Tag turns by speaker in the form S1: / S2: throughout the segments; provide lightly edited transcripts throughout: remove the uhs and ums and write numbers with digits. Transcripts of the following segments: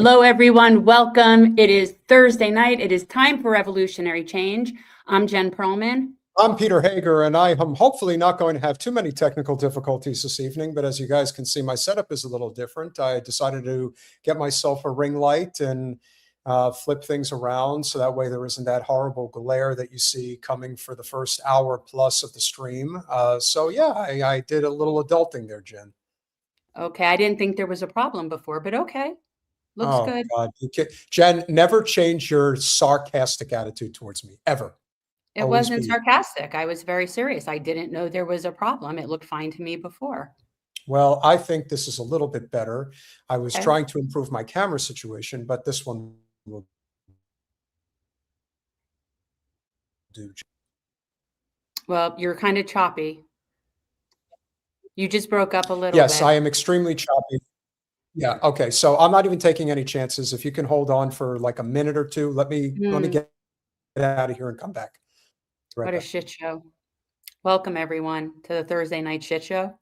S1: Hello, everyone. Welcome. It is Thursday night. It is time for Revolutionary Change. I'm Jen Perelman.
S2: I'm Peter Hager, and I am hopefully not going to have too many technical difficulties this evening, but as you guys can see, my setup is a little different. I decided to get myself a ring light and flip things around so that way there isn't that horrible glare that you see coming for the first hour plus of the stream. So yeah, I did a little adulting there, Jen.
S1: Okay, I didn't think there was a problem before, but okay. Looks good.
S2: God. Jen, never change your sarcastic attitude towards me, ever.
S1: It wasn't sarcastic. I was very serious. I didn't know there was a problem. It looked fine to me before.
S2: Well, I think this is a little bit better. I was trying to improve my camera situation, but this one will do.
S1: Well, you're kind of choppy. You just broke up a little bit.
S2: Yes, I am extremely choppy. Yeah, okay. So I'm not even taking any chances. If you can hold on for like a minute or two, let me get out of here and come back.
S1: What a shit show. Welcome, everyone, to the Thursday night shit show.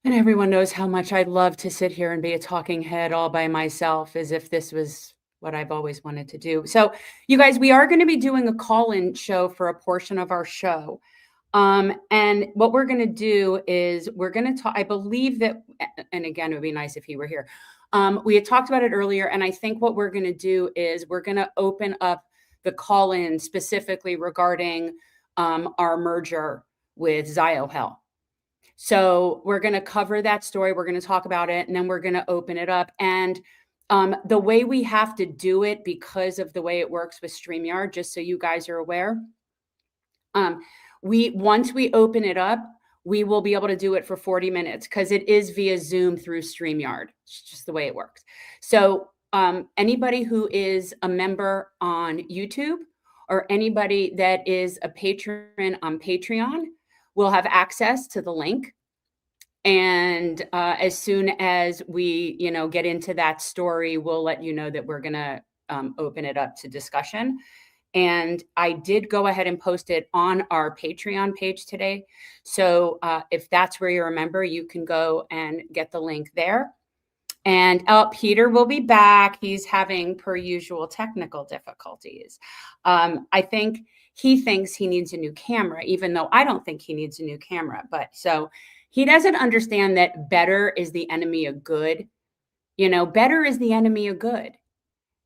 S1: And everyone knows how much I'd love to sit here and be a talking head all by myself, as if this was what I've always wanted to do. So you guys, we are going to be doing a call-in show for a portion of our show. And what we're going to do is we're going to talk, I believe that, and again, it would be nice if he were here. We had talked about it earlier, and I think what we're going to do is we're going to open up the call-in specifically regarding our merger with ZioHell. So we're going to cover that story. We're going to talk about it, and then we're going to open it up. And the way we have to do it, because of the way it works with StreamYard, just so you guys are aware, once we open it up, we will be able to do it for 40 minutes because it is via Zoom through StreamYard. It's just the way it works. So anybody who is a member on YouTube or anybody that is a patron on Patreon will have access to the link. And as soon as we, get into that story, we'll let you know that we're going to open it up to discussion. And I did go ahead and post it on our Patreon page today. So if that's where you're a member, you can go and get the link there. And Peter will be back. He's having, per usual, technical difficulties. I think he thinks he needs a new camera, even though I don't think he needs a new camera. But so he doesn't understand that better is the enemy of good. Better is the enemy of good.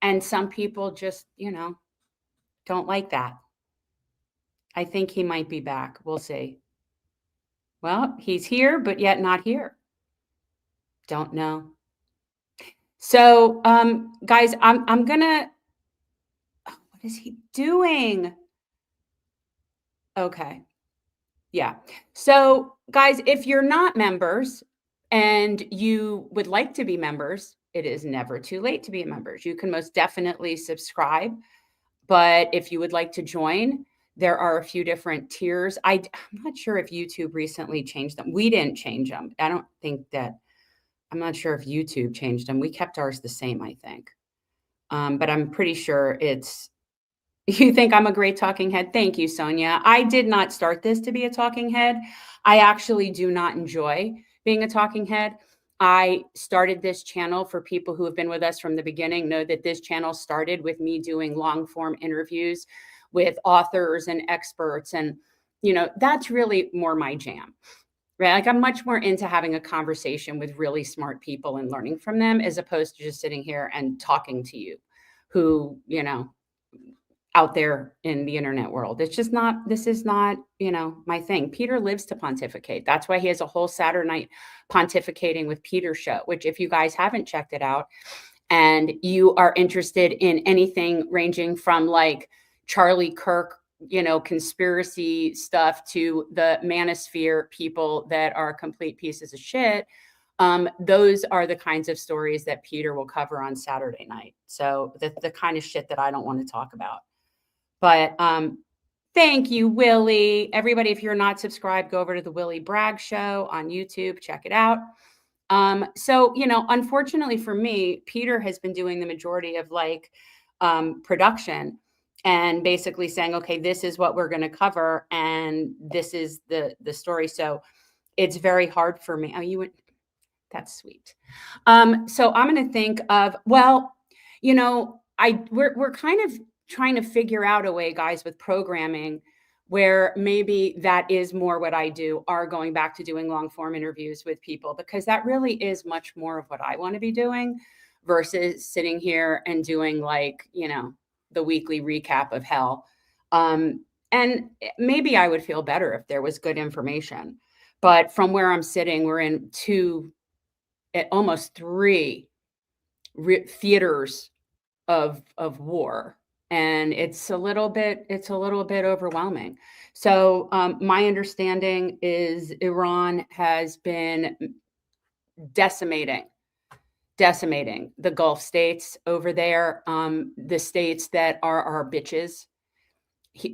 S1: And some people just, don't like that. I think he might be back. We'll see. Well, he's here, but yet not here. Don't know. So, guys, I'm gonna. Oh, what is he doing? Okay. Yeah. So, guys, if you're not members and you would like to be members, it is never too late to be a member. You can most definitely subscribe. But if you would like to join, there are a few different tiers. I'm not sure if YouTube recently changed them. We didn't change them. I'm not sure if YouTube changed them. We kept ours the same, I think. But I'm pretty sure you think I'm a great talking head. Thank you, Sonia. I did not start this to be a talking head. I actually do not enjoy being a talking head. I started this channel, for people who have been with us from the beginning know that this channel started with me doing long form interviews with authors and experts. And, that's really more my jam, right? Like, I'm much more into having a conversation with really smart people and learning from them, as opposed to just sitting here and talking to you who, out there in the internet world. This is not, my thing. Peter lives to pontificate. That's why he has a whole Saturday night pontificating with Peter show, which, if you guys haven't checked it out and you are interested in anything ranging from like Charlie Kirk, conspiracy stuff, to the manosphere people that are complete pieces of shit, those are the kinds of stories that Peter will cover on Saturday night. So the kind of shit that I don't want to talk about. But thank you, Willie. Everybody, if you're not subscribed, go over to the Willie Bragg Show on YouTube. Check it out. So, unfortunately for me, Peter has been doing the majority of production and basically saying, okay, this is what we're going to cover, and this is the story. So it's very hard for me. Oh, you would, that's sweet. So I'm going to think of, well, you know, we're kind of trying to figure out a way, guys, with programming where maybe that is more what I do, are going back to doing long form interviews with people, because that really is much more of what I want to be doing versus sitting here and doing, like, you know, the weekly recap of hell. And maybe I would feel better if there was good information. But from where I'm sitting, we're in almost three theaters of war, and it's a little bit overwhelming. So my understanding is Iran has been decimating the Gulf states over there, the states that are our bitches.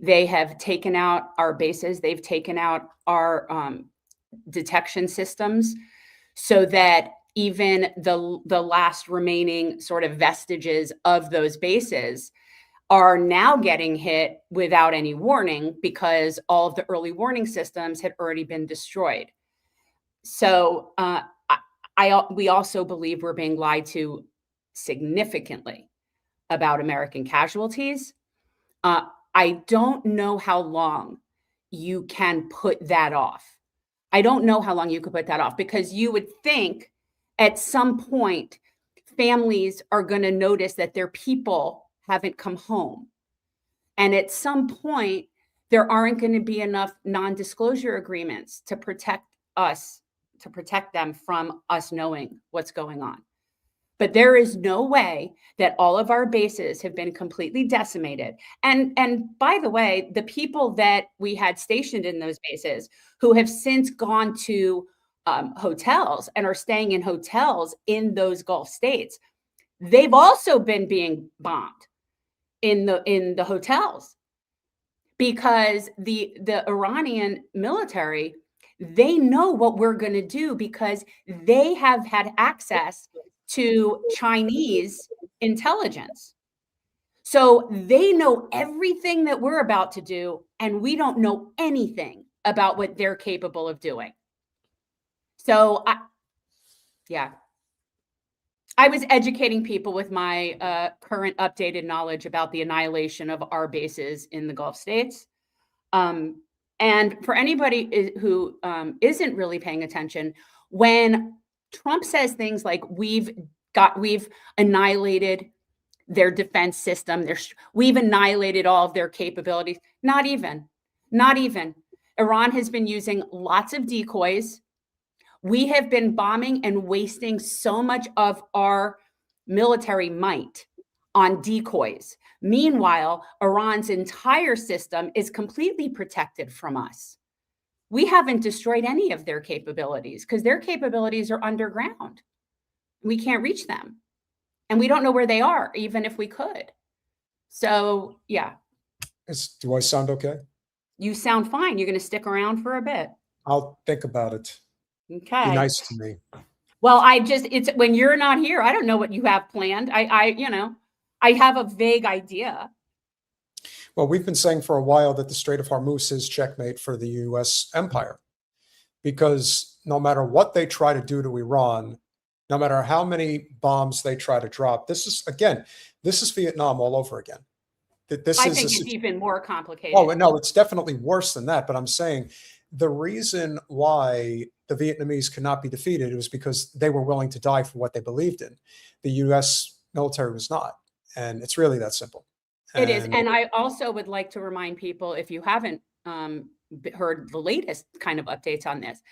S1: They have taken out our bases. They've taken out our detection systems, so that even the last remaining sort of vestiges of those bases are now getting hit without any warning, because all of the early warning systems had already been destroyed. So we also believe we're being lied to significantly about American casualties. I don't know how long you can put that off. I don't know how long you could put that off, because you would think at some point families are going to notice that their people haven't come home. And at some point, there aren't going to be enough non-disclosure agreements to protect us, to protect them from us knowing what's going on. But there is no way that all of our bases have been completely decimated. And by the way, the people that we had stationed in those bases who have since gone to hotels and are staying in hotels in those Gulf states, they've also been being bombed in the hotels, because the Iranian military, they know what we're going to do, because they have had access to Chinese intelligence. So they know everything that we're about to do, and we don't know anything about what they're capable of doing. So I was educating people with my current updated knowledge about the annihilation of our bases in the Gulf states. And for anybody who isn't really paying attention, when Trump says things like we've annihilated their defense system, we've annihilated all of their capabilities, not even. Iran has been using lots of decoys. We have been bombing and wasting so much of our military might on decoys. Meanwhile, Iran's entire system is completely protected from us. We haven't destroyed any of their capabilities, because their capabilities are underground. We can't reach them. And we don't know where they are, even if we could. So, yeah.
S2: Do I sound okay?
S1: You sound fine. You're going to stick around for a bit.
S2: I'll think about it.
S1: Okay.
S2: Be nice to me.
S1: Well, it's when you're not here, I don't know what you have planned. I have a vague idea.
S2: Well, we've been saying for a while that the Strait of Hormuz is checkmate for the U.S. empire, because no matter what they try to do to Iran, no matter how many bombs they try to drop, this is Vietnam all over again.
S1: I think it's even more complicated.
S2: Oh, no, it's definitely worse than that. But I'm saying the reason why the Vietnamese could not be defeated was because they were willing to die for what they believed in. The U.S. military was not. And it's really that simple.
S1: It is. And I also would like to remind people, if you haven't heard the latest kind of updates on this,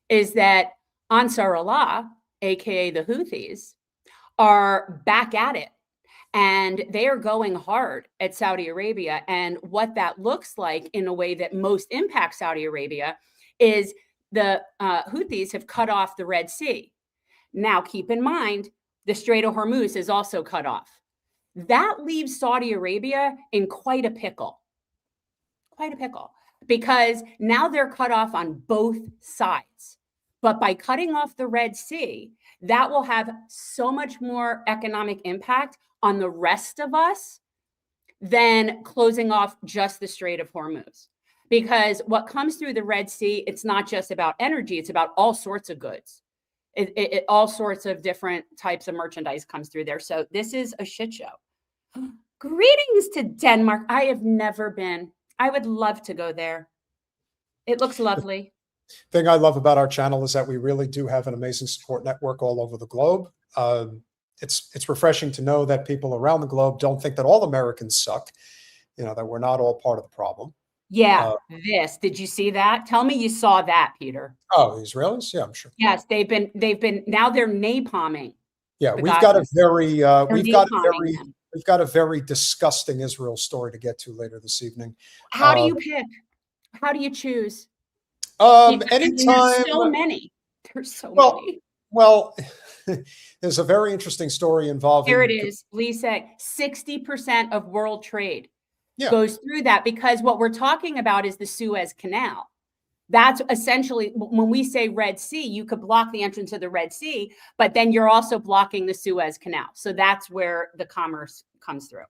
S1: is that Ansar Allah, aka the Houthis, are back at it. And they are going hard at Saudi Arabia. And what that looks like in a way that most impacts Saudi Arabia is the Houthis have cut off the Red Sea. Now, keep in mind, the Strait of Hormuz is also cut off. That leaves Saudi Arabia in quite a pickle, because now they're cut off on both sides. But by cutting off the Red Sea, that will have so much more economic impact on the rest of us than closing off just the Strait of Hormuz. because what comes through the Red Sea, it's not just about energy, it's about all sorts of goods. All sorts of different types of merchandise comes through there. So this is a shit show. Greetings to Denmark. I have never been. I would love to go there. It looks lovely.
S2: Thing I love about our channel is that we really do have an amazing support network all over the globe. It's refreshing to know that people around the globe don't think that all Americans suck, that we're not all part of the problem.
S1: Yeah, did you see that? Tell me you saw that, Peter.
S2: Oh, Israelis? Yeah, I'm sure.
S1: Yes, they've been now they're napalming.
S2: Yeah, we've got a very disgusting Israel story to get to later this evening.
S1: How do you pick? How do you choose?
S2: Anytime.
S1: There's so many. There's so many.
S2: Well, there's a very interesting story involving.
S1: Here it is. Lisa, 60% of world trade
S2: goes
S1: through that, because what we're talking about is the Suez Canal. That's essentially, when we say Red Sea, you could block the entrance to the Red Sea, but then you're also blocking the Suez Canal. So that's where the commerce comes through.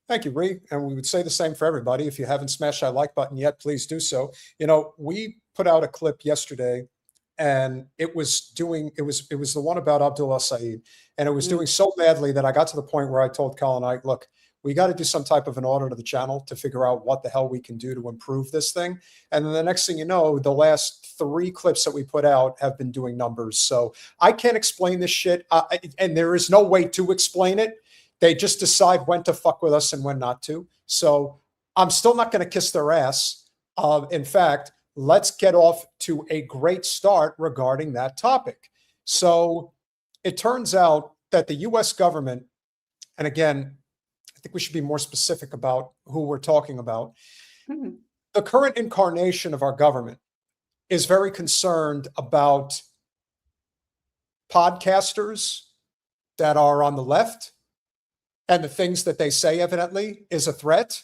S2: Thank you, Ree. And we would say the same for everybody. If you haven't smashed that like button yet, please do so. We put out a clip yesterday, and it was the one about Abdullah Saeed, and it was doing so badly that I got to the point where I told Colin, look, we got to do some type of an audit of the channel to figure out what the hell we can do to improve this thing. And then the next thing you know, the last 3 clips that we put out have been doing numbers. So I can't explain this shit, and there is no way to explain it. They just decide when to fuck with us and when not to. So I'm still not going to kiss their ass. In fact, let's get off to a great start regarding that topic. So it turns out that the U.S. government, and again, I think we should be more specific about who we're talking about. The current incarnation of our government is very concerned about podcasters that are on the left, and the things that they say evidently is a threat.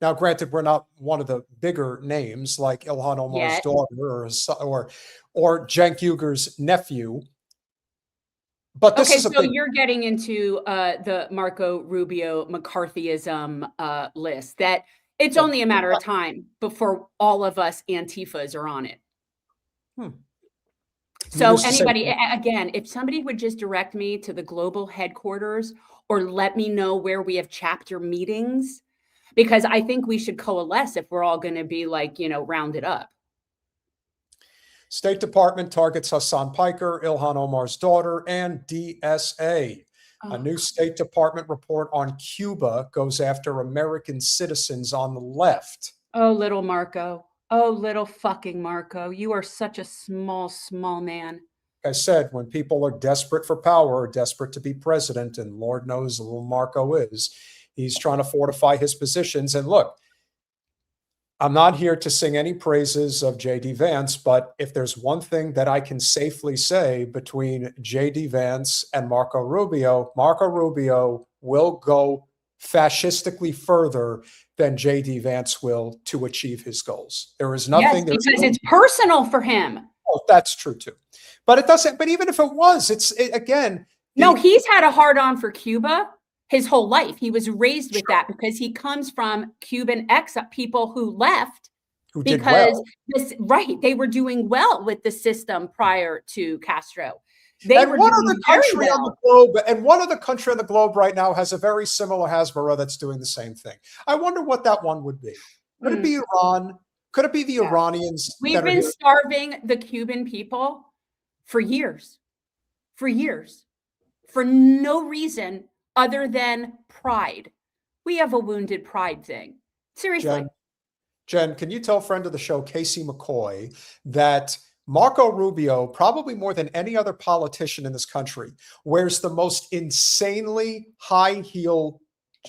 S2: Now, granted, we're not one of the bigger names like Ilhan Omar's daughter or Cenk Uyghur's nephew. But this is
S1: so you're getting into the Marco Rubio McCarthyism list, that it's only a matter of time before all of us Antifas are on it. So anybody, again, if somebody would just direct me to the global headquarters or let me know where we have chapter meetings, because I think we should coalesce if we're all going to be rounded up.
S2: State Department targets Hassan Piker, Ilhan Omar's daughter, and DSA. A new State Department report on Cuba goes after American citizens on the left.
S1: Oh, little Marco. Oh, little fucking Marco. You are such a small, small man.
S2: Like I said, when people are desperate for power, or desperate to be president, and Lord knows little Marco is, he's trying to fortify his positions. And look, I'm not here to sing any praises of J.D. Vance, but if there's one thing that I can safely say between J.D. Vance and Marco Rubio will go fascistically further than J.D. Vance will to achieve his goals. There is nothing.
S1: Yes, because it's personal for him.
S2: Oh, that's true too. But it doesn't. But even if it was, again.
S1: No, he's had a hard on for Cuba his whole life. He was raised with that because he comes from Cuban people who left because they were doing well with the system prior to Castro.
S2: One other country on the globe right now has a very similar Hasbara that's doing the same thing. I wonder what that one would be. Could it be Iran? Could it be the Iranians?
S1: We've been starving the Cuban people for years, for no reason other than pride. We have a wounded pride thing. Seriously.
S2: Jen, can you tell friend of the show, Casey McCoy, that Marco Rubio, probably more than any other politician in this country, wears the most insanely high heel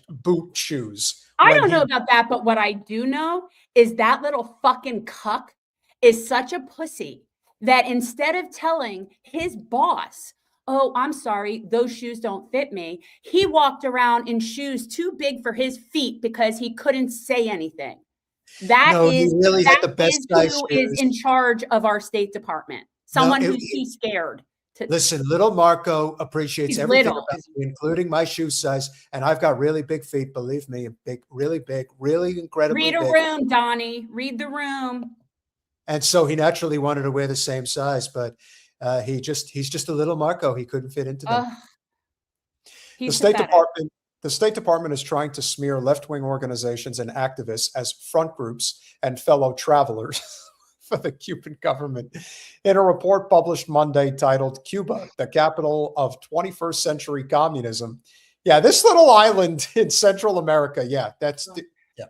S2: boot shoes?
S1: I don't know about that, but what I do know is that little fucking cuck is such a pussy that instead of telling his boss, oh, I'm sorry, those shoes don't fit me, he walked around in shoes too big for his feet because he couldn't say anything. That is who is in charge of our State Department. Someone who's scared.
S2: Listen, little Marco appreciates
S1: He's
S2: everything
S1: little.
S2: about me, including my shoe size, and I've got really big feet, believe me, big, really incredibly
S1: Read a
S2: big.
S1: room, Donnie. Read the room.
S2: And so he naturally wanted to wear the same size, but he's just a little Marco. He couldn't fit into them.
S1: Oh,
S2: The
S1: he's
S2: State
S1: pathetic.
S2: Department, the State Department is trying to smear left-wing organizations and activists as front groups and fellow travelers for the Cuban government. In a report published Monday titled "Cuba, the Capital of 21st Century Communism." Yeah, this little island in Central America. Yeah, yeah.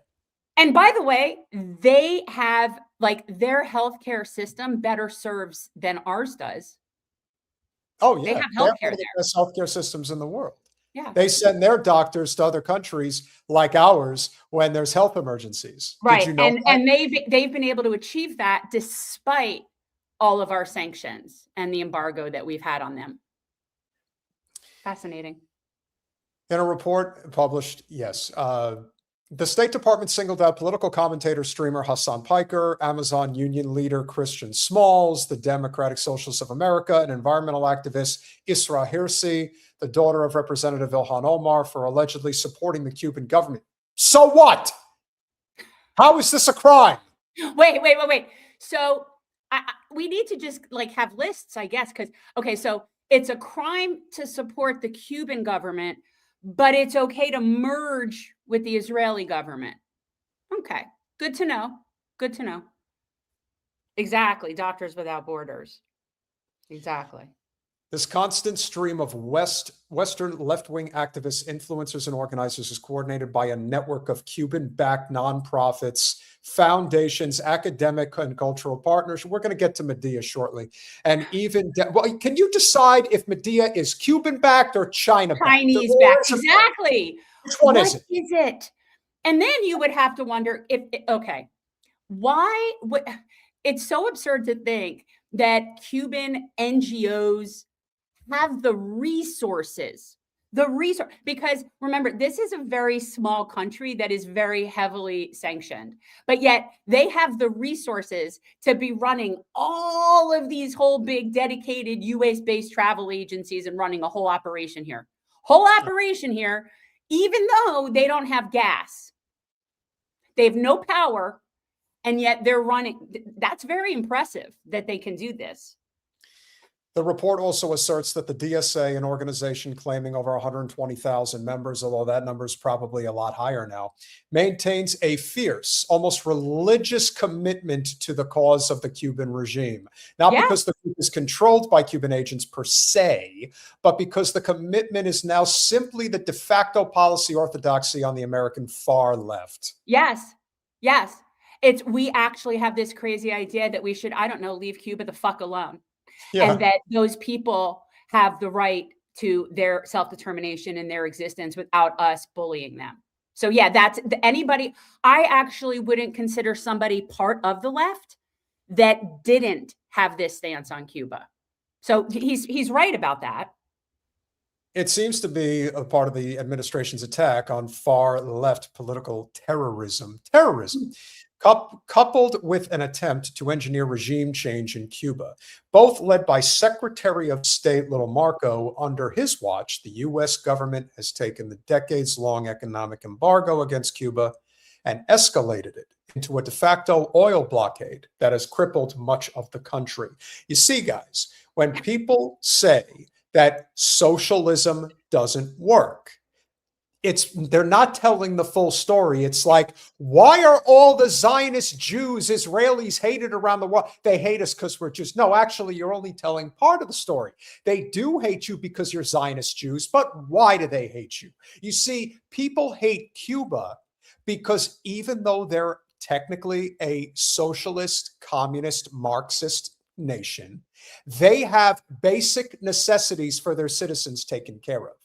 S1: And by the way, they have like their healthcare system better serves than ours does.
S2: Oh,
S1: They
S2: yeah.
S1: have
S2: They're
S1: healthcare
S2: one of the
S1: there.
S2: best healthcare systems in the world.
S1: Yeah.
S2: They send their doctors to other countries like ours when there's health emergencies.
S1: Right.
S2: Did you know
S1: and they've been able to achieve that despite all of our sanctions and the embargo that we've had on them. Fascinating.
S2: In a report published, yes, the State Department singled out political commentator streamer Hassan Piker, Amazon union leader Christian Smalls, the Democratic Socialists of America, and environmental activist Isra Hirsi, the daughter of Representative Ilhan Omar, for allegedly supporting the Cuban government. So what? How is this a crime?
S1: Wait. So we need to just like have lists, I guess, because, okay, so it's a crime to support the Cuban government, but it's okay to merge with the Israeli government. Okay, good to know. Good to know. Exactly. Doctors Without Borders. Exactly.
S2: This constant stream of Western left-wing activists, influencers, and organizers is coordinated by a network of Cuban-backed nonprofits, foundations, academic and cultural partners. We're going to get to Medea shortly. And even, well, can you decide if Medea is Cuban-backed or China-backed?
S1: Chinese-backed, exactly.
S2: Which one is
S1: it? And then you would have to wonder if, okay, why would, it's so absurd to think that Cuban NGOs have the resources, because remember, this is a very small country that is very heavily sanctioned, but yet they have the resources to be running all of these whole big dedicated US-based travel agencies and running a whole operation here, even though they don't have gas. They have no power, and yet they're running. That's very impressive that they can do this.
S2: The report also asserts that the DSA, an organization claiming over 120,000 members, although that number is probably a lot higher now, maintains a fierce, almost religious commitment to the cause of the Cuban regime. Not because the group is controlled by Cuban agents per se, but because the commitment is now simply the de facto policy orthodoxy on the American far left.
S1: Yes. We actually have this crazy idea that we should, I don't know, leave Cuba the fuck alone. Yeah. And that those people have the right to their self-determination and their existence without us bullying them. So yeah, that's anybody. I actually wouldn't consider somebody part of the left that didn't have this stance on Cuba. So he's right about that.
S2: It seems to be a part of the administration's attack on far left political terrorism. Coupled with an attempt to engineer regime change in Cuba, both led by Secretary of State Little Marco. Under his watch, the U.S. government has taken the decades-long economic embargo against Cuba and escalated it into a de facto oil blockade that has crippled much of the country. You see, guys, when people say that socialism doesn't work, they're not telling the full story. It's like, why are all the Zionist Jews, Israelis hated around the world? They hate us because we're Jews. No, actually, you're only telling part of the story. They do hate you because you're Zionist Jews, but why do they hate you? You see, people hate Cuba because even though they're technically a socialist, communist, Marxist nation, they have basic necessities for their citizens taken care of,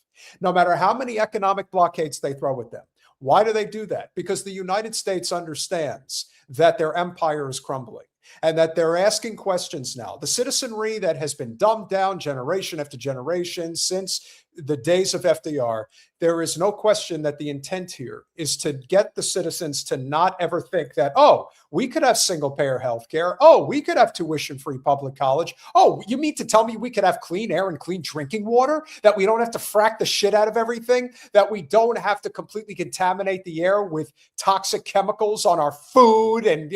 S2: no matter how many economic blockades they throw at them. Why do they do that? Because the United States understands that their empire is crumbling. and that they're asking questions now. The citizenry that has been dumbed down generation after generation since the days of FDR, there is no question that the intent here is to get the citizens to not ever think that, oh, we could have single payer health care. Oh, we could have tuition free public college. Oh, you mean to tell me we could have clean air and clean drinking water, that we don't have to frack the shit out of everything, that we don't have to completely contaminate the air with toxic chemicals on our food, and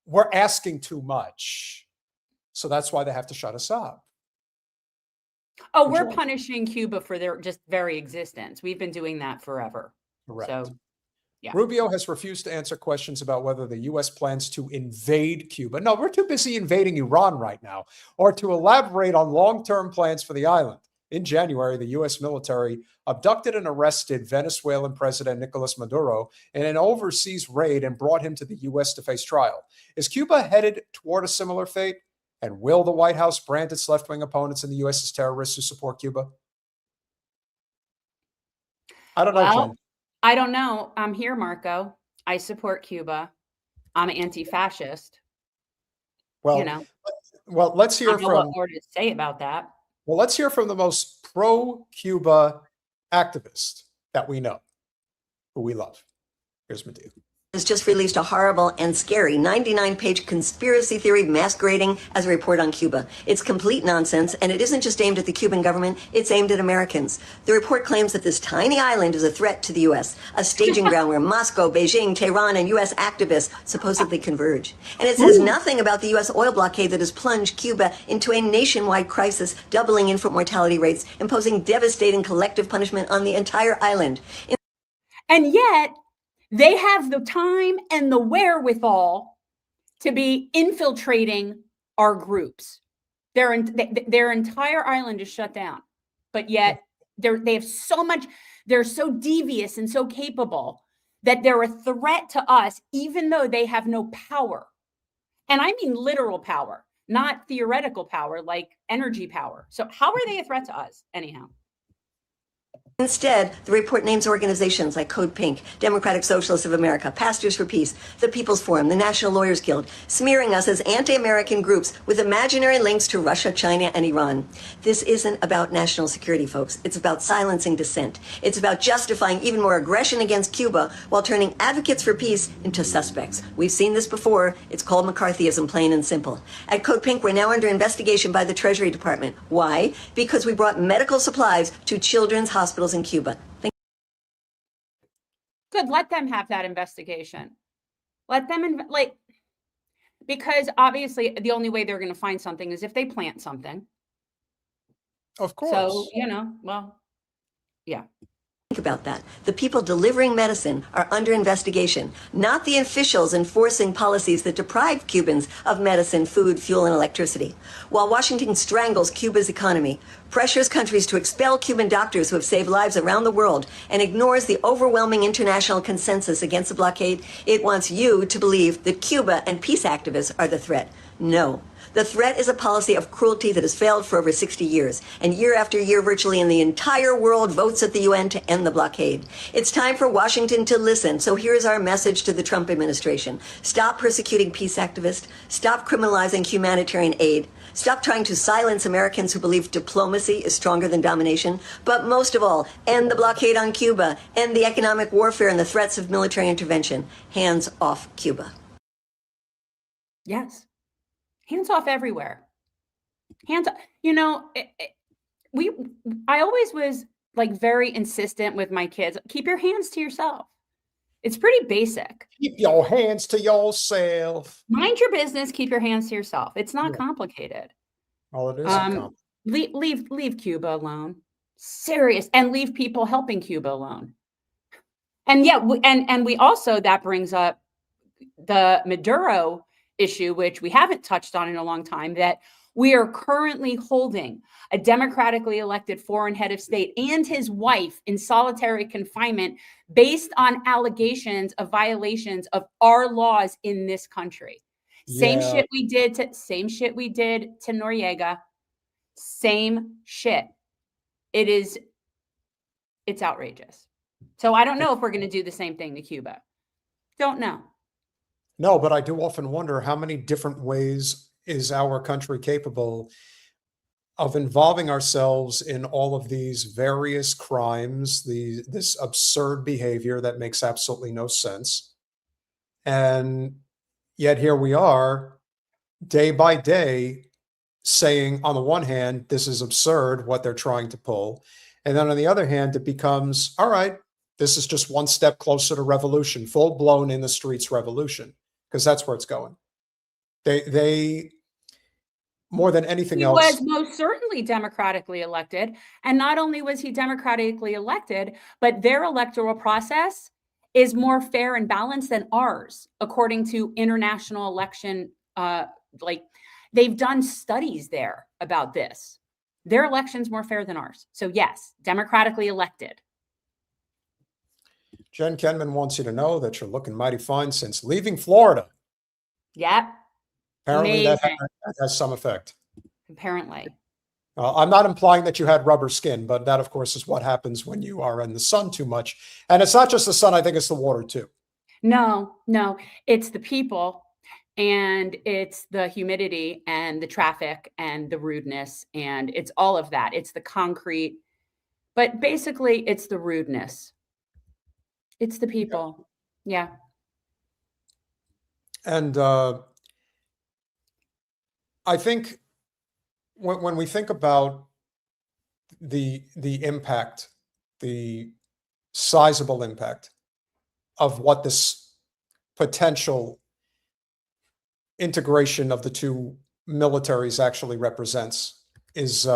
S2: we're asking too much. So that's why they have to shut us up.
S1: Oh, we're punishing Cuba for their just very existence. We've been doing that forever.
S2: Correct.
S1: So, yeah.
S2: Rubio has refused to answer questions about whether the U.S. plans to invade Cuba. No, we're too busy invading Iran right now, or to elaborate on long-term plans for the island. In January, the U.S. military abducted and arrested Venezuelan President Nicolas Maduro in an overseas raid and brought him to the U.S. to face trial. Is Cuba headed toward a similar fate? And will the White House brand its left-wing opponents in the U.S. as terrorists who support Cuba? I don't know, Jen.
S1: I don't know. I'm here, Marco. I support Cuba. I'm anti-fascist.
S2: Well,
S1: you know.
S2: Well, let's hear
S1: I don't know what more to say about that.
S2: Well, let's hear from the most pro-Cuba activist that we know, who we love. Here's Medea.
S3: Has just released a horrible and scary 99-page conspiracy theory masquerading as a report on Cuba. It's complete nonsense, and it isn't just aimed at the Cuban government, it's aimed at Americans. The report claims that this tiny island is a threat to the U.S., a staging ground where Moscow, Beijing, Tehran, and U.S. activists supposedly converge. And it says nothing about the U.S. oil blockade that has plunged Cuba into a nationwide crisis, doubling infant mortality rates, imposing devastating collective punishment on the entire island.
S1: And yet, they have the time and the wherewithal to be infiltrating our groups. Their entire island is shut down, but yet they have so much. They're so devious and so capable that they're a threat to us, even though they have no power. And I mean literal power, not theoretical power like energy power. So how are they a threat to us anyhow?
S3: Instead, the report names organizations like Code Pink, Democratic Socialists of America, Pastors for Peace, the People's Forum, the National Lawyers Guild, smearing us as anti-American groups with imaginary links to Russia, China, and Iran. This isn't about national security, folks. It's about silencing dissent. It's about justifying even more aggression against Cuba while turning advocates for peace into suspects. We've seen this before. It's called McCarthyism, plain and simple. At Code Pink, we're now under investigation by the Treasury Department. Why? Because we brought medical supplies to children's hospitals in Cuba.
S1: Good, let them have that investigation. Let them because obviously the only way they're going to find something is if they plant something.
S2: Of course.
S1: So, well, yeah.
S3: Think about that. The people delivering medicine are under investigation, not the officials enforcing policies that deprive Cubans of medicine, food, fuel, and electricity. While Washington strangles Cuba's economy, pressures countries to expel Cuban doctors who have saved lives around the world, and ignores the overwhelming international consensus against the blockade, it wants you to believe that Cuba and peace activists are the threat. No. The threat is a policy of cruelty that has failed for over 60 years, and year after year, virtually in the entire world votes at the UN to end the blockade. It's time for Washington to listen, so here's our message to the Trump administration. Stop persecuting peace activists. Stop criminalizing humanitarian aid. Stop trying to silence Americans who believe diplomacy is stronger than domination. But most of all, end the blockade on Cuba, end the economic warfare and the threats of military intervention. Hands off Cuba.
S1: Yes. Hands off everywhere. Hands, I always was very insistent with my kids. Keep your hands to yourself. It's pretty basic.
S2: Keep your hands to yourself.
S1: Mind your business. Keep your hands to yourself. It's not complicated.
S2: All it is.
S1: Leave Cuba alone. Serious. And leave people helping Cuba alone. And yeah, and we also, that brings up the Maduro issue, which we haven't touched on in a long time, that we are currently holding a democratically elected foreign head of state and his wife in solitary confinement based on allegations of violations of our laws in this country. Same shit we did to Noriega. Same shit. It's outrageous. So I don't know if we're going to do the same thing to Cuba. Don't know.
S2: No, but I do often wonder how many different ways is our country capable of involving ourselves in all of these various crimes, this absurd behavior that makes absolutely no sense. And yet here we are, day by day, saying, on the one hand, this is absurd what they're trying to pull. And then on the other hand, it becomes, all right, this is just one step closer to revolution, full blown in the streets revolution, because that's where it's going. They more than anything
S1: He
S2: else.
S1: was most certainly democratically elected. And not only was he democratically elected, but their electoral process is more fair and balanced than ours, according to international election. Like they've done studies there about this. Their election's more fair than ours. So yes, democratically elected.
S2: Jen Kenman wants you to know that you're looking mighty fine since leaving Florida.
S1: Yep.
S2: Apparently that has some effect.
S1: Apparently.
S2: I'm not implying that you had rubber skin, but that, of course, is what happens when you are in the sun too much. And it's not just the sun. I think it's the water, too.
S1: No, it's the people, and it's the humidity and the traffic and the rudeness. And it's all of that. It's the concrete. But basically, it's the rudeness. It's the people. Yeah.
S2: And I think when we think about the impact, the sizable impact of what this potential integration of the two militaries actually represents, is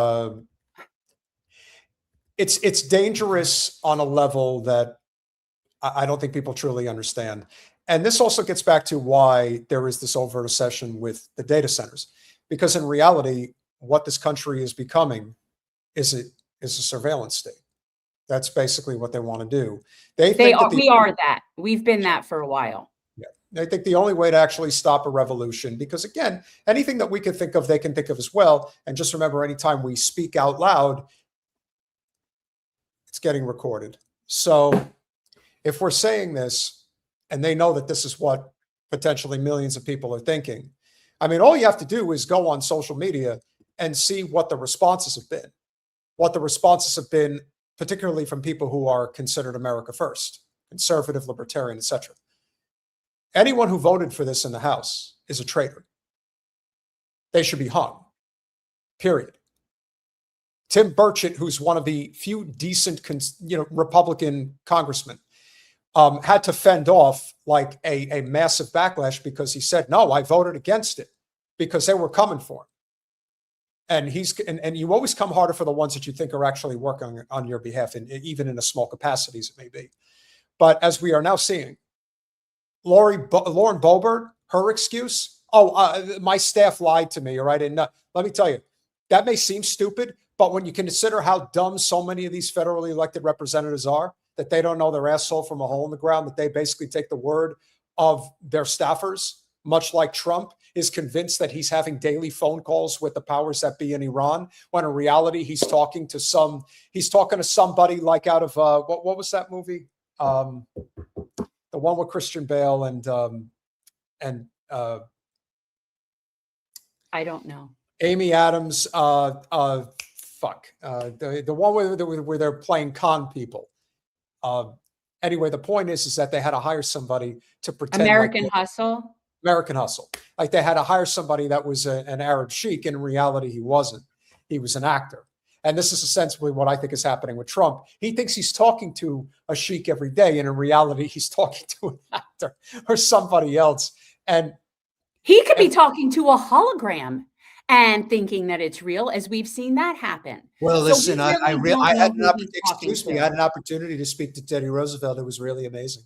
S2: it's dangerous on a level that I don't think people truly understand. And this also gets back to why there is this overt obsession with the data centers, because in reality, what this country is becoming is a surveillance state. That's basically what they want to do.
S1: We are that. We've been that for a while.
S2: Yeah. They think the only way to actually stop a revolution, because again, anything that we can think of, they can think of as well. And just remember, anytime we speak out loud, it's getting recorded. So if we're saying this, and they know that this is what potentially millions of people are thinking, I mean, all you have to do is go on social media and see what the responses have been. What the responses have been, particularly from people who are considered America first, conservative, libertarian, etc. Anyone who voted for this in the House is a traitor. They should be hung, period. Tim Burchett, who's one of the few decent, Republican congressmen, had to fend off like a massive backlash because he said, no, I voted against it because they were coming for him. And you always come harder for the ones that you think are actually working on your behalf, and even in a small capacity as it may be. But as we are now seeing, Lauren Boebert, her excuse, my staff lied to me, all right? And let me tell you, that may seem stupid, but when you consider how dumb so many of these federally elected representatives are, that they don't know their asshole from a hole in the ground, that they basically take the word of their staffers, much like Trump is convinced that he's having daily phone calls with the powers that be in Iran, when in reality he's talking to somebody like out of what was that movie? The one with Christian Bale and
S1: I don't know.
S2: Amy Adams. The one where they're playing con people. Anyway, the point is that they had to hire somebody to pretend.
S1: American Hustle. Like they had to hire somebody that was an Arab sheik. In reality, he wasn't. He was an actor. And this is essentially what I think is happening with Trump. He thinks he's talking to a sheik every day, and in reality, he's talking to an actor or somebody else. And he could be talking to a hologram and thinking that it's real, as we've seen that happen.
S2: Well, listen, I had an opportunity to speak to Teddy Roosevelt. It was really amazing.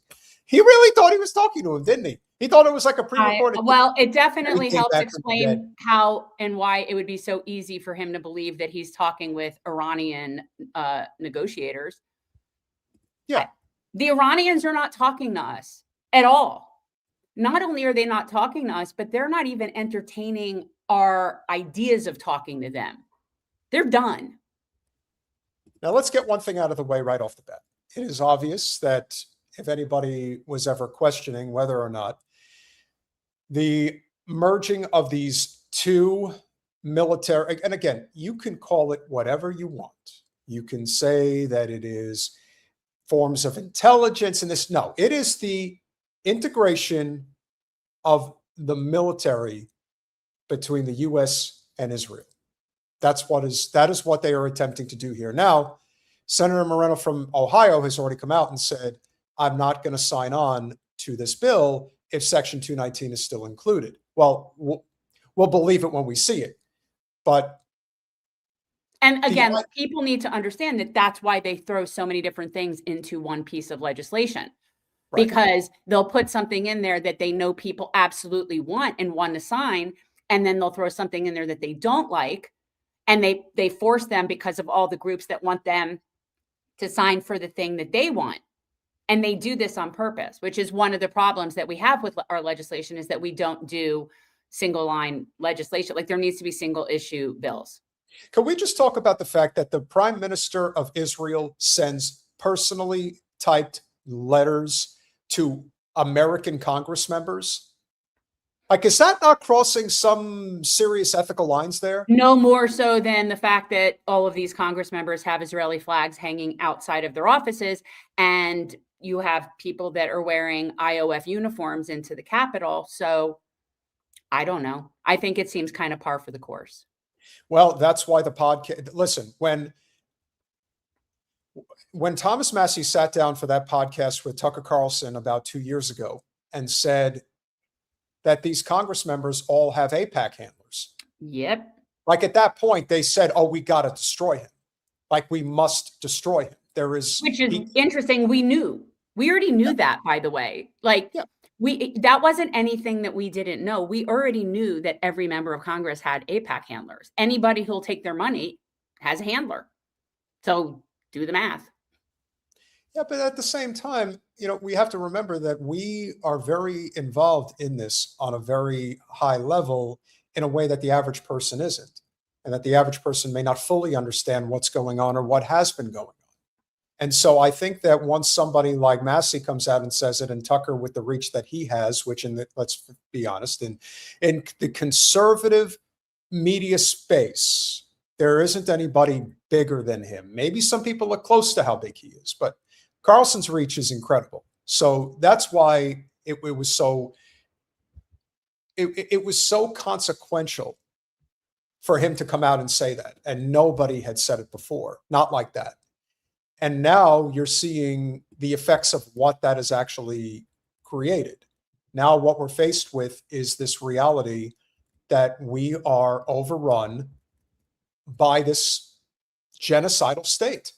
S2: He really thought he was talking to him, didn't he? He thought it was like a pre-recorded.
S1: Well, it definitely helps explain how and why it would be so easy for him to believe that he's talking with Iranian negotiators.
S2: Yeah.
S1: The Iranians are not talking to us at all. Not only are they not talking to us, but they're not even entertaining our ideas of talking to them. They're done.
S2: Now, let's get one thing out of the way right off the bat. It is obvious that if anybody was ever questioning whether or not the merging of these two military, and again, you can call it whatever you want. You can say that it is forms of intelligence and this. No, it is the integration of the military between the US and Israel. That is what they are attempting to do here. Now, Senator Moreno from Ohio has already come out and said, I'm not going to sign on to this bill if Section 219 is still included. Well, we'll believe it when we see it. But
S1: and again, people need to understand that that's why they throw so many different things into one piece of legislation, right? Because they'll put something in there that they know people absolutely want and want to sign, and then they'll throw something in there that they don't like, and they force them because of all the groups that want them to sign for the thing that they want. And they do this on purpose, which is one of the problems that we have with our legislation, is that we don't do single line legislation. Like, there needs to be single issue bills.
S2: Can we just talk about the fact that the Prime Minister of Israel sends personally typed letters to American Congress members? Like, is that not crossing some serious ethical lines there?
S1: No more so than the fact that all of these Congress members have Israeli flags hanging outside of their offices, and you have people that are wearing IOF uniforms into the Capitol. So I don't know. I think it seems kind of par for the course.
S2: Well, that's why the podcast, listen, when Thomas Massie sat down for that podcast with Tucker Carlson about 2 years ago and said that these Congress members all have AIPAC handlers.
S1: Yep.
S2: Like, at that point, they said, oh, we got to destroy him. Like, we must destroy him. Which is interesting. We already knew that, by the way. Like, that wasn't anything that we didn't know. We already knew that every member of Congress had AIPAC handlers. Anybody who'll take their money has a handler. So do the math. Yeah, but at the same time, we have to remember that we are very involved in this on a very high level in a way that the average person isn't, and that the average person may not fully understand what's going on or what has been going on. And so I think that once somebody like Massie comes out and says it, and Tucker with the reach that he has, which let's be honest, in the conservative media space, there isn't anybody bigger than him. Maybe some people look close to how big he is, but Carlson's reach is incredible. So that's why it was so consequential for him to come out and say that. And nobody had said it before, not like that. And now you're seeing the effects of what that has actually created. Now what we're faced with is this reality that we are overrun by this genocidal state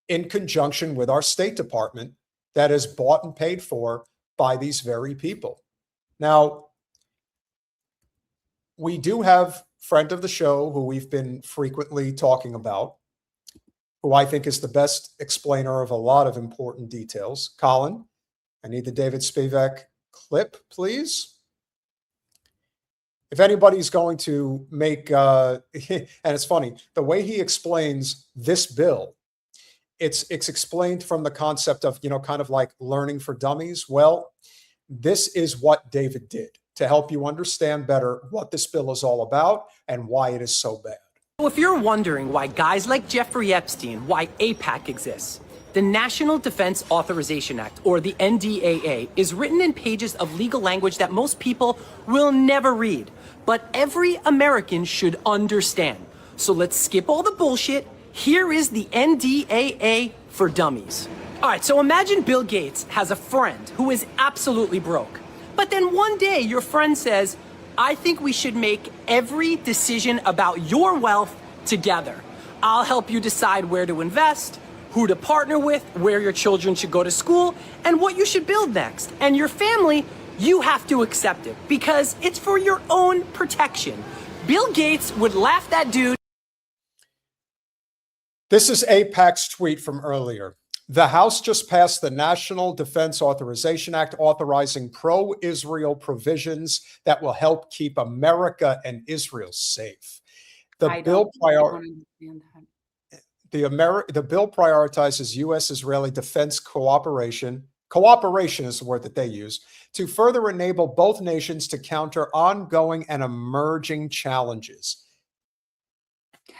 S2: in conjunction with our State Department that is bought and paid for by these very people. Now, we do have friend of the show who we've been frequently talking about, who I think is the best explainer of a lot of important details. Colin, I need the David Spivak clip, please. If anybody's going to make, and it's funny, the way he explains this bill, it's explained from the concept of, kind of like learning for dummies. Well, this is what David did to help you understand better what this bill is all about and why it is so bad.
S4: So if you're wondering why guys like Jeffrey Epstein, why AIPAC exists, the National Defense Authorization Act, or the NDAA, is written in pages of legal language that most people will never read, but every American should understand. So let's skip all the bullshit. Here is the NDAA for dummies. All right, so imagine Bill Gates has a friend who is absolutely broke. But then one day your friend says, I think we should make every decision about your wealth together. I'll help you decide where to invest, who to partner with, where your children should go to school, and what you should build next. And your family, you have to accept it because it's for your own protection. Bill Gates would laugh that dude.
S2: This is AIPAC's tweet from earlier. The House just passed the National Defense Authorization Act, authorizing pro-Israel provisions that will help keep America and Israel safe. The bill prioritizes U.S.-Israeli defense cooperation cooperation is the word that they use, to further enable both nations to counter ongoing and emerging challenges.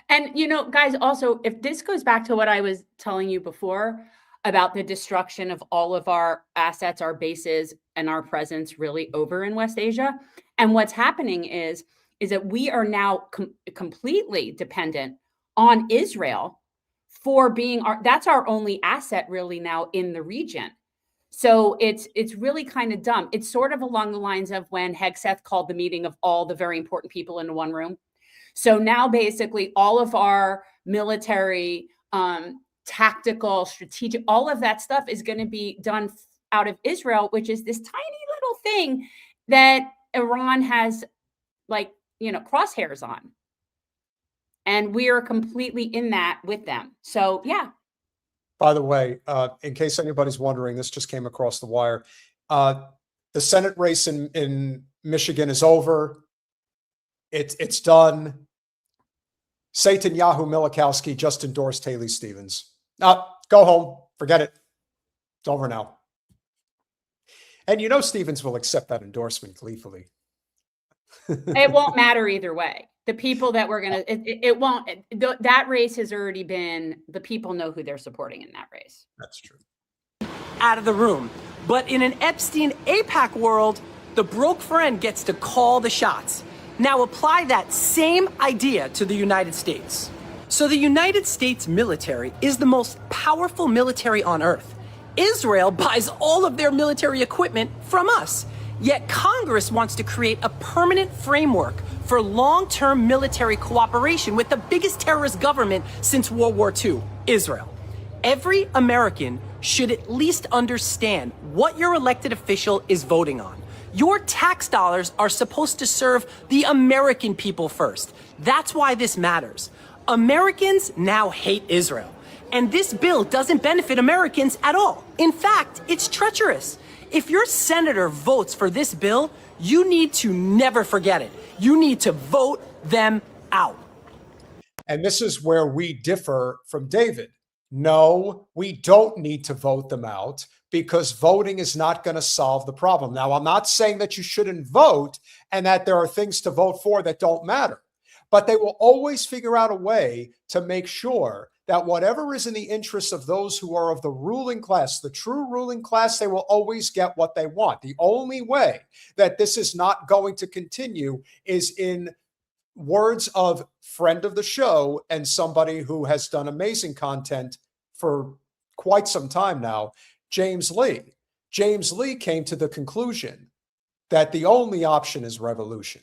S1: And, guys, also, if this goes back to what I was telling you before about the destruction of all of our assets, our bases, and our presence really over in West Asia, and what's happening is that we are now completely dependent on Israel for being that's our only asset really now in the region. So it's really kind of dumb. It's sort of along the lines of when Hegseth called the meeting of all the very important people into one room. So now basically all of our military, tactical, strategic, all of that stuff is going to be done out of Israel, which is this tiny little thing that Iran has crosshairs on. And we are completely in that with them. So, yeah.
S2: By the way, in case anybody's wondering, this just came across the wire. The Senate race in Michigan is over. It's done. Satan Yahoo Milikowski just endorsed Haley Stevens. Go home. Forget it. It's over now. And Stevens will accept that endorsement gleefully.
S1: It won't matter either way. The people that we're going to, it won't, that race has already been, the people know who they're supporting in that race.
S2: That's true.
S4: Out of the room. But in an Epstein AIPAC world, the broke friend gets to call the shots. Now apply that same idea to the United States. So the United States military is the most powerful military on earth. Israel buys all of their military equipment from us. Yet Congress wants to create a permanent framework for long-term military cooperation with the biggest terrorist government since World War II, Israel. Every American should at least understand what your elected official is voting on. Your tax dollars are supposed to serve the American people first. That's why this matters. Americans now hate Israel. And this bill doesn't benefit Americans at all. In fact, it's treacherous. If your senator votes for this bill, you need to never forget it. You need to vote them out.
S2: And this is where we differ from David. No, we don't need to vote them out because voting is not going to solve the problem. Now, I'm not saying that you shouldn't vote and that there are things to vote for that don't matter, but they will always figure out a way to make sure that whatever is in the interests of those who are of the ruling class, the true ruling class, they will always get what they want. The only way that this is not going to continue is in words of friend of the show and somebody who has done amazing content for quite some time now, James Lee. James Lee came to the conclusion that the only option is revolution.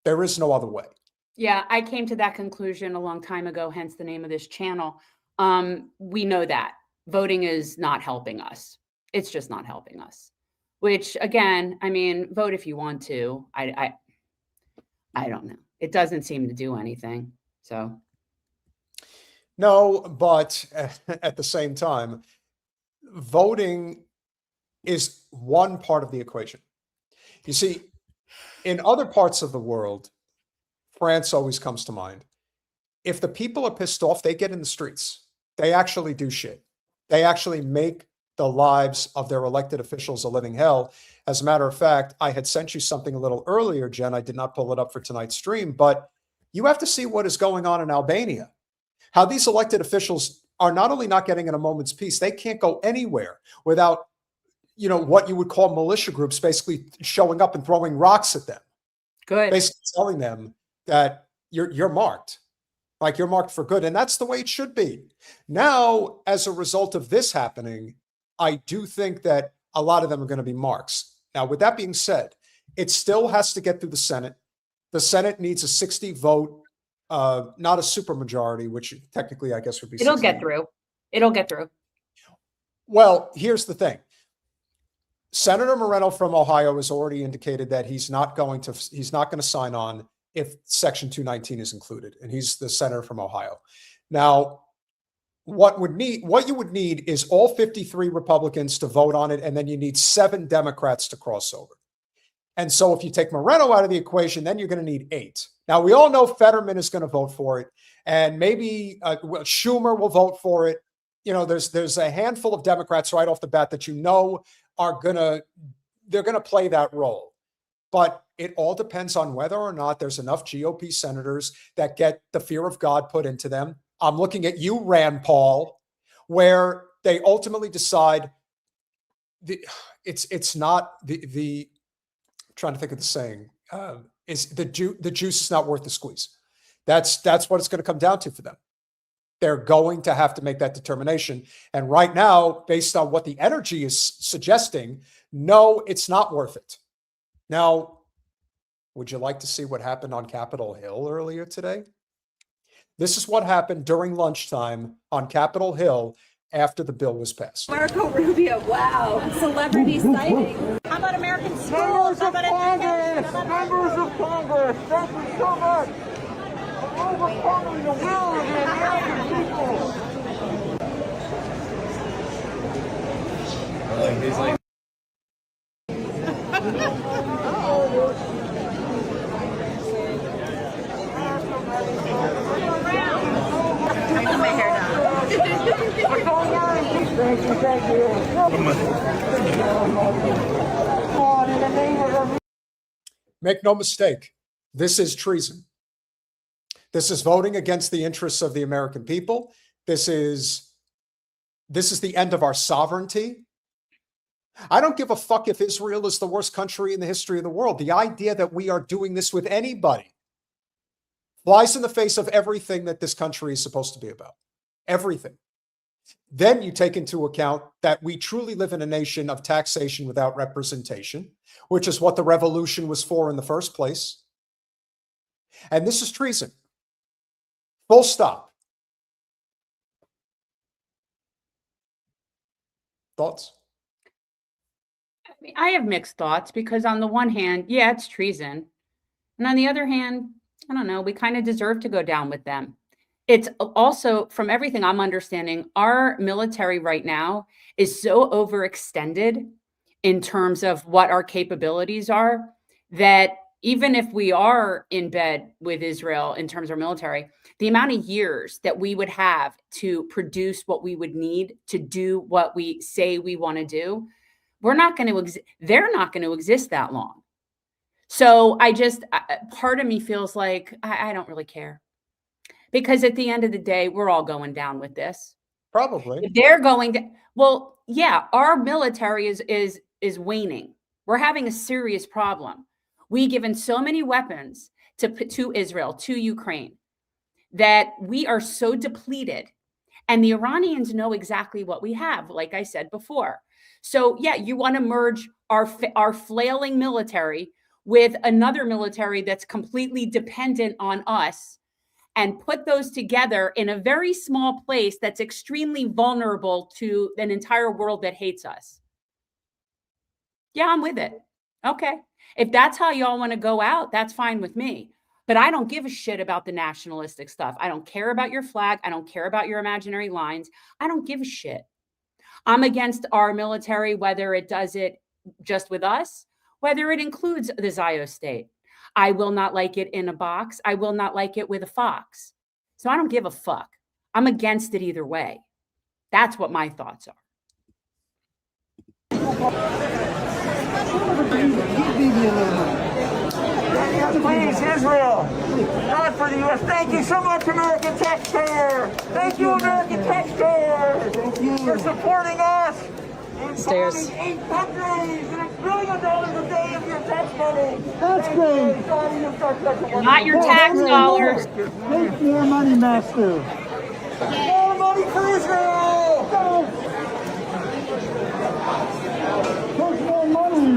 S2: There is no other way.
S1: Yeah, I came to that conclusion a long time ago, hence the name of this channel. We know that voting is not helping us. It's just not helping us, which again, I mean, vote if you want to. I don't know. It doesn't seem to do anything. So.
S2: No, but at the same time, voting is one part of the equation. You see, in other parts of the world, France always comes to mind. If the people are pissed off, they get in the streets. They actually do shit. They actually make the lives of their elected officials a living hell. As a matter of fact, I had sent you something a little earlier, Jen. I did not pull it up for tonight's stream, but you have to see what is going on in Albania. How these elected officials are not only not getting in a moment's peace, they can't go anywhere without, what you would call militia groups basically showing up and throwing rocks at them.
S1: Good.
S2: Basically telling them that you're marked, like you're marked for good. And that's the way it should be. Now, as a result of this happening, I do think that a lot of them are going to be marks. Now, with that being said, it still has to get through the Senate. The Senate needs a 60 vote, not a supermajority, which technically I guess would be.
S1: It'll get through. It'll get through.
S2: Well, here's the thing. Senator Moreno from Ohio has already indicated that he's not going to sign on if Section 219 is included, and he's the senator from Ohio. Now, what you would need is all 53 Republicans to vote on it, and then you need 7 Democrats to cross over. And so if you take Moreno out of the equation, then you're going to need 8. Now, we all know Fetterman is going to vote for it, and maybe Schumer will vote for it. there's a handful of Democrats right off the bat that they're gonna play that role. But it all depends on whether or not there's enough GOP senators that get the fear of God put into them. I'm looking at you, Rand Paul, where they ultimately decide it's not the I'm trying to think of the saying, is the juice is not worth the squeeze. That's what it's going to come down to for them. They're going to have to make that determination. And right now, based on what the energy is suggesting, no, it's not worth it. Now, would you like to see what happened on Capitol Hill earlier today? This is what happened during lunchtime on Capitol Hill after the bill was passed.
S5: Marco Rubio, wow. Celebrity sighting. How about American schools? How about education?
S6: Members of Congress, thank you so much for overcoming the will of the American people.
S7: He's like.
S5: I put my hair down.
S6: Thank you.
S2: Make no mistake, this is treason. This is voting against the interests of the American people. This is the end of our sovereignty. I don't give a fuck if Israel is the worst country in the history of the world. The idea that we are doing this with anybody flies in the face of everything that this country is supposed to be about. Everything. Then you take into account that we truly live in a nation of taxation without representation, which is what the revolution was for in the first place. And this is treason. Full stop. Thoughts?
S1: I mean, I have mixed thoughts because on the one hand, yeah, it's treason. And on the other hand, I don't know, we kind of deserve to go down with them. It's also, from everything I'm understanding, our military right now is so overextended in terms of what our capabilities are that even if we are in bed with Israel in terms of our military, the amount of years that we would have to produce what we would need to do what we say we want to do, they're not going to exist that long. So part of me feels like I don't really care. Because at the end of the day, we're all going down with this.
S2: Probably.
S1: If they're going to, well, yeah, our military is waning. We're having a serious problem. We've given so many weapons to Israel, to Ukraine, that we are so depleted. And the Iranians know exactly what we have, like I said before. So yeah, you want to merge our flailing military with another military that's completely dependent on us, and put those together in a very small place that's extremely vulnerable to an entire world that hates us. Yeah, I'm with it. Okay. If that's how y'all want to go out, that's fine with me. But I don't give a shit about the nationalistic stuff. I don't care about your flag. I don't care about your imaginary lines. I don't give a shit. I'm against our military, whether it does it just with us, whether it includes the Zio state. I will not like it in a box. I will not like it with a fox. So I don't give a fuck. I'm against it either way. That's what my thoughts are.
S6: Please, Israel, not for the U.S. Thank you so much, American taxpayer. Thank you, American taxpayer. Thank you for supporting us.
S5: Stairs.
S6: 8 countries and $1 billion a day of your tax money.
S8: That's great.
S1: Not your tax dollars.
S8: Make more money, master.
S6: More money for Israel.
S8: Take more money.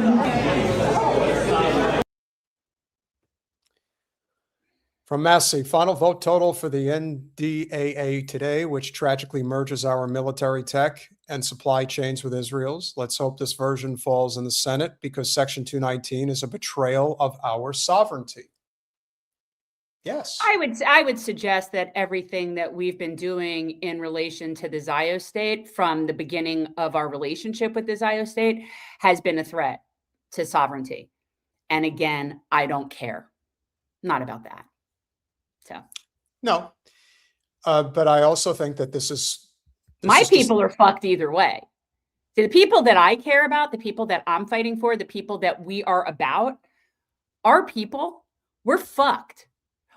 S2: From Massie, final vote total for the NDAA today, which tragically merges our military tech and supply chains with Israel's. Let's hope this version falls in the Senate because Section 219 is a betrayal of our sovereignty. Yes.
S1: I would suggest that everything that we've been doing in relation to the Zio state from the beginning of our relationship with the Zio state has been a threat to sovereignty. And again, I don't care. Not about that. So
S2: No, but I also think that this
S1: My people are fucked either way. The people that I care about, the people that I'm fighting for, the people that we are about, our people, we're fucked.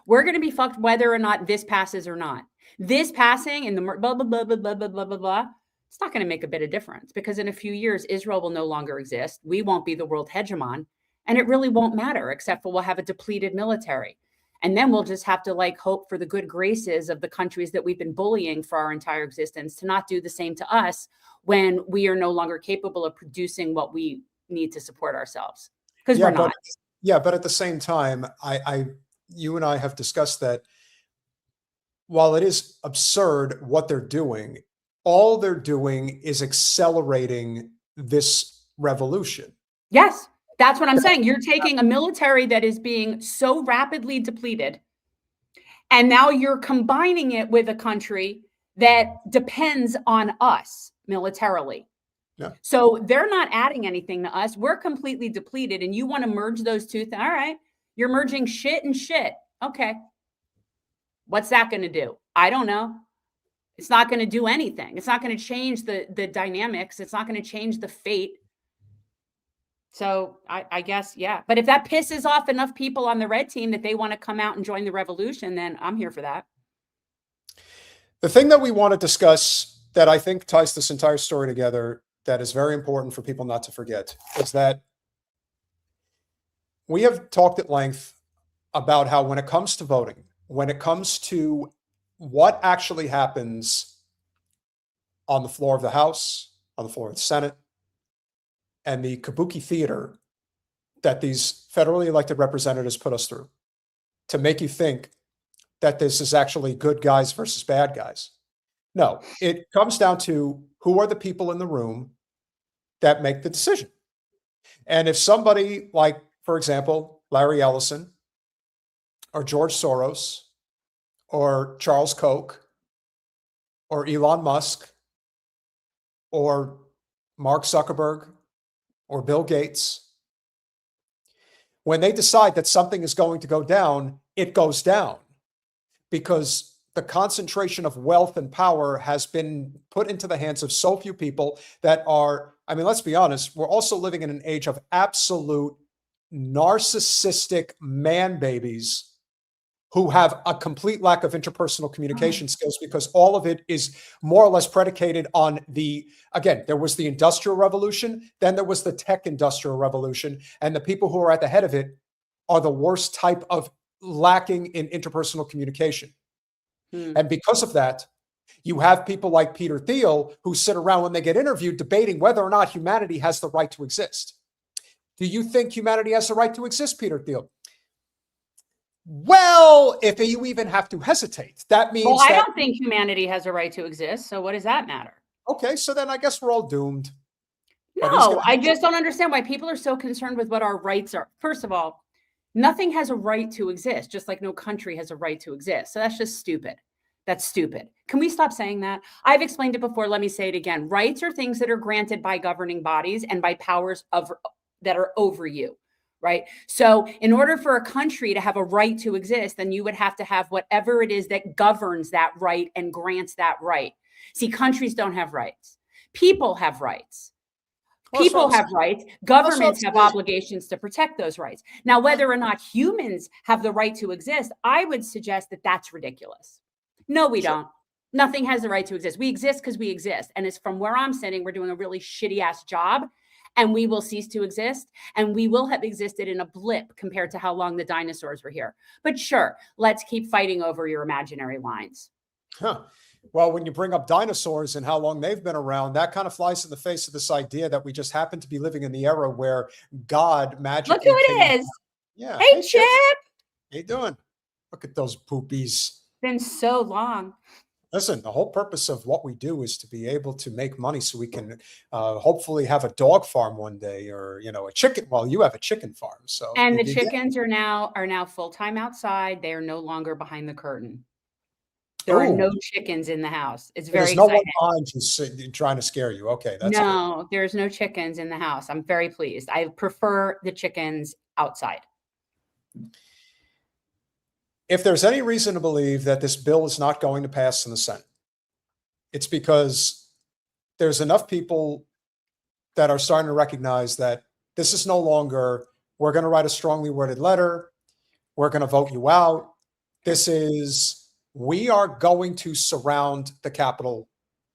S1: We're going to be fucked whether or not this passes or not. This passing and the blah, blah, blah, blah, blah, blah, blah, blah, blah, it's not going to make a bit of difference because in a few years, Israel will no longer exist. We won't be the world hegemon. And it really won't matter, except for we'll have a depleted military. And then we'll just have to like hope for the good graces of the countries that we've been bullying for our entire existence to not do the same to us when we are no longer capable of producing what we need to support ourselves. Because we're not.
S2: But at the same time, you and I have discussed that while it is absurd what they're doing, all they're doing is accelerating this revolution.
S1: Yes, that's what I'm saying. You're taking a military that is being so rapidly depleted, and now you're combining it with a country that depends on us militarily.
S2: Yeah.
S1: So they're not adding anything to us. We're completely depleted, and you want to merge those two things. All right, you're merging shit and shit. Okay. What's that going to do? I don't know. It's not going to do anything. It's not going to change the dynamics. It's not going to change the fate. So I guess, yeah. But if that pisses off enough people on the red team that they want to come out and join the revolution, then I'm here for that.
S2: The thing that we want to discuss that I think ties this entire story together that is very important for people not to forget is that we have talked at length about how when it comes to voting, when it comes to what actually happens on the floor of the House, on the floor of the Senate, and the kabuki theater that these federally elected representatives put us through to make you think that this is actually good guys versus bad guys. No, it comes down to who are the people in the room that make the decision. And if somebody like, for example, Larry Ellison or George Soros or Charles Koch or Elon Musk or Mark Zuckerberg or Bill Gates, when they decide that something is going to go down, it goes down because the concentration of wealth and power has been put into the hands of so few people that are, I mean, let's be honest, we're also living in an age of absolute narcissistic man babies who have a complete lack of interpersonal communication skills because all of it is more or less predicated on again, there was the Industrial Revolution, then there was the Tech Industrial Revolution, and the people who are at the head of it are the worst type of lacking in interpersonal communication. And because of that, you have people like Peter Thiel who sit around when they get interviewed debating whether or not humanity has the right to exist. Do you think humanity has the right to exist, Peter Thiel? Well, if you even have to hesitate, that means
S1: I don't think humanity has a right to exist. So what does that matter?
S2: Okay, so then I guess we're all doomed.
S1: No, I just don't understand why people are so concerned with what our rights are. First of all, nothing has a right to exist, just like no country has a right to exist. So that's just stupid. That's stupid. Can we stop saying that? I've explained it before. Let me say it again. Rights are things that are granted by governing bodies and by powers that are over you. Right. So in order for a country to have a right to exist, then you would have to have whatever it is that governs that right and grants that right. See, countries don't have rights. People have rights. People have rights. Governments have obligations to protect those rights. Now, whether or not humans have the right to exist, I would suggest that that's ridiculous. No, we don't. Nothing has the right to exist. We exist because we exist. And it's from where I'm sitting, we're doing a really shitty ass job. And we will cease to exist, and we will have existed in a blip compared to how long the dinosaurs were here. But sure, let's keep fighting over your imaginary lines.
S2: Huh. Well, when you bring up dinosaurs and how long they've been around, that kind of flies in the face of this idea that we just happen to be living in the era where God magically—
S1: Look who it is.
S2: Yeah.
S1: Hey, Chip.
S2: How you doing? Look at those poopies.
S1: Been so long.
S2: Listen, the whole purpose of what we do is to be able to make money so we can hopefully have a dog farm one day, or, you know, a chicken. Well, you have a chicken farm. So,
S1: and the chickens are now full-time outside. They are no longer behind the curtain. There are no chickens in the house. It's very exciting.
S2: There's no one behind you trying to scare you. Okay. That's
S1: no, there's no chickens in the house. I'm very pleased. I prefer the chickens outside.
S2: If there's any reason to believe that this bill is not going to pass in the Senate, It's because there's enough people that are starting to recognize that this is no longer, we're going to write a strongly worded letter, we're going to vote you out. This is, we are going to surround the Capitol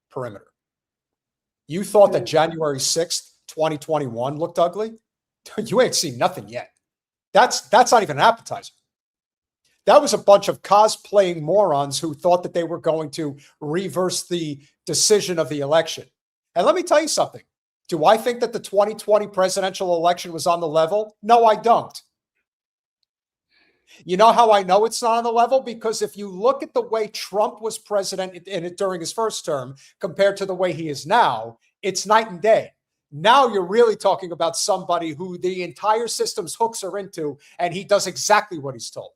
S2: perimeter. You thought that January 6th, 2021 looked ugly? You ain't seen nothing yet. That's not even an appetizer. That was a bunch of cosplaying morons who thought that they were going to reverse the decision of the election. And let me tell you something. Do I think that the 2020 presidential election was on the level? No, I don't. You know how I know it's not on the level? Because if you look at the way Trump was president during his first term compared to the way he is now, it's night and day. Now you're really talking about somebody who the entire system's hooks are into, and he does exactly what he's told.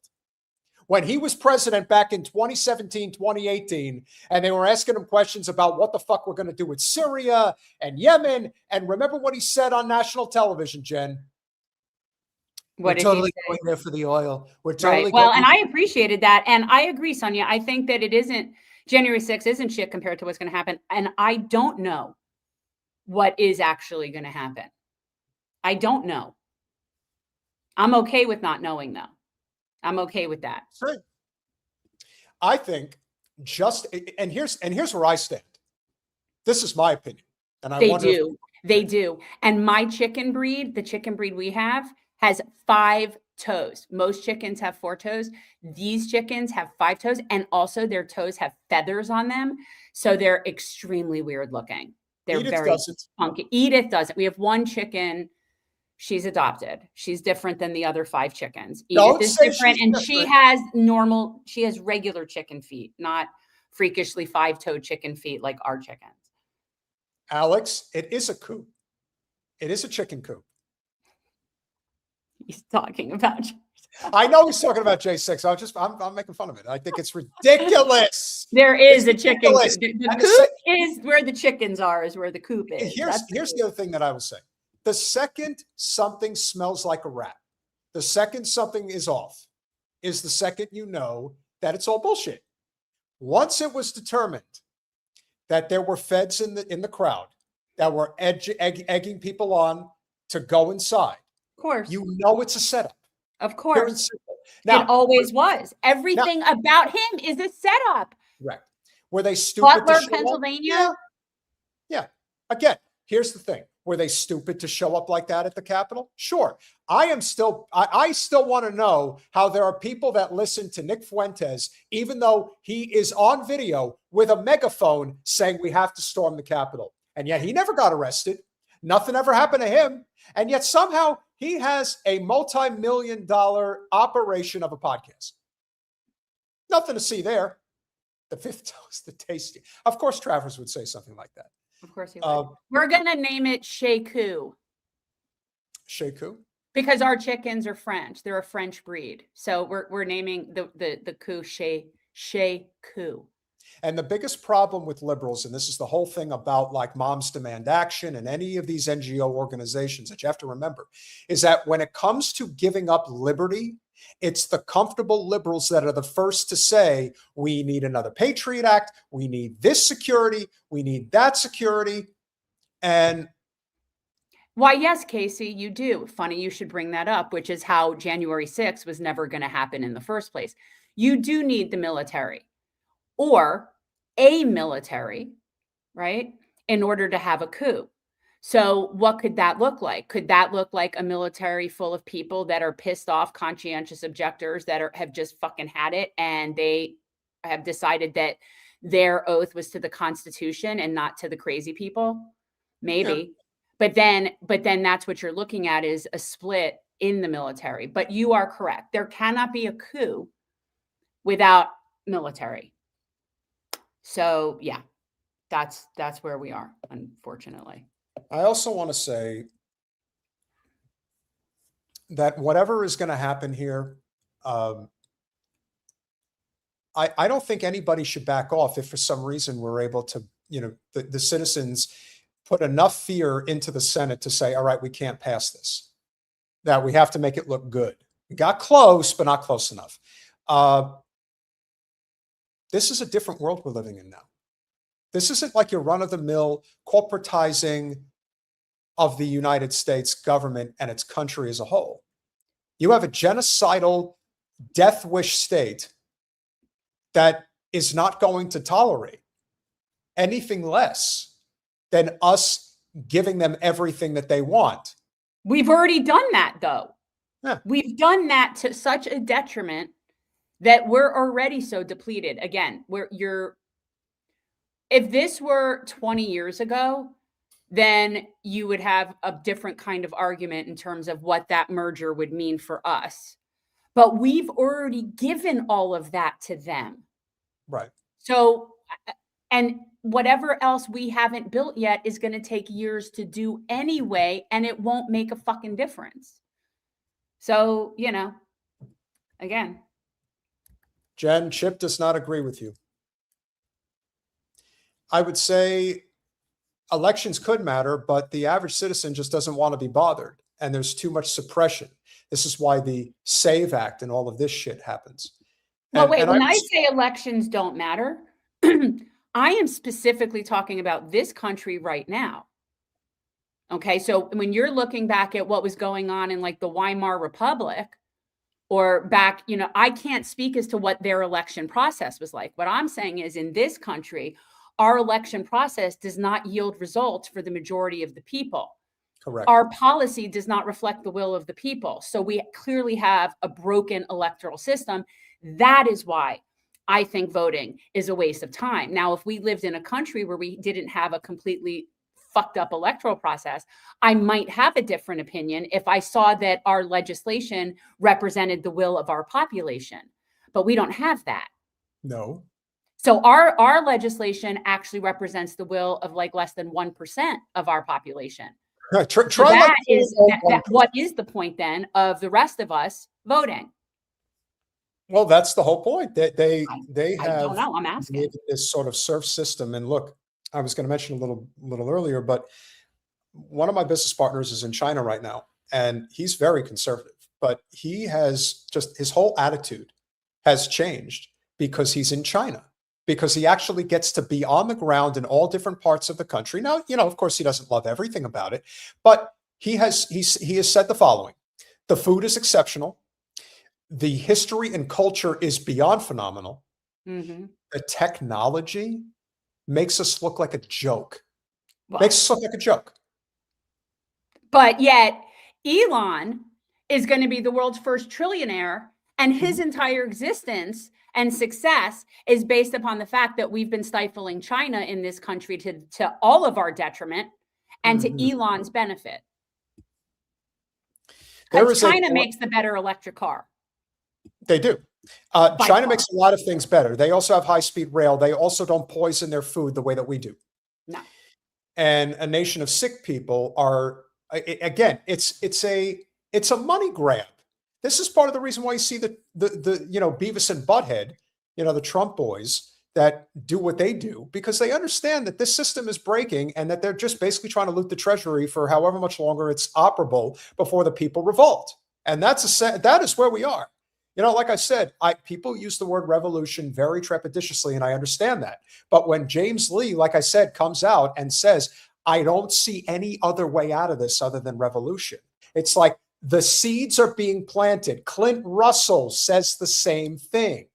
S2: When he was president back in 2017, 2018, and they were asking him questions about what the fuck we're going to do with Syria and Yemen, and remember what he said on national television, Jen?
S1: What
S2: We're
S1: did
S2: totally
S1: he say?
S2: going there for the oil. We're totally
S1: Right. Well,
S2: going
S1: and I appreciated that. And I agree, Sonia. I think that it isn't, January 6th isn't shit compared to what's going to happen. And I don't know what is actually going to happen. I don't know. I'm okay with not knowing, though. I'm okay with that.
S2: Sure. I think and here's where I stand. This is my opinion. And I wonder
S1: They do. And my chicken breed, the chicken breed we have, has 5 toes. Most chickens have 4 toes. These chickens have 5 toes. And also their toes have feathers on them. So they're extremely weird looking. They're
S2: Edith
S1: very
S2: doesn't.
S1: funky. Edith doesn't. We have one chicken. She's adopted. She's different than the other 5 chickens. Edith is different, and she has regular chicken feet, not freakishly 5-toed chicken feet like our chickens.
S2: Alex, it is a coop. It is a chicken coop.
S1: He's talking about.
S2: I know he's talking about J6. I'm making fun of it. I think it's ridiculous.
S1: There is
S2: It's
S1: a chicken.
S2: ridiculous.
S1: The coop is where the chickens are. Is where the coop is.
S2: Here's the other thing that I will say. The second something smells like a rat, the second something is off, is the second you know that it's all bullshit. Once it was determined that there were feds in the crowd that were egging people on to go inside,
S1: Of course.
S2: you know it's a setup.
S1: Of course.
S2: Now,
S1: it always was. Everything about him is a setup.
S2: Right. Were they stupid?
S1: Butler, Pennsylvania?
S2: Yeah. Again, here's the thing. Were they stupid to show up like that at the Capitol? Sure. I still want to know how there are people that listen to Nick Fuentes, even though he is on video with a megaphone saying we have to storm the Capitol. And yet he never got arrested. Nothing ever happened to him. And yet somehow he has a multi-million-dollar operation of a podcast. Nothing to see there. The fifth toast, the tasty. Of course, Travers would say something like that.
S1: Of course he would. We're going to name it Sheku.
S2: Sheku?
S1: Because our chickens are French. They're a French breed. So we're naming the coup Sheku.
S2: And the biggest problem with liberals, and this is the whole thing about like Moms Demand Action and any of these NGO organizations that you have to remember, is that when it comes to giving up liberty, it's the comfortable liberals that are the first to say, we need another Patriot Act, we need this security, we need that security. And
S1: why, yes, Casey, you do. Funny you should bring that up, which is how January 6th was never going to happen in the first place. You do need the military or a military, right, in order to have a coup. So what could that look like? Could that look like a military full of people that are pissed off, conscientious objectors that have just fucking had it, and they have decided that their oath was to the Constitution and not to the crazy people? Maybe. Yeah. But then that's what you're looking at, is a split in the military. But you are correct. There cannot be a coup without military. So yeah, that's where we are, unfortunately.
S2: I also want to say that whatever is going to happen here, I don't think anybody should back off if for some reason we're able to, the citizens put enough fear into the Senate to say, all right, we can't pass this, that we have to make it look good. We got close, but not close enough. This is a different world we're living in now. This isn't like your run-of-the-mill corporatizing of the United States government and its country as a whole. You have a genocidal death wish state that is not going to tolerate anything less than us giving them everything that they want.
S1: We've already done that, though.
S2: Yeah.
S1: We've done that to such a detriment that we're already so depleted. Again, if this were 20 years ago, then you would have a different kind of argument in terms of what that merger would mean for us. But we've already given all of that to them.
S2: Right.
S1: So, and whatever else we haven't built yet is going to take years to do anyway, and it won't make a fucking difference. So, again.
S2: Jen, Chip does not agree with you. I would say elections could matter, but the average citizen just doesn't want to be bothered. And there's too much suppression. This is why the SAVE Act and all of this shit happens.
S1: Well, wait, when I say elections don't matter, I am specifically talking about this country right now. Okay, so when you're looking back at what was going on in like the Weimar Republic or back, I can't speak as to what their election process was like. What I'm saying is in this country, our election process does not yield results for the majority of the people.
S2: Correct.
S1: Our policy does not reflect the will of the people. So we clearly have a broken electoral system. That is why I think voting is a waste of time. Now, if we lived in a country where we didn't have a completely fucked up electoral process, I might have a different opinion if I saw that our legislation represented the will of our population. But we don't have that.
S2: No.
S1: So our legislation actually represents the will of like less than 1% of our population. What is the point then of the rest of us voting?
S2: Well, that's the whole point. They
S1: I
S2: have
S1: don't know. I'm asking.
S2: This sort of serf system. And look, I was going to mention a little earlier, but one of my business partners is in China right now, and he's very conservative. But he has his whole attitude has changed because he's in China, because he actually gets to be on the ground in all different parts of the country. Now, of course, he doesn't love everything about it, but he has said the following: the food is exceptional. The history and culture is beyond phenomenal. Mm-hmm. The technology makes us look like a joke. Wow. Makes us look like a joke.
S1: But yet, Elon is going to be the world's first trillionaire, and his entire existence and success is based upon the fact that we've been stifling China in this country to all of our detriment and to Elon's benefit. Because China makes the better electric car.
S2: They do. China makes a lot of things better. They also have high-speed rail. They also don't poison their food the way that we do.
S1: No.
S2: And a nation of sick people are, again, it's a money grab. This is part of the reason why you see the Beavis and Butthead, the Trump boys that do what they do, because they understand that this system is breaking and that they're just basically trying to loot the treasury for however much longer it's operable before the people revolt. And that is where we are. Like I said, people use the word revolution very trepidatiously, and I understand that. But when James Lee, like I said, comes out and says, I don't see any other way out of this other than revolution, it's like the seeds are being planted. Clint Russell says the same thing.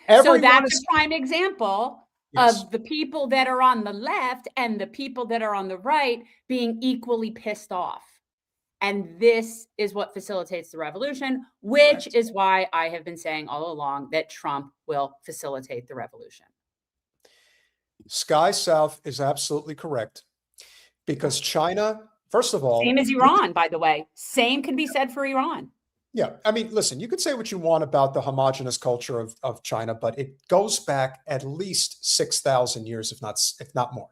S1: So that's a prime example of the people that are on the left and the people that are on the right being equally pissed off. And this is what facilitates the revolution, which is why I have been saying all along that Trump will facilitate the revolution.
S2: Sky South is absolutely correct, because China, first of all...
S1: Same as Iran, by the way. Same can be said for Iran.
S2: Yeah. I mean, listen, you could say what you want about the homogenous culture of China, but it goes back at least 6,000 years, if not more.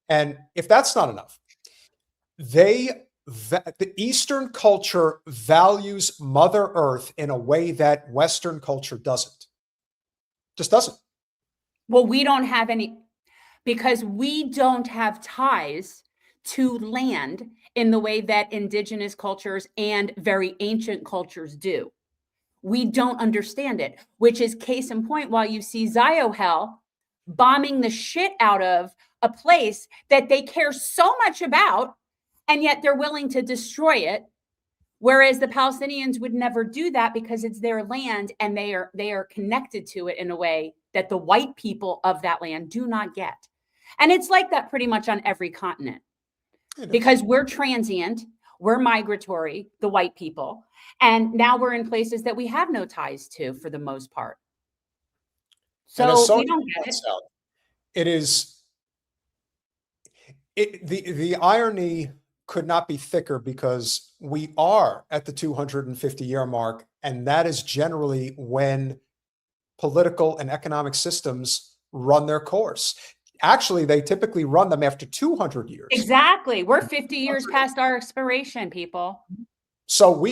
S2: And if that's not enough, the Eastern culture values Mother Earth in a way that Western culture doesn't. Just doesn't.
S1: Well, we don't have any, because we don't have ties to land in the way that indigenous cultures and very ancient cultures do. We don't understand it, which is case in point why you see Ziohel bombing the shit out of a place that they care so much about, and yet they're willing to destroy it. Whereas the Palestinians would never do that because it's their land and they are connected to it in a way that the white people of that land do not get. And it's like that pretty much on every continent because we're transient, we're migratory, the white people, and now we're in places that we have no ties to for the most part. So we don't get it.
S2: The irony could not be thicker because we are at the 250-year mark, and that is generally when political and economic systems run their course. Actually, they typically run them after 200 years.
S1: Exactly. We're 50 years past our expiration, people.
S2: So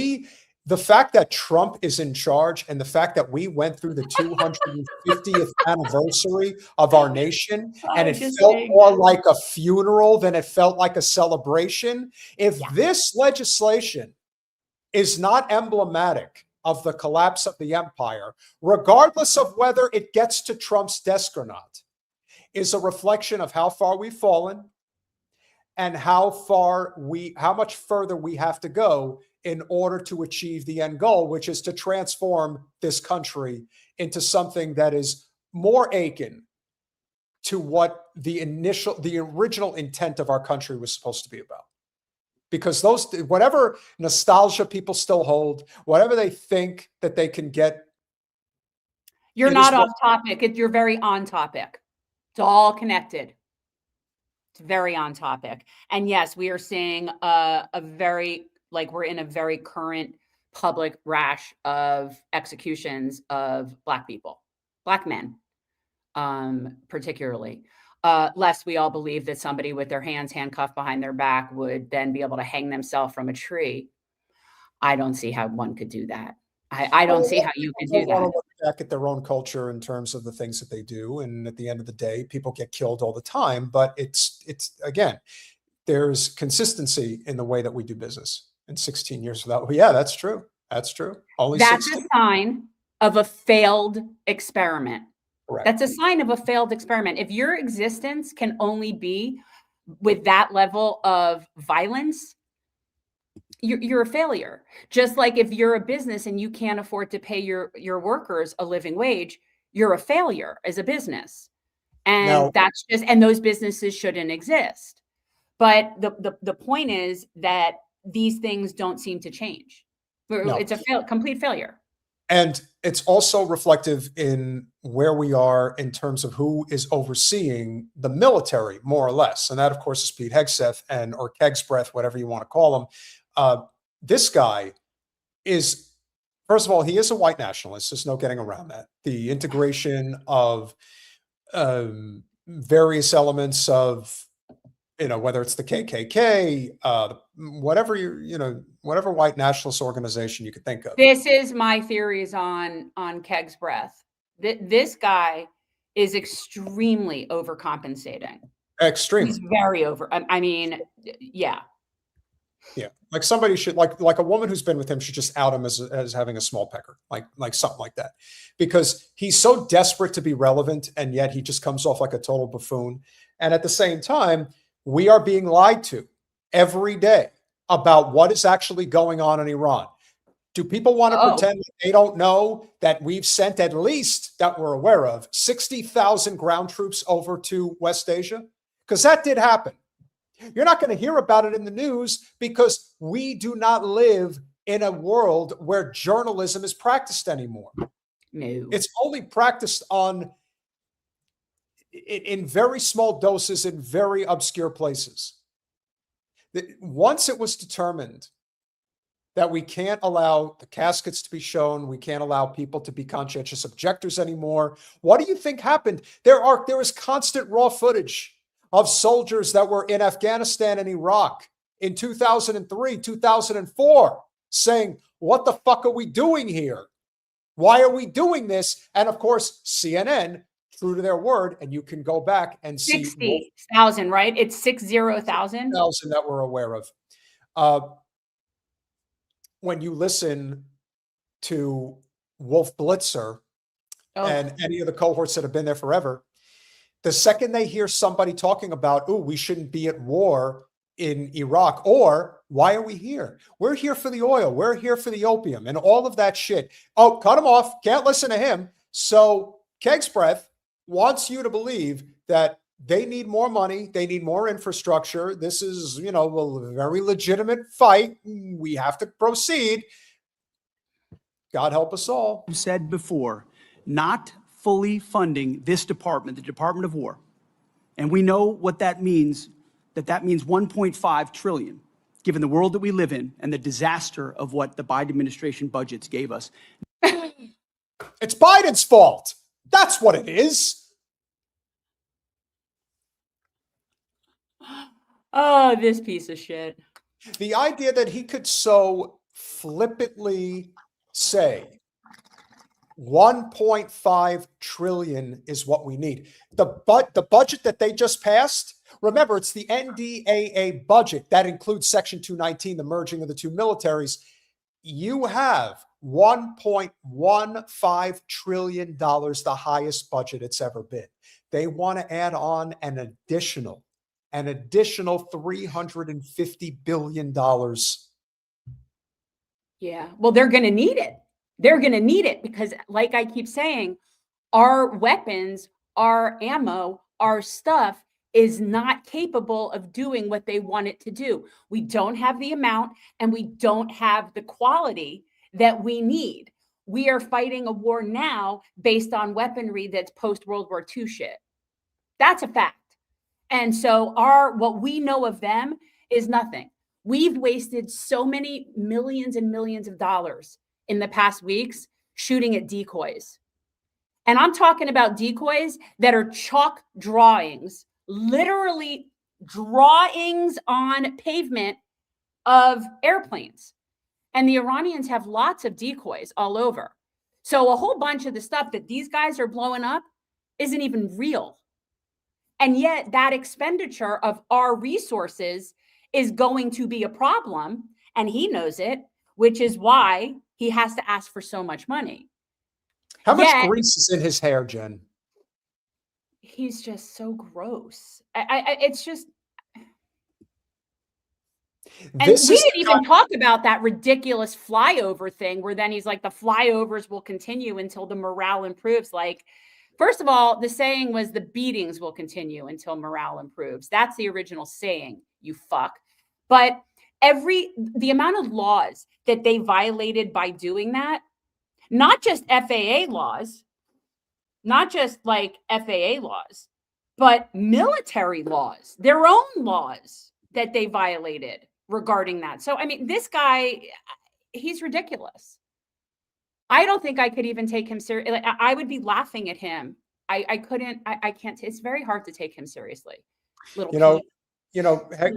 S2: the fact that Trump is in charge and the fact that we went through the 250th anniversary of our nation and it felt more like a funeral than it felt like a celebration. If this legislation is not emblematic of the collapse of the empire, regardless of whether it gets to Trump's desk or not, is a reflection of how far we've fallen and how much further we have to go in order to achieve the end goal, which is to transform this country into something that is more akin to what the original intent of our country was supposed to be about. Because whatever nostalgia people still hold, whatever they think that they can get.
S1: You're not off topic. You're very on topic. It's all connected. It's very on topic. And yes, we are seeing we're in a very current public rash of executions of Black people, Black men, particularly. Lest we all believe that somebody with their hands handcuffed behind their back would then be able to hang themselves from a tree. I don't see how one could do that. I don't see how you could do that.
S2: Look back at their own culture in terms of the things that they do. And at the end of the day, people get killed all the time. But it's again, there's consistency in the way that we do business. In 16 years without, yeah, that's true. That's true.
S1: That's 16. A sign of a failed experiment.
S2: Correct.
S1: That's a sign of a failed experiment. If your existence can only be with that level of violence, you're a failure. Just like if you're a business and you can't afford to pay your workers a living wage, you're a failure as a business. And and those businesses shouldn't exist. But the point is that these things don't seem to change. It's a complete failure.
S2: And it's also reflective in where we are in terms of who is overseeing the military, more or less. And that, of course, is Pete Hegseth or Kegsbreath, whatever you want to call him. This guy is, first of all, he is a white nationalist. There's no getting around that. The integration of various elements of, whether it's the KKK, whatever white nationalist organization you could think of.
S1: This is my theories on Kegsbreath. This guy is extremely overcompensating.
S2: Extremely.
S1: He's very over. I mean, yeah.
S2: Yeah, like somebody should like a woman who's been with him should just out him as having a small pecker, like something like that, because he's so desperate to be relevant, and yet he just comes off like a total buffoon. And at the same time, we are being lied to every day about what is actually going on in Iran. Do people want to pretend that they don't know that we've sent, at least that we're aware of, 60,000 ground troops over to West Asia? Because that did happen. You're not going to hear about it in the news because we do not live in a world where journalism is practiced anymore.
S1: No.
S2: It's only practiced in very small doses in very obscure places. Once it was determined that we can't allow the caskets to be shown, we can't allow people to be conscientious objectors anymore, what do you think happened? There is constant raw footage of soldiers that were in Afghanistan and Iraq in 2003, 2004, saying, what the fuck are we doing here? Why are we doing this? And of course, CNN, true to their word, and you can go back and see
S1: 60,000, right? It's 60,000
S2: that we're aware of. When you listen to Wolf Blitzer and any of the cohorts that have been there forever, The second they hear somebody talking about, oh, we shouldn't be at war in Iraq, or why are we here? We're here for the oil. We're here for the opium and all of that shit. Oh, cut him off. Can't listen to him. So Keg's Breath wants you to believe that they need more money. They need more infrastructure. This is, you know, a very legitimate fight. We have to proceed. God help us all.
S7: You said before, not fully funding this department, the Department of War. And we know what that means, that means 1.5 trillion, given the world that we live in and the disaster of what the Biden administration budgets gave us.
S2: It's Biden's fault. That's what it is.
S1: Oh, this piece of shit.
S2: The idea that he could so flippantly say 1.5 trillion is what we need. The budget that they just passed, remember, it's the NDAA budget. That includes Section 219, the merging of the two militaries. You have $1.15 trillion, the highest budget it's ever been. They want to add on an additional $350 billion.
S1: Yeah. Well, they're going to need it. They're going to need it because, like I keep saying, our weapons, our ammo, our stuff is not capable of doing what they want it to do. We don't have the amount and we don't have the quality that we need. We are fighting a war now based on weaponry that's post-World War II shit. That's a fact. And so what we know of them is nothing. We've wasted so many millions and millions of dollars in the past weeks shooting at decoys. And I'm talking about decoys that are chalk drawings, literally drawings on pavement of airplanes. And the Iranians have lots of decoys all over. So a whole bunch of the stuff that these guys are blowing up isn't even real. And yet that expenditure of our resources is going to be a problem. And he knows it, which is why he has to ask for so much money.
S2: How much grease is in his hair, Jen?
S1: He's just so gross. It's just. And we didn't even talk about that ridiculous flyover thing where then he's like, the flyovers will continue until the morale improves. Like, first of all, the saying was the beatings will continue until morale improves. That's the original saying, you fuck. But the amount of laws that they violated by doing that, not just FAA laws, not just like FAA laws, but military laws, their own laws that they violated regarding that. So, I mean, this guy, he's ridiculous. I don't think I could even take him seriously. Like, I would be laughing at him. I can't. It's very hard to take him seriously.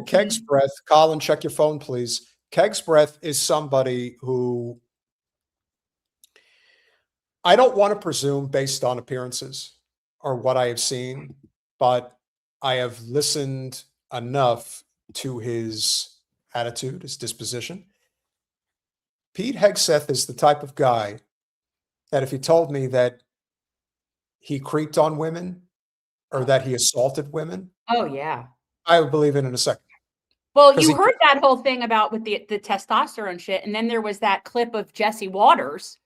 S2: Keg's Breath, Colin, check your phone, please. Keg's Breath is somebody who I don't want to presume based on appearances or what I have seen, but I have listened enough to his attitude, his disposition. Pete Hegseth is the type of guy that if he told me that he creeped on women or that he assaulted women,
S1: oh yeah,
S2: I would believe it in a second.
S1: Well, you heard that whole thing about with the testosterone shit, and then there was that clip of Jesse Waters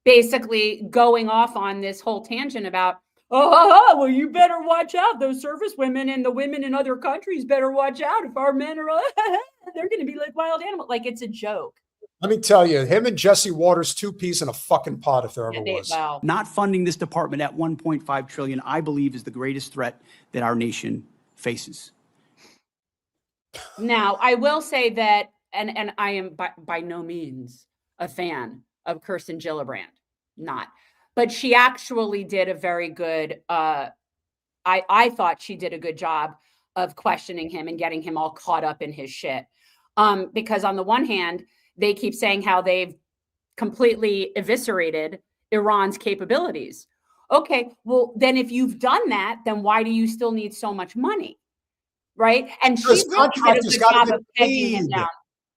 S1: basically going off on this whole tangent about, well, you better watch out. Those service women and the women in other countries better watch out. If our men are, they're going to be like wild animals. Like, it's a joke.
S2: Let me tell you, him and Jesse Waters, two peas in a fucking pot if there ever was.
S1: Wow.
S7: Not funding this department at 1.5 trillion, I believe, is the greatest threat that our nation faces.
S1: Now, I will say that, and I am by no means a fan of Kirsten Gillibrand, not. But she actually did a very good, I thought she did a good job of questioning him and getting him all caught up in his shit. Because on the one hand, they keep saying how they've completely eviscerated Iran's capabilities. Okay, well, then if you've done that, then why do you still need so much money? Right? And she really did a good job of pegging him down.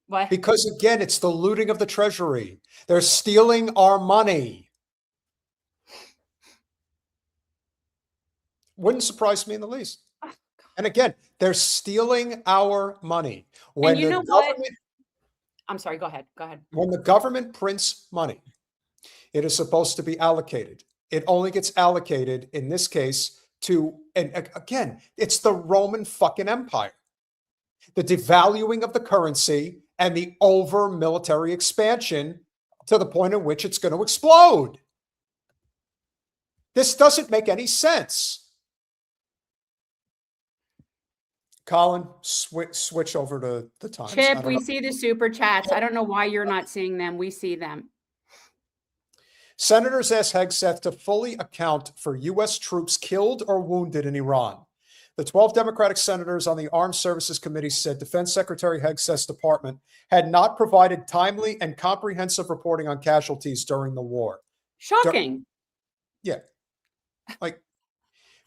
S1: What?
S2: Because again, it's the looting of the treasury. They're stealing our money. Wouldn't surprise me in the least. And again, they're stealing our money.
S1: And you know what? I'm sorry, go ahead. Go ahead.
S2: When the government prints money, it is supposed to be allocated. It only gets allocated, in this case, to, and again, it's the Roman fucking Empire. The devaluing of the currency and the over military expansion to the point at which it's going to explode. This doesn't make any sense. Colin, switch over to the Times.
S1: Chip, we see the super chats. I don't know why you're not seeing them. We see them.
S2: Senators asked Hegseth to fully account for U.S. troops killed or wounded in Iran. The 12 Democratic senators on the Armed Services Committee said Defense Secretary Hegseth's department had not provided timely and comprehensive reporting on casualties during the war.
S1: Shocking.
S2: Yeah. Like,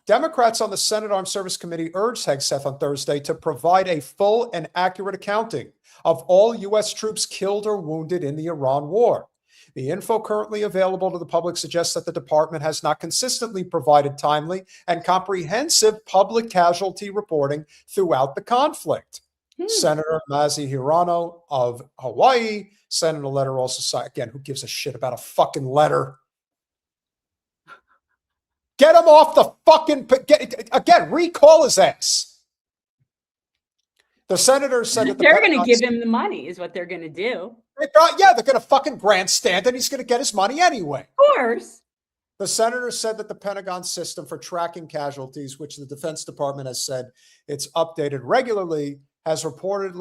S2: Democrats on the Senate Armed Service Committee urged Hegseth on Thursday to provide a full and accurate accounting of all U.S. troops killed or wounded in the Iran war. The info currently available to the public suggests that the department has not consistently provided timely and comprehensive public casualty reporting throughout the conflict. Senator Massie of Hawaii sent in a letter also, again, who gives a shit about a fucking letter? Get him off the fucking, again, recall his ass. The senators said that
S1: they're going to give him the money is what they're going to do.
S2: Yeah, they're going to fucking grandstand and he's going to get his money anyway.
S1: Of course.
S2: The senators said that the Pentagon system for tracking casualties, which the Defense Department has said it's updated regularly, has reported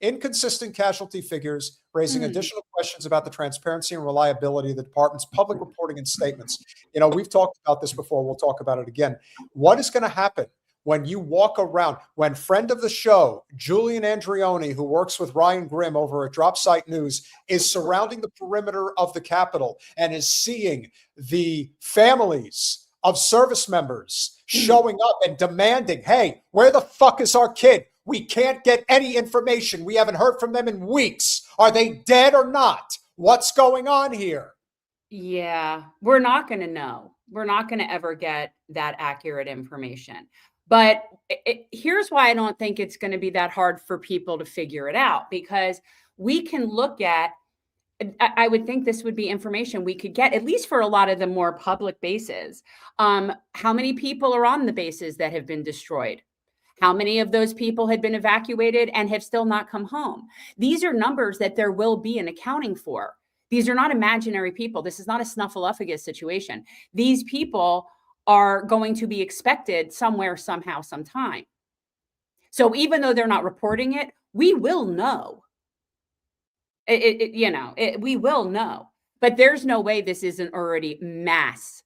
S2: inconsistent casualty figures, raising additional questions about the transparency and reliability of the department's public reporting and statements. You know, we've talked about this before. We'll talk about it again. What is going to happen when you walk around, when friend of the show, Julian Andrioni, who works with Ryan Grimm over at Drop Site News, is surrounding the perimeter of the Capitol and is seeing the families of service members showing up and demanding, hey, where the fuck is our kid? We can't get any information. We haven't heard from them in weeks. Are they dead or not? What's going on here?
S1: Yeah, we're not going to know. We're not going to ever get that accurate information. But here's why I don't think it's going to be that hard for people to figure it out, because we can look at, I would think this would be information we could get, at least for a lot of the more public bases. How many people are on the bases that have been destroyed? How many of those people had been evacuated and have still not come home? These are numbers that there will be an accounting for. These are not imaginary people. This is not a snuffleupagus situation. These people are going to be expected somewhere, somehow, sometime. So even though they're not reporting it, we will know. We will know. But there's no way this isn't already mass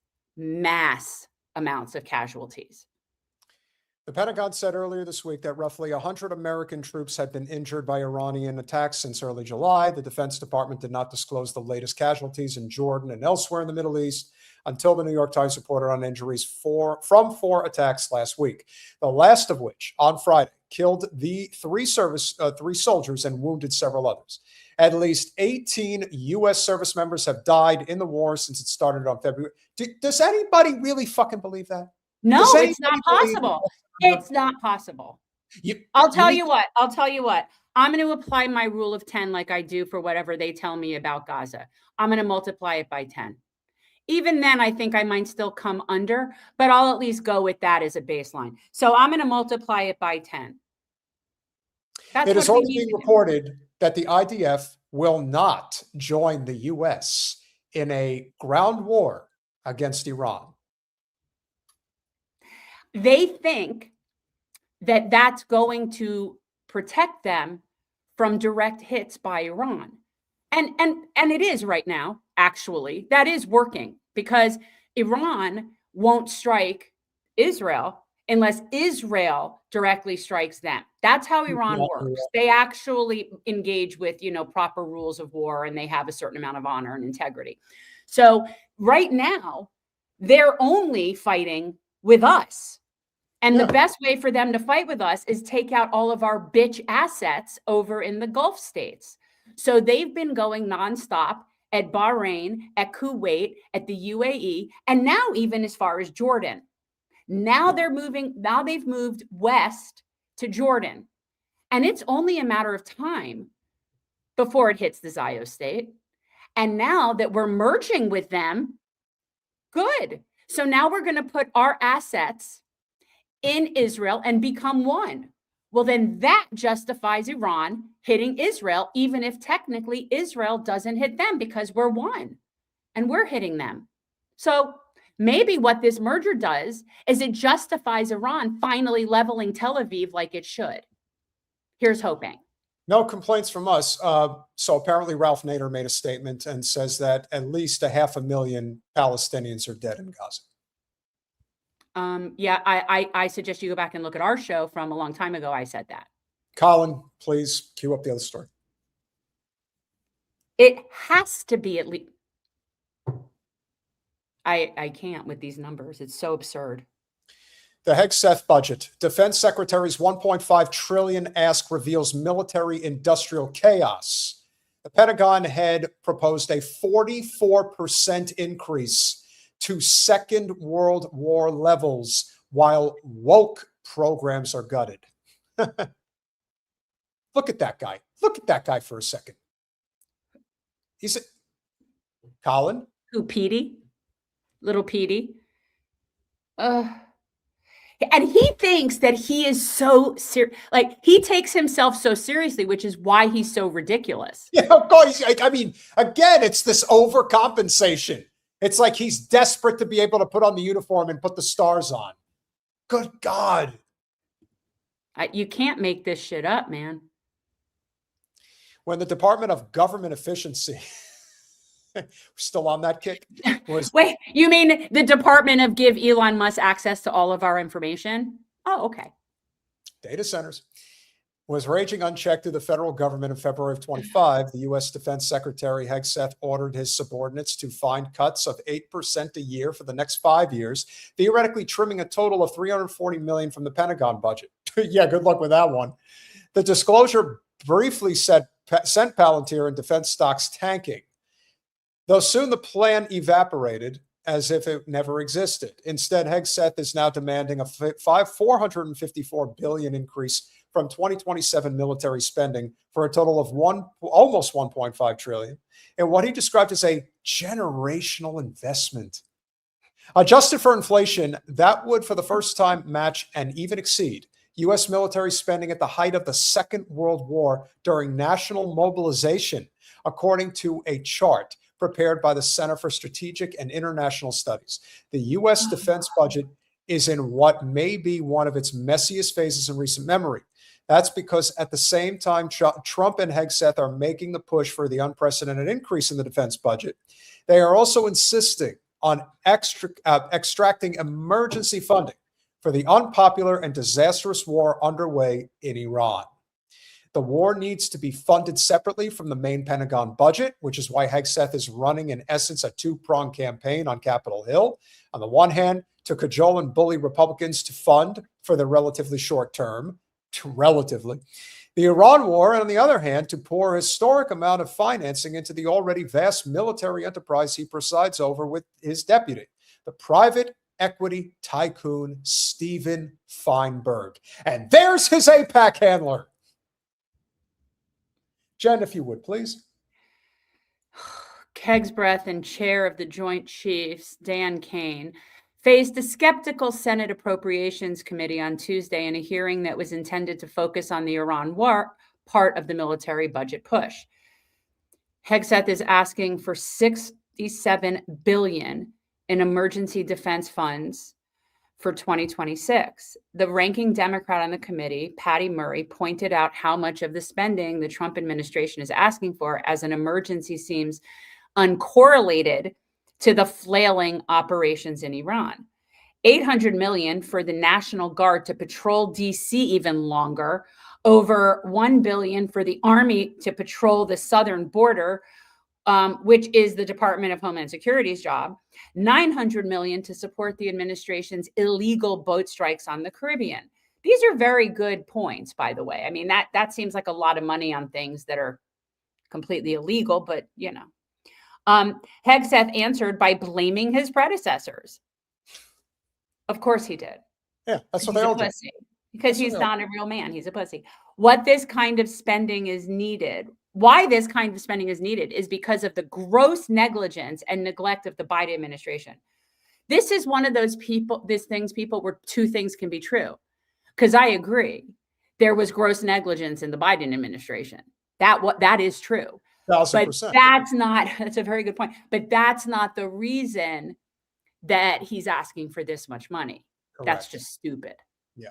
S1: amounts of casualties.
S2: The Pentagon said earlier this week that roughly 100 American troops had been injured by Iranian attacks since early July. The Defense Department did not disclose the latest casualties in Jordan and elsewhere in the Middle East until the New York Times reported on injuries from 4 attacks last week, the last of which on Friday killed the 3 soldiers and wounded several others. At least 18 U.S. service members have died in the war since it started on February. Does anybody really fucking believe that?
S1: No, it's not possible. It's not possible. I'll tell you what. I'm going to apply my rule of 10 like I do for whatever they tell me about Gaza. I'm going to multiply it by 10. Even then, I think I might still come under, but I'll at least go with that as a baseline. So I'm going to multiply it by 10.
S2: It is also being reported that the IDF will not join the U.S. in a ground war against Iran.
S1: They think that that's going to protect them from direct hits by Iran. And it is right now, actually. That is working because Iran won't strike Israel unless Israel directly strikes them. That's how Iran works. They actually engage with, proper rules of war, and they have a certain amount of honor and integrity. So right now, they're only fighting with us. And the best way for them to fight with us is take out all of our bitch assets over in the Gulf states. So they've been going nonstop at Bahrain, at Kuwait, at the UAE, and now even as far as Jordan. Now they've moved west to Jordan. And it's only a matter of time before it hits the Zio state. And now that we're merging with them, good. So now we're going to put our assets in Israel and become one. Well, then that justifies Iran hitting Israel, even if technically Israel doesn't hit them, because we're one and we're hitting them. So maybe what this merger does is it justifies Iran finally leveling Tel Aviv like it should. Here's hoping.
S2: No complaints from us. So apparently Ralph Nader made a statement and says that at least 500,000 Palestinians are dead in Gaza.
S1: Yeah, I suggest you go back and look at our show from a long time ago. I said that.
S2: Colin, please cue up the other story.
S1: It has to be at least. I can't with these numbers. It's so absurd.
S2: The Hegseth budget. Defense Secretary's $1.5 trillion ask reveals military industrial chaos. The Pentagon head proposed a 44% increase to Second World War levels while woke programs are gutted. Look at that guy. Look at that guy for a second. He's a Colin.
S1: Who, Petey? Little Petey. And he thinks that he is so serious. Like, he takes himself so seriously, which is why he's so ridiculous.
S2: Yeah, of course. I mean, again, it's this overcompensation. It's like he's desperate to be able to put on the uniform and put the stars on. Good God.
S1: You can't make this shit up, man.
S2: When the Department of Government Efficiency, we're still on that kick.
S1: Wait, you mean the Department of give Elon Musk access to all of our information? Oh, okay.
S2: Data centers. Was raging unchecked through the federal government in February of 25, the U.S. Defense Secretary Hegseth ordered his subordinates to find cuts of 8% a year for the next 5 years, theoretically trimming a total of $340 million from the Pentagon budget. Yeah, good luck with that one. The disclosure briefly sent Palantir and defense stocks tanking, though soon the plan evaporated as if it never existed. Instead, Hegseth is now demanding a $454 billion increase from 2027 military spending for a total of almost 1.5 trillion in what he described as a generational investment. Adjusted for inflation, that would for the first time match and even exceed U.S. military spending at the height of the Second World War during national mobilization, according to a chart prepared by the Center for Strategic and International Studies. The U.S. defense budget is in what may be one of its messiest phases in recent memory. That's because at the same time, Trump and Hegseth are making the push for the unprecedented increase in the defense budget. They are also insisting on extracting emergency funding for the unpopular and disastrous war underway in Iran. The war needs to be funded separately from the main Pentagon budget, which is why Hegseth is running, in essence, a two-pronged campaign on Capitol Hill. On the one hand, to cajole and bully Republicans to fund for the relatively short term, the Iran war, and on the other hand, to pour a historic amount of financing into the already vast military enterprise he presides over with his deputy, the private equity tycoon Steven Feinberg. And there's his AIPAC handler. Jen, if you would, please.
S1: Kegsbreath and chair of the Joint Chiefs, Dan Kane, faced a skeptical Senate Appropriations Committee on Tuesday in a hearing that was intended to focus on the Iran war part of the military budget push. Hegseth is asking for $67 billion in emergency defense funds for 2026. The ranking Democrat on the committee, Patty Murray, pointed out how much of the spending the Trump administration is asking for as an emergency seems uncorrelated to the flailing operations in Iran. $800 million for the National Guard to patrol DC even longer, over $1 billion for the Army to patrol the southern border, which is the Department of Homeland Security's job, $900 million to support the administration's illegal boat strikes on the Caribbean. These are very good points, by the way. I mean, that seems like a lot of money on things that are completely illegal, but you know. Hegseth answered by blaming his predecessors. Of course he did.
S2: Yeah, that's what
S1: He's
S2: they
S1: a
S2: all do.
S1: pussy. Because
S2: That's what
S1: he's
S2: they all
S1: not a real man. He's a pussy. What this kind of spending is needed, why this kind of spending is needed, is because of the gross negligence and neglect of the Biden administration. This is one of those people where two things can be true. Because I agree, there was gross negligence in the Biden administration. That is true.
S2: 1,000%.
S1: That's a very good point. But that's not the reason that he's asking for this much money. That's
S2: Correct.
S1: just stupid.
S2: Yeah.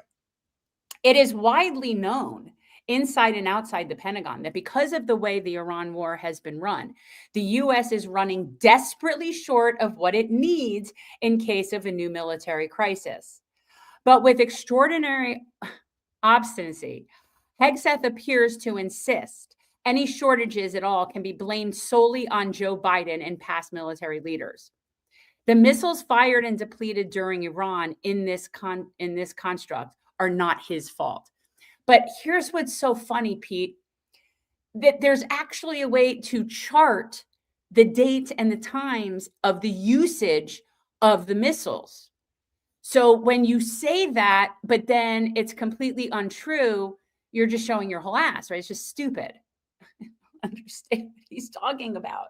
S1: It is widely known inside and outside the Pentagon that because of the way the Iran war has been run, the US is running desperately short of what it needs in case of a new military crisis. But with extraordinary obstinacy, Hegseth appears to insist any shortages at all can be blamed solely on Joe Biden and past military leaders. The missiles fired and depleted during Iran in this construct are not his fault. But here's what's so funny, Pete, that there's actually a way to chart the dates and the times of the usage of the missiles. So when you say that, but then it's completely untrue, you're just showing your whole ass, right? It's just stupid. Understand what he's talking about.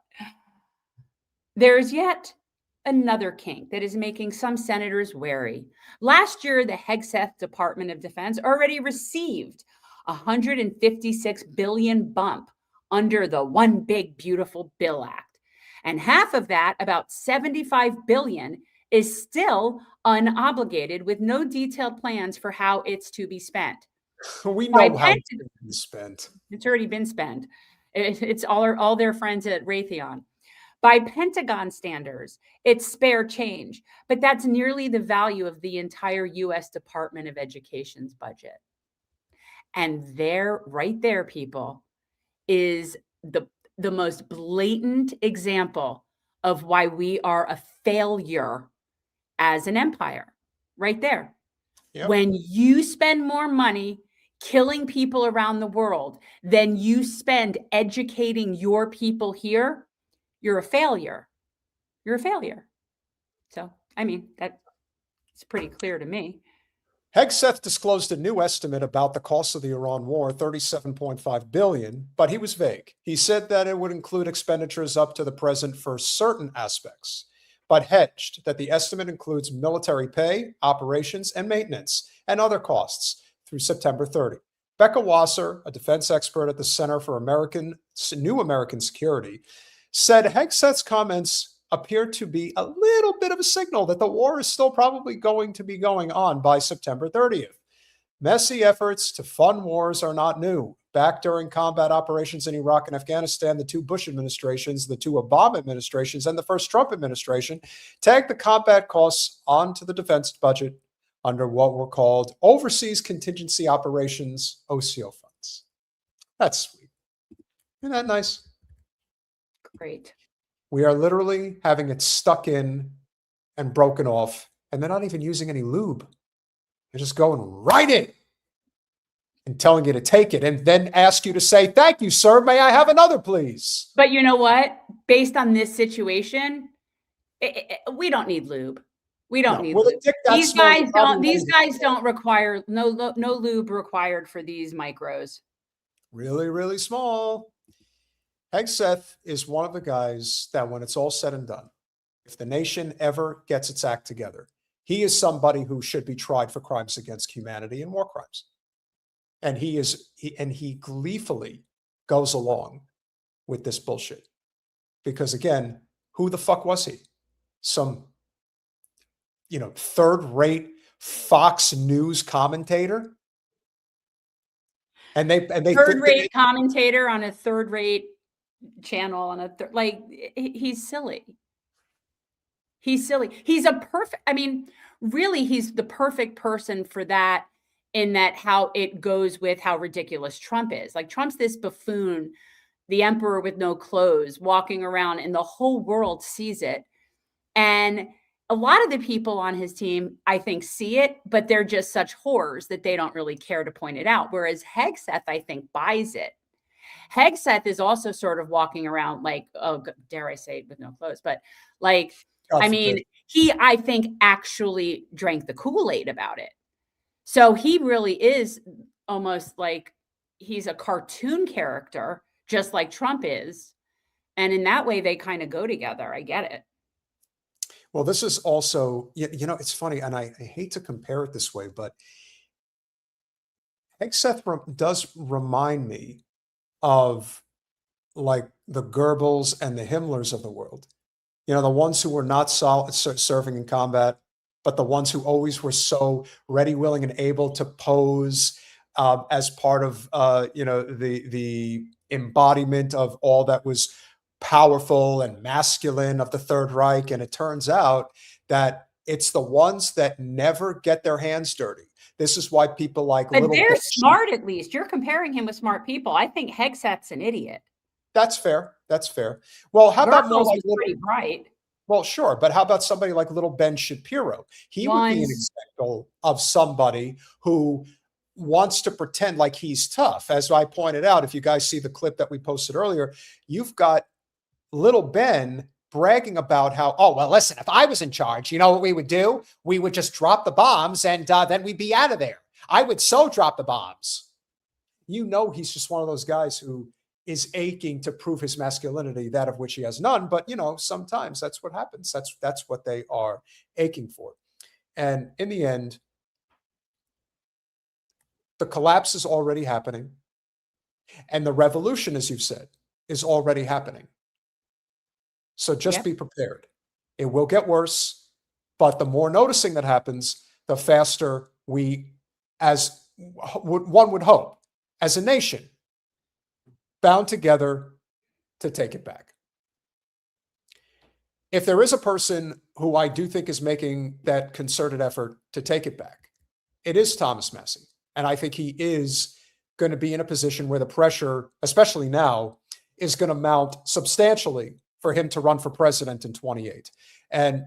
S1: There's yet another kink that is making some senators wary. Last year, the Hegseth Department of Defense already received a $156 billion bump under the One Big Beautiful Bill Act. And half of that, about $75 billion, is still unobligated with no detailed plans for how it's to be spent.
S2: We know how it's been spent.
S1: It's already been spent. It's all their friends at Raytheon. By Pentagon standards, it's spare change, but that's nearly the value of the entire U.S. Department of Education's budget. And there, right there, people, is the most blatant example of why we are a failure as an empire. Right there. Yep. When you spend more money killing people around the world than you spend educating your people here, you're a failure. You're a failure. So, I mean, that's pretty clear to me.
S2: Hegseth disclosed a new estimate about the cost of the Iran war, $37.5 billion, but he was vague. He said that it would include expenditures up to the present for certain aspects, but hedged that the estimate includes military pay, operations, and maintenance, and other costs through September 30. Becca Wasser, a defense expert at the Center for New American Security, said Hegseth's comments appear to be a little bit of a signal that the war is still probably going to be going on by September 30th. Messy efforts to fund wars are not new. Back during combat operations in Iraq and Afghanistan, the two Bush administrations, the two Obama administrations, and the first Trump administration tagged the combat costs onto the defense budget under what were called Overseas Contingency Operations, OCO funds. That's sweet. Isn't that nice?
S1: Great.
S2: We are literally having it stuck in and broken off, and they're not even using any lube. They're just going right in and telling you to take it and then ask you to say, thank you, sir. May I have another, please?
S1: But you know what? Based on this situation, we don't need lube. We don't need lube. These guys don't require no lube required for these micros.
S2: Really, really small. Hegseth is one of the guys that when it's all said and done, if the nation ever gets its act together, he is somebody who should be tried for crimes against humanity and war crimes. And he gleefully goes along with this bullshit. Because again, who the fuck was he? Some, third-rate Fox News commentator? And they
S1: third-rate commentator on a third-rate channel on he's silly. He's silly. He's the perfect person for that, in that how it goes with how ridiculous Trump is. Like, Trump's this buffoon, the emperor with no clothes, walking around, and the whole world sees it. And a lot of the people on his team, I think, see it, but they're just such whores that they don't really care to point it out. Whereas Hegseth, I think, buys it. Hegseth is also sort of walking around like, oh, dare I say it, with no clothes, but like, he, I think, actually drank the Kool-Aid about it. So he really is almost like he's a cartoon character, just like Trump is. And in that way, they kind of go together. I get it.
S2: Well, this is also, it's funny, and I hate to compare it this way, but Hegseth does remind me of like the Goebbels and the Himmlers of the world. The ones who were not serving in combat, but the ones who always were so ready, willing, and able to pose as part of, the embodiment of all that was powerful and masculine of the Third Reich. And it turns out that it's the ones that never get their hands dirty. This is why people like
S1: But they're smart, at least. You're comparing him with smart people. I think Hegseth's an idiot.
S2: That's fair. That's fair. Well, how about more like
S1: pretty bright?
S2: Well, sure, but how about somebody like little Ben Shapiro? He would be an example of somebody who wants to pretend like he's tough. As I pointed out, if you guys see the clip that we posted earlier, you've got little Ben bragging about how, oh, well, listen, if I was in charge, you know what we would do? We would just drop the bombs and then we'd be out of there. I would so drop the bombs. He's just one of those guys who is aching to prove his masculinity, that of which he has none. But, sometimes that's what happens. That's what they are aching for. And in the end, the collapse is already happening. And the revolution, as you've said, is already happening. So just be prepared. It will get worse, but the more noticing that happens, the faster we, as one would hope, as a nation, bound together to take it back. If there is a person who I do think is making that concerted effort to take it back, it is Thomas Massie. And I think he is going to be in a position where the pressure, especially now, is going to mount substantially for him to run for president in 2028. And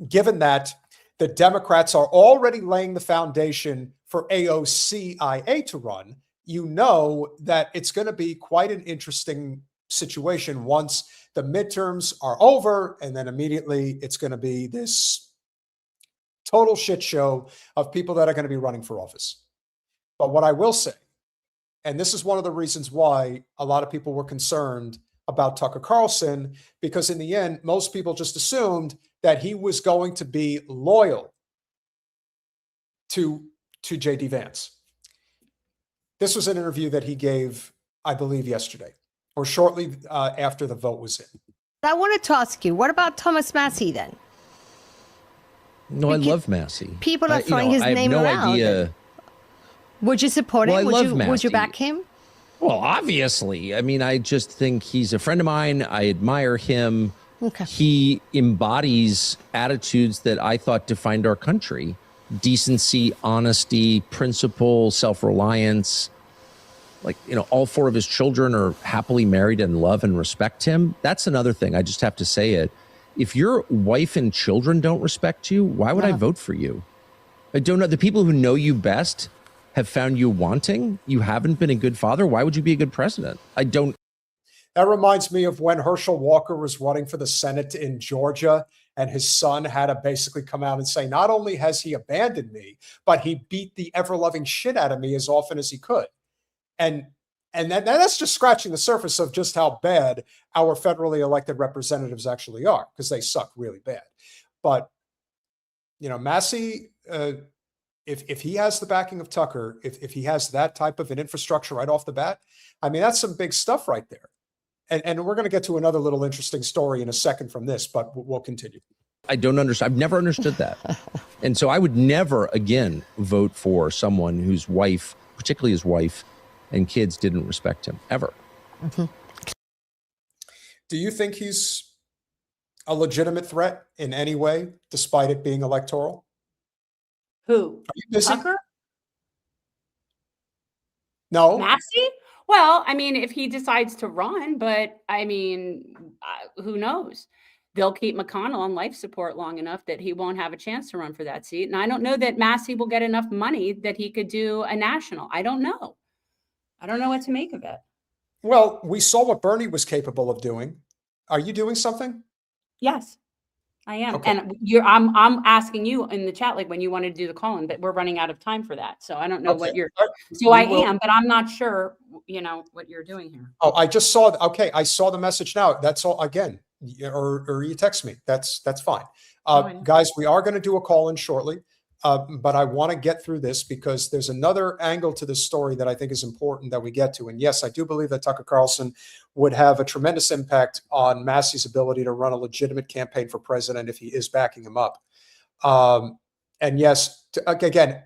S2: given that the Democrats are already laying the foundation for AOCIA to run, that it's going to be quite an interesting situation once the midterms are over, and then immediately it's going to be this total shit show of people that are going to be running for office. But what I will say, and this is one of the reasons why a lot of people were concerned about Tucker Carlson, because in the end, most people just assumed that he was going to be loyal to J.D. Vance. This was an interview that he gave, I believe, yesterday, or shortly after the vote was in.
S9: I wanted to ask you, what about Thomas Massie then?
S10: No, I love Massie.
S9: People are throwing his name around. I have no idea. Would you support him? Would you back him?
S10: Well, obviously. I mean, I just think he's a friend of mine. I admire him.
S9: Okay.
S10: He embodies attitudes that I thought defined our country. Decency, honesty, principle, self-reliance. All four of his children are happily married and love and respect him. That's another thing. I just have to say it. If your wife and children don't respect you, why would I vote for you? I don't know. The people who know you best have found you wanting. You haven't been a good father. Why would you be a good president?
S2: That reminds me of when Herschel Walker was running for the Senate in Georgia, and his son had to basically come out and say, not only has he abandoned me, but he beat the ever-loving shit out of me as often as he could. And that's just scratching the surface of just how bad our federally elected representatives actually are, because they suck really bad. But, Massie, if he has the backing of Tucker, if he has that type of an infrastructure right off the bat, I mean, that's some big stuff right there. And we're going to get to another little interesting story in a second from this, but we'll continue.
S10: I don't understand. I've never understood that. And so I would never again vote for someone whose wife, particularly his wife and kids, didn't respect him ever.
S9: Mm-hmm.
S2: Do you think he's a legitimate threat in any way, despite it being electoral?
S1: Who?
S2: Are you busy?
S1: Tucker?
S2: No.
S1: Massie? Well, I mean, if he decides to run, but I mean, who knows? They'll keep McConnell on life support long enough that he won't have a chance to run for that seat. And I don't know that Massie will get enough money that he could do a national. I don't know. I don't know what to make of it.
S2: Well, we saw what Bernie was capable of doing. Are you doing something?
S1: Yes, I am.
S2: Okay.
S1: And I'm asking you in the chat, like when you wanted to do the call-in, but we're running out of time for that. So I don't know what you're, so I am, but I'm not sure, what you're doing here.
S2: Oh, I just saw, okay, I saw the message now. That's all, again, or you text me. That's fine. Guys, we are going to do a call in shortly, but I want to get through this because there's another angle to this story that I think is important that we get to. And yes, I do believe that Tucker Carlson would have a tremendous impact on Massie's ability to run a legitimate campaign for president if he is backing him up. And yes, again,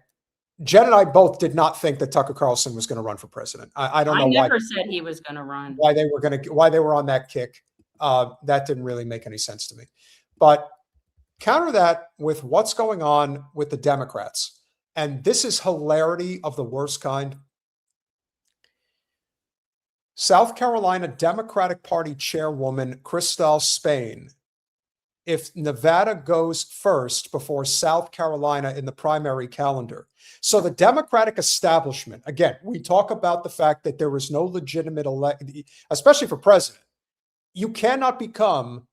S2: Jen and I both did not think that Tucker Carlson was going to run for president. I don't know why.
S1: I never said he was going to run.
S2: Why they were on that kick. That didn't really make any sense to me. But counter that with what's going on with the Democrats. And this is hilarity of the worst kind. South Carolina Democratic Party chairwoman Crystal Spain, if Nevada goes first before South Carolina in the primary calendar. So the Democratic establishment, again, we talk about the fact that there is no legitimate especially for president. You cannot become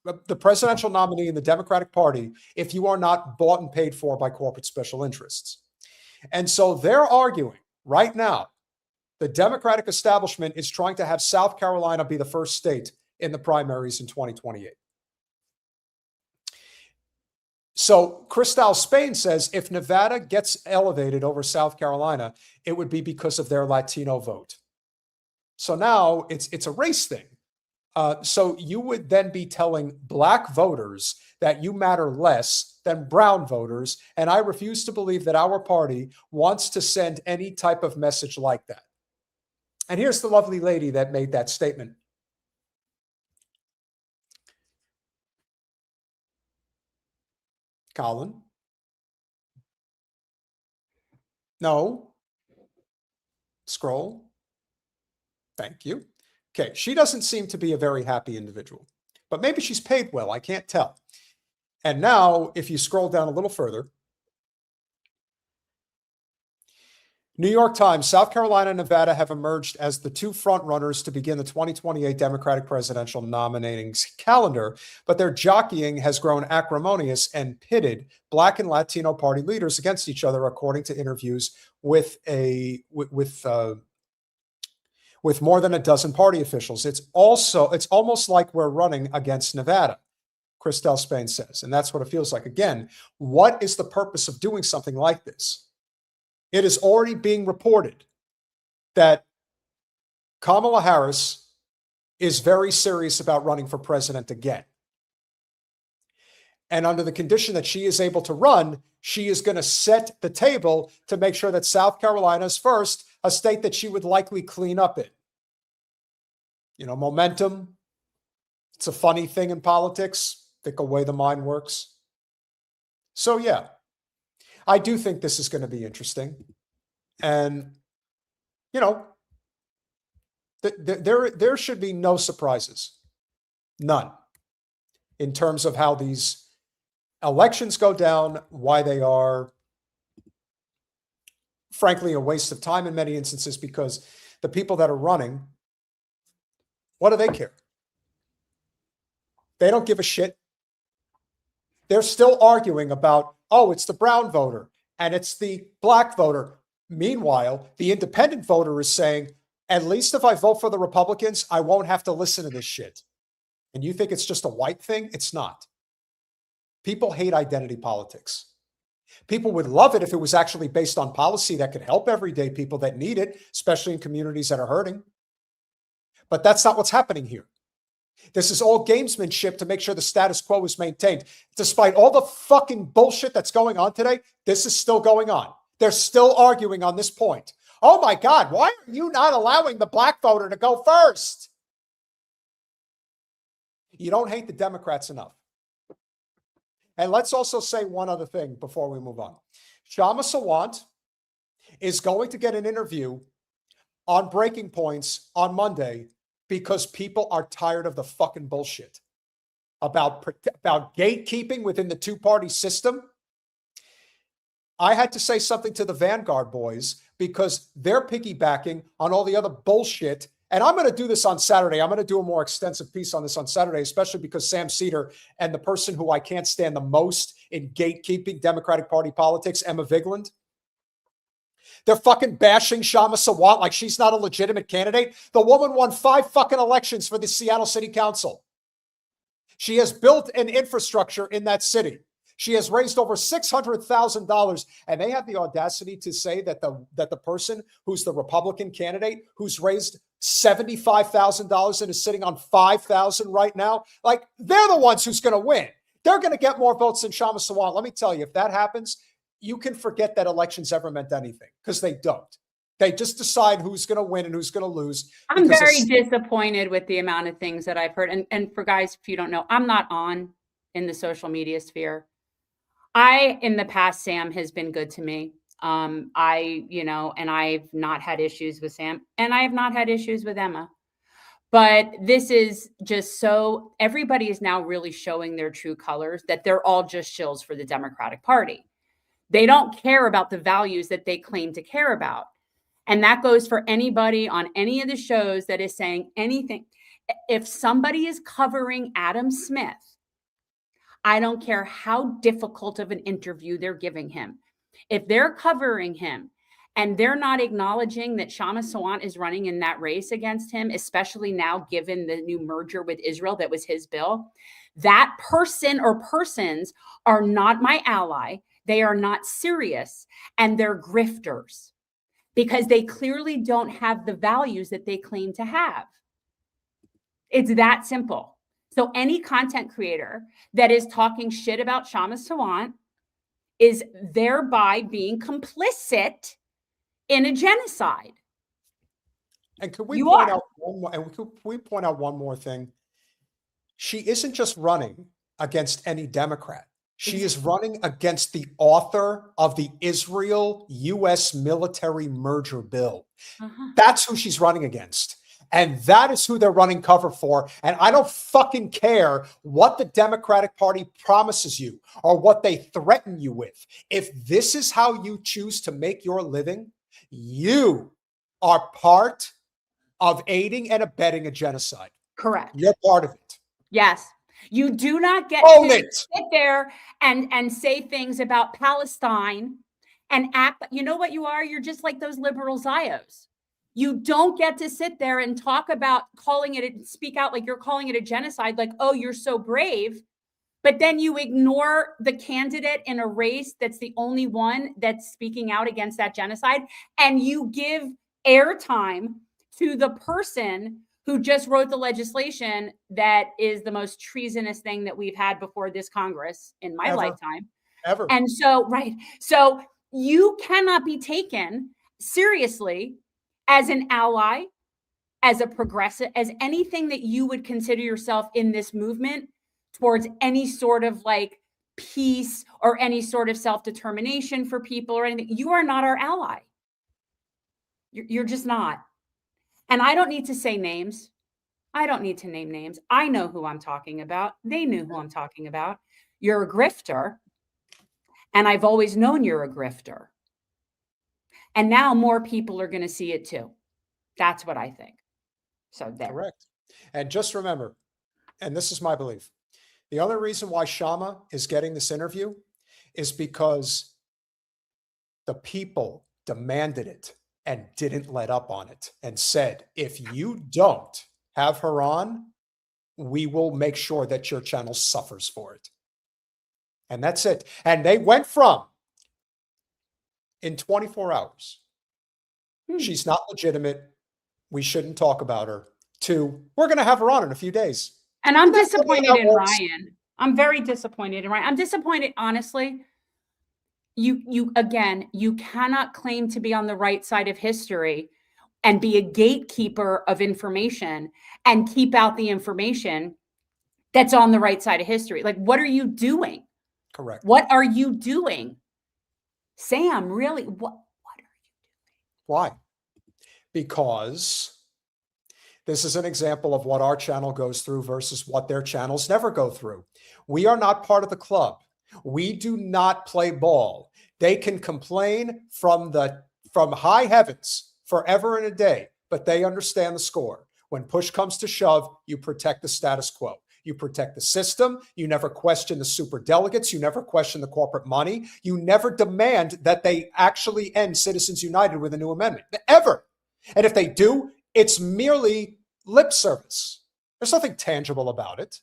S2: the presidential nominee in the Democratic Party if you are not bought and paid for by corporate special interests. And so they're arguing right now, the Democratic establishment is trying to have South Carolina be the first state in the primaries in 2028. So Crystal Spain says if Nevada gets elevated over South Carolina, it would be because of their Latino vote. So now it's a race thing. So you would then be telling black voters that you matter less than brown voters. And I refuse to believe that our party wants to send any type of message like that. And here's the lovely lady that made that statement. Colin? No. Scroll. Thank you. Okay, she doesn't seem to be a very happy individual, but maybe she's paid well. I can't tell. And now, if you scroll down a little further, New York Times, South Carolina and Nevada have emerged as the two front runners to begin the 2028 Democratic presidential nominating calendar, but their jockeying has grown acrimonious and pitted Black and Latino party leaders against each other, according to interviews with more than a dozen party officials. It's almost like we're running against Nevada, Crystal Spain says. And that's what it feels like. Again, what is the purpose of doing something like this? It is already being reported that Kamala Harris is very serious about running for president again. And under the condition that she is able to run, she is going to set the table to make sure that South Carolina is first, a state that she would likely clean up in. You know, momentum. It's a funny thing in politics, the way the mind works. So, yeah, I do think this is going to be interesting. And, you know, there should be no surprises. None. In terms of how these elections go down, why they are, frankly, a waste of time in many instances, because the people that are running, what do they care? They don't give a shit. They're still arguing about, oh, it's the brown voter and it's the black voter. Meanwhile, the independent voter is saying, at least if I vote for the Republicans, I won't have to listen to this shit. And you think it's just a white thing? It's not. People hate identity politics. People would love it if it was actually based on policy that could help everyday people that need it, especially in communities that are hurting. But that's not what's happening here. This is all gamesmanship to make sure the status quo is maintained. Despite all the fucking bullshit that's going on today, this is still going on. They're still arguing on this point. Oh my God, why are you not allowing the black voter to go first? You don't hate the Democrats enough. And let's also say one other thing before we move on. Shama Sawant is going to get an interview on Breaking Points on Monday because people are tired of the fucking bullshit about gatekeeping within the two-party system. I had to say something to the Vanguard boys because they're piggybacking on all the other bullshit And I'm going to do this on Saturday. I'm going to do a more extensive piece on this on Saturday, especially because Sam Cedar and the person who I can't stand the most in gatekeeping Democratic Party politics, Emma Vigeland, they're fucking bashing Shama Sawant like she's not a legitimate candidate. The woman won 5 fucking elections for the Seattle City Council. She has built an infrastructure in that city. She has raised over $600,000, and they have the audacity to say that the person who's the Republican candidate who's raised $75,000 and is sitting on $5,000 right now, like they're the ones who's going to win. They're going to get more votes than Shama Sawant. Let me tell you, if that happens, you can forget that elections ever meant anything, because they don't. They just decide who's going to win and who's going to lose.
S1: I'm very disappointed with the amount of things that I've heard. And for guys, if you don't know, I'm not on in the social media sphere. In the past, Sam has been good to me. And I've not had issues with Sam, and I have not had issues with Emma. But this is just so everybody is now really showing their true colors, that they're all just shills for the Democratic Party. They don't care about the values that they claim to care about. And that goes for anybody on any of the shows that is saying anything. If somebody is covering Adam Smith, I don't care how difficult of an interview they're giving him. If they're covering him and they're not acknowledging that Shama Sawant is running in that race against him, especially now given the new merger with Israel that was his bill, that person or persons are not my ally. They are not serious, and they're grifters, because they clearly don't have the values that they claim to have. It's that simple. So any content creator that is talking shit about Shama Sawant is thereby being complicit in a genocide.
S2: And could we point out one more thing? She isn't just running against any Democrat. She is running against the author of the Israel-U.S. military merger bill. That's who she's running against. And that is who they're running cover for. And I don't fucking care what the Democratic Party promises you or what they threaten you with. If this is how you choose to make your living, you are part of aiding and abetting a genocide.
S1: Correct.
S2: You're part of it.
S1: Yes. You do not get to sit there and say things about Palestine and act. You know what you are? You're just like those liberal Zios. You don't get to sit there and talk about speak out like you're calling it a genocide, like, oh, you're so brave. But then you ignore the candidate in a race that's the only one that's speaking out against that genocide. And you give airtime to the person who just wrote the legislation that is the most treasonous thing that we've had before this Congress in my lifetime.
S2: Ever.
S1: And so, right. So you cannot be taken seriously as an ally, as a progressive, as anything that you would consider yourself in this movement towards any sort of like peace or any sort of self-determination for people or anything. You are not our ally. You're just not. And I don't need to say names. I don't need to name names. I know who I'm talking about. They knew who I'm talking about. You're a grifter. And I've always known you're a grifter. And now more people are going to see it too. That's what I think. So there.
S2: Correct. And just remember, and this is my belief, the only reason why Shama is getting this interview is because the people demanded it and didn't let up on it and said, if you don't have her on, we will make sure that your channel suffers for it. And that's it. And they went from, in 24 hours, she's not legitimate, we shouldn't talk about her, to, we're going to have her on in a few days.
S1: And I'm disappointed in Ryan. I'm very disappointed in Ryan. I'm disappointed, honestly. You cannot claim to be on the right side of history and be a gatekeeper of information and keep out the information that's on the right side of history. Like, what are you doing?
S2: Correct.
S1: What are you doing? Sam, really? What are you doing?
S2: Why? Because this is an example of what our channel goes through versus what their channels never go through. We are not part of the club. We do not play ball. They can complain from high heavens forever and a day but they understand the score. When push comes to shove, you protect the status quo. You protect the system. You never question the superdelegates. You never question the corporate money. You never demand that they actually end Citizens United with a new amendment, ever. And if they do, it's merely lip service. There's nothing tangible about it.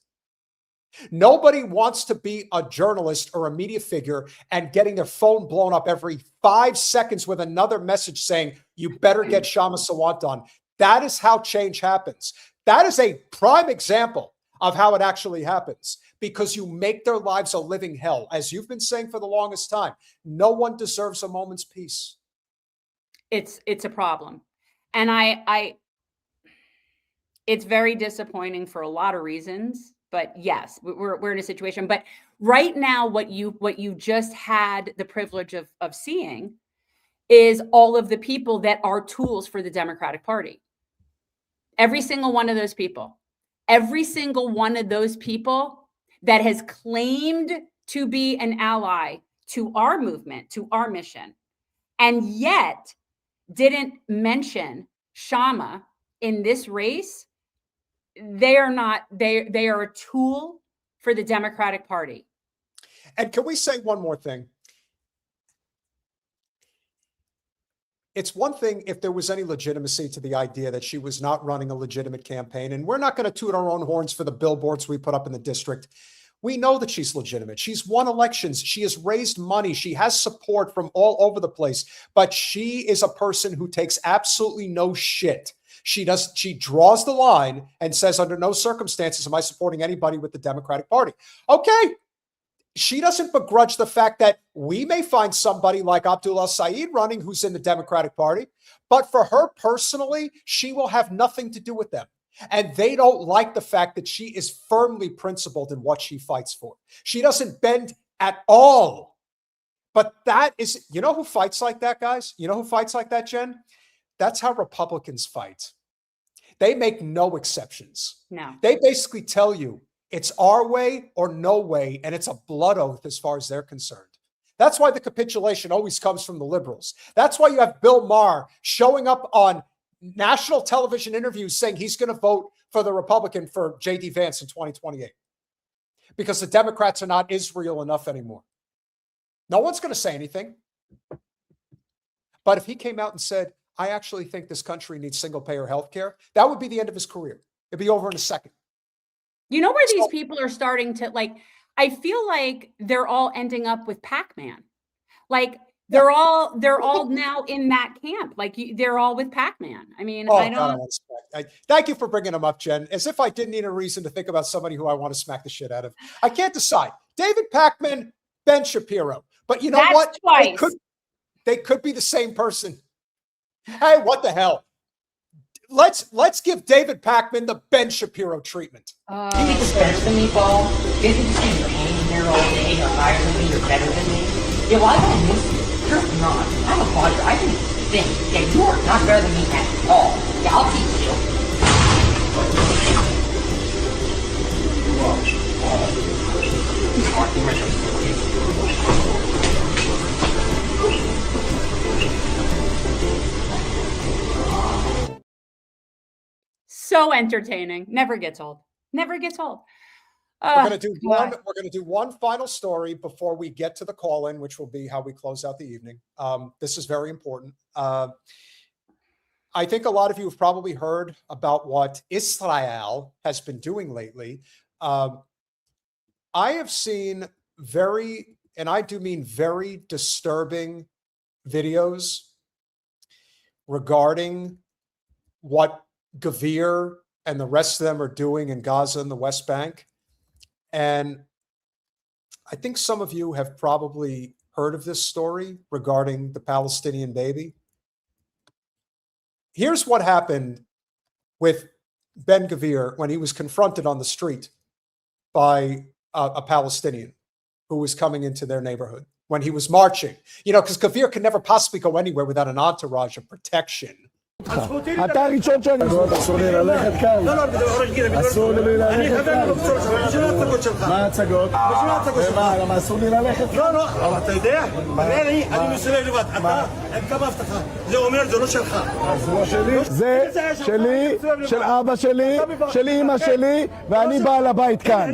S2: Nobody wants to be a journalist or a media figure and getting their phone blown up every 5 seconds with another message saying, you better get Shama Sawant done. That is how change happens. That is a prime example of how it actually happens, because you make their lives a living hell. As you've been saying for the longest time, no one deserves a moment's peace.
S1: It's a problem. And it's very disappointing for a lot of reasons, but yes, we're in a situation. But right now, what you just had the privilege of seeing is all of the people that are tools for the Democratic Party. Every single one of those people. Every single one of those people that has claimed to be an ally to our movement, to our mission, and yet didn't mention Shama in this race, they are a tool for the Democratic Party.
S2: And can we say one more thing? It's one thing if there was any legitimacy to the idea that she was not running a legitimate campaign, and we're not going to toot our own horns for the billboards we put up in the district. We know that she's legitimate. She's won elections. She has raised money. She has support from all over the place, but she is a person who takes absolutely no shit. She draws the line and says, under no circumstances am I supporting anybody with the Democratic Party. Okay. She doesn't begrudge the fact that we may find somebody like Abdullah Saeed running who's in the Democratic Party, but for her personally, she will have nothing to do with them. And they don't like the fact that she is firmly principled in what she fights for. She doesn't bend at all. But that is, you know who fights like that, guys? You know who fights like that, Jen? That's how Republicans fight. They make no exceptions.
S1: No.
S2: They basically tell you, it's our way or no way, and it's a blood oath as far as they're concerned. That's why the capitulation always comes from the liberals. That's why you have Bill Maher showing up on national television interviews saying he's going to vote for the Republican for J.D. Vance in 2028. Because the Democrats are not Israel enough anymore. No one's going to say anything. But if he came out and said, I actually think this country needs single-payer health care, that would be the end of his career. It'd be over in a second.
S1: You know where these people are starting to, like, I feel like they're all ending up with Pac-Man. Like, they're all now in that camp. Like, they're all with Pac-Man. I mean, I don't.
S2: God, thank you for bringing them up, Jen. As if I didn't need a reason to think about somebody who I want to smack the shit out of. I can't decide. David Pac-Man, Ben Shapiro. But you know what?
S1: Twice.
S2: They could be the same person. Hey, what the hell? Let's give David Pac-Man the Ben Shapiro treatment.
S11: You think it's better than me, Paul? You think you're hanging there all day, you're higher than me, you're better than me? Yeah, well, I don't miss you. You're not. I'm a father. I can think. Yeah, you are not better than me at all. Yeah, I'll teach you.
S1: So entertaining. Never gets old. Never gets old.
S2: We're going to do one final story before we get to the call-in, which will be how we close out the evening. This is very important. I think a lot of you have probably heard about what Israel has been doing lately. I have seen very, and I do mean very disturbing videos regarding what Gvir and the rest of them are doing in Gaza and the West Bank. And I think some of you have probably heard of this story regarding the Palestinian baby. Here's what happened with Ben Gvir when he was confronted on the street by a Palestinian who was coming into their neighborhood when he was marching. You know, because Gvir can never possibly go anywhere without an entourage of protection
S8: אתה הראשון שאני... אסור לי ללכת כאן. אסור לי ללכת כאן. מה ההצגות? למה אסור לי ללכת?
S6: לא, אבל אתה יודע, אני מסתובב לבד. אתה, עם כמה הבטחה. זה אומר, זה לא שלך.
S8: זה לא שלי. זה שלי, של אבא שלי, של אמא שלי, ואני בעל הבית כאן.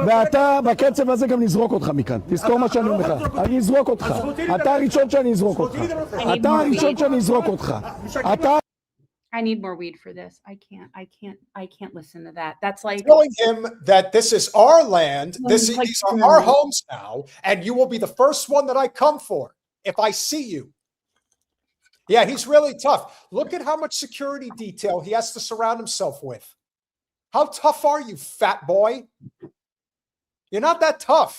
S8: ואתה בקצב הזה גם נזרוק אותך מכאן. תזכור מה שאני אומר לך. אני אזרוק אותך. אתה הראשון שאני אזרוק אותך. אתה הראשון שאני אזרוק אותך. אתה...
S1: I need more weed for this. I can't listen to that. That's like
S2: telling him that this is our land, these are our homes now, and you will be the first one that I come for if I see you. Yeah, he's really tough. Look at how much security detail he has to surround himself with. How tough are you, fat boy? You're not that tough.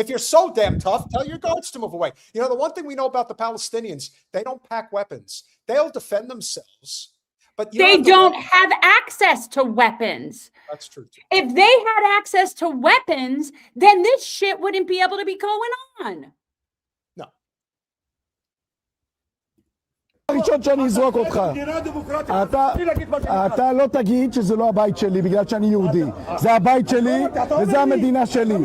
S2: If you're so damn tough, tell your guards to move away. You know, the one thing we know about the Palestinians, they don't pack weapons. They'll defend themselves. But
S1: they don't have access to weapons.
S2: That's true too.
S1: If they had access to weapons, then this shit wouldn't be able to be going on.
S2: No.
S8: הראשון שאני אזרוק אותך. אתה לא תגיד שזה לא הבית שלי בגלל שאני יהודי. זה הבית שלי וזה המדינה שלי.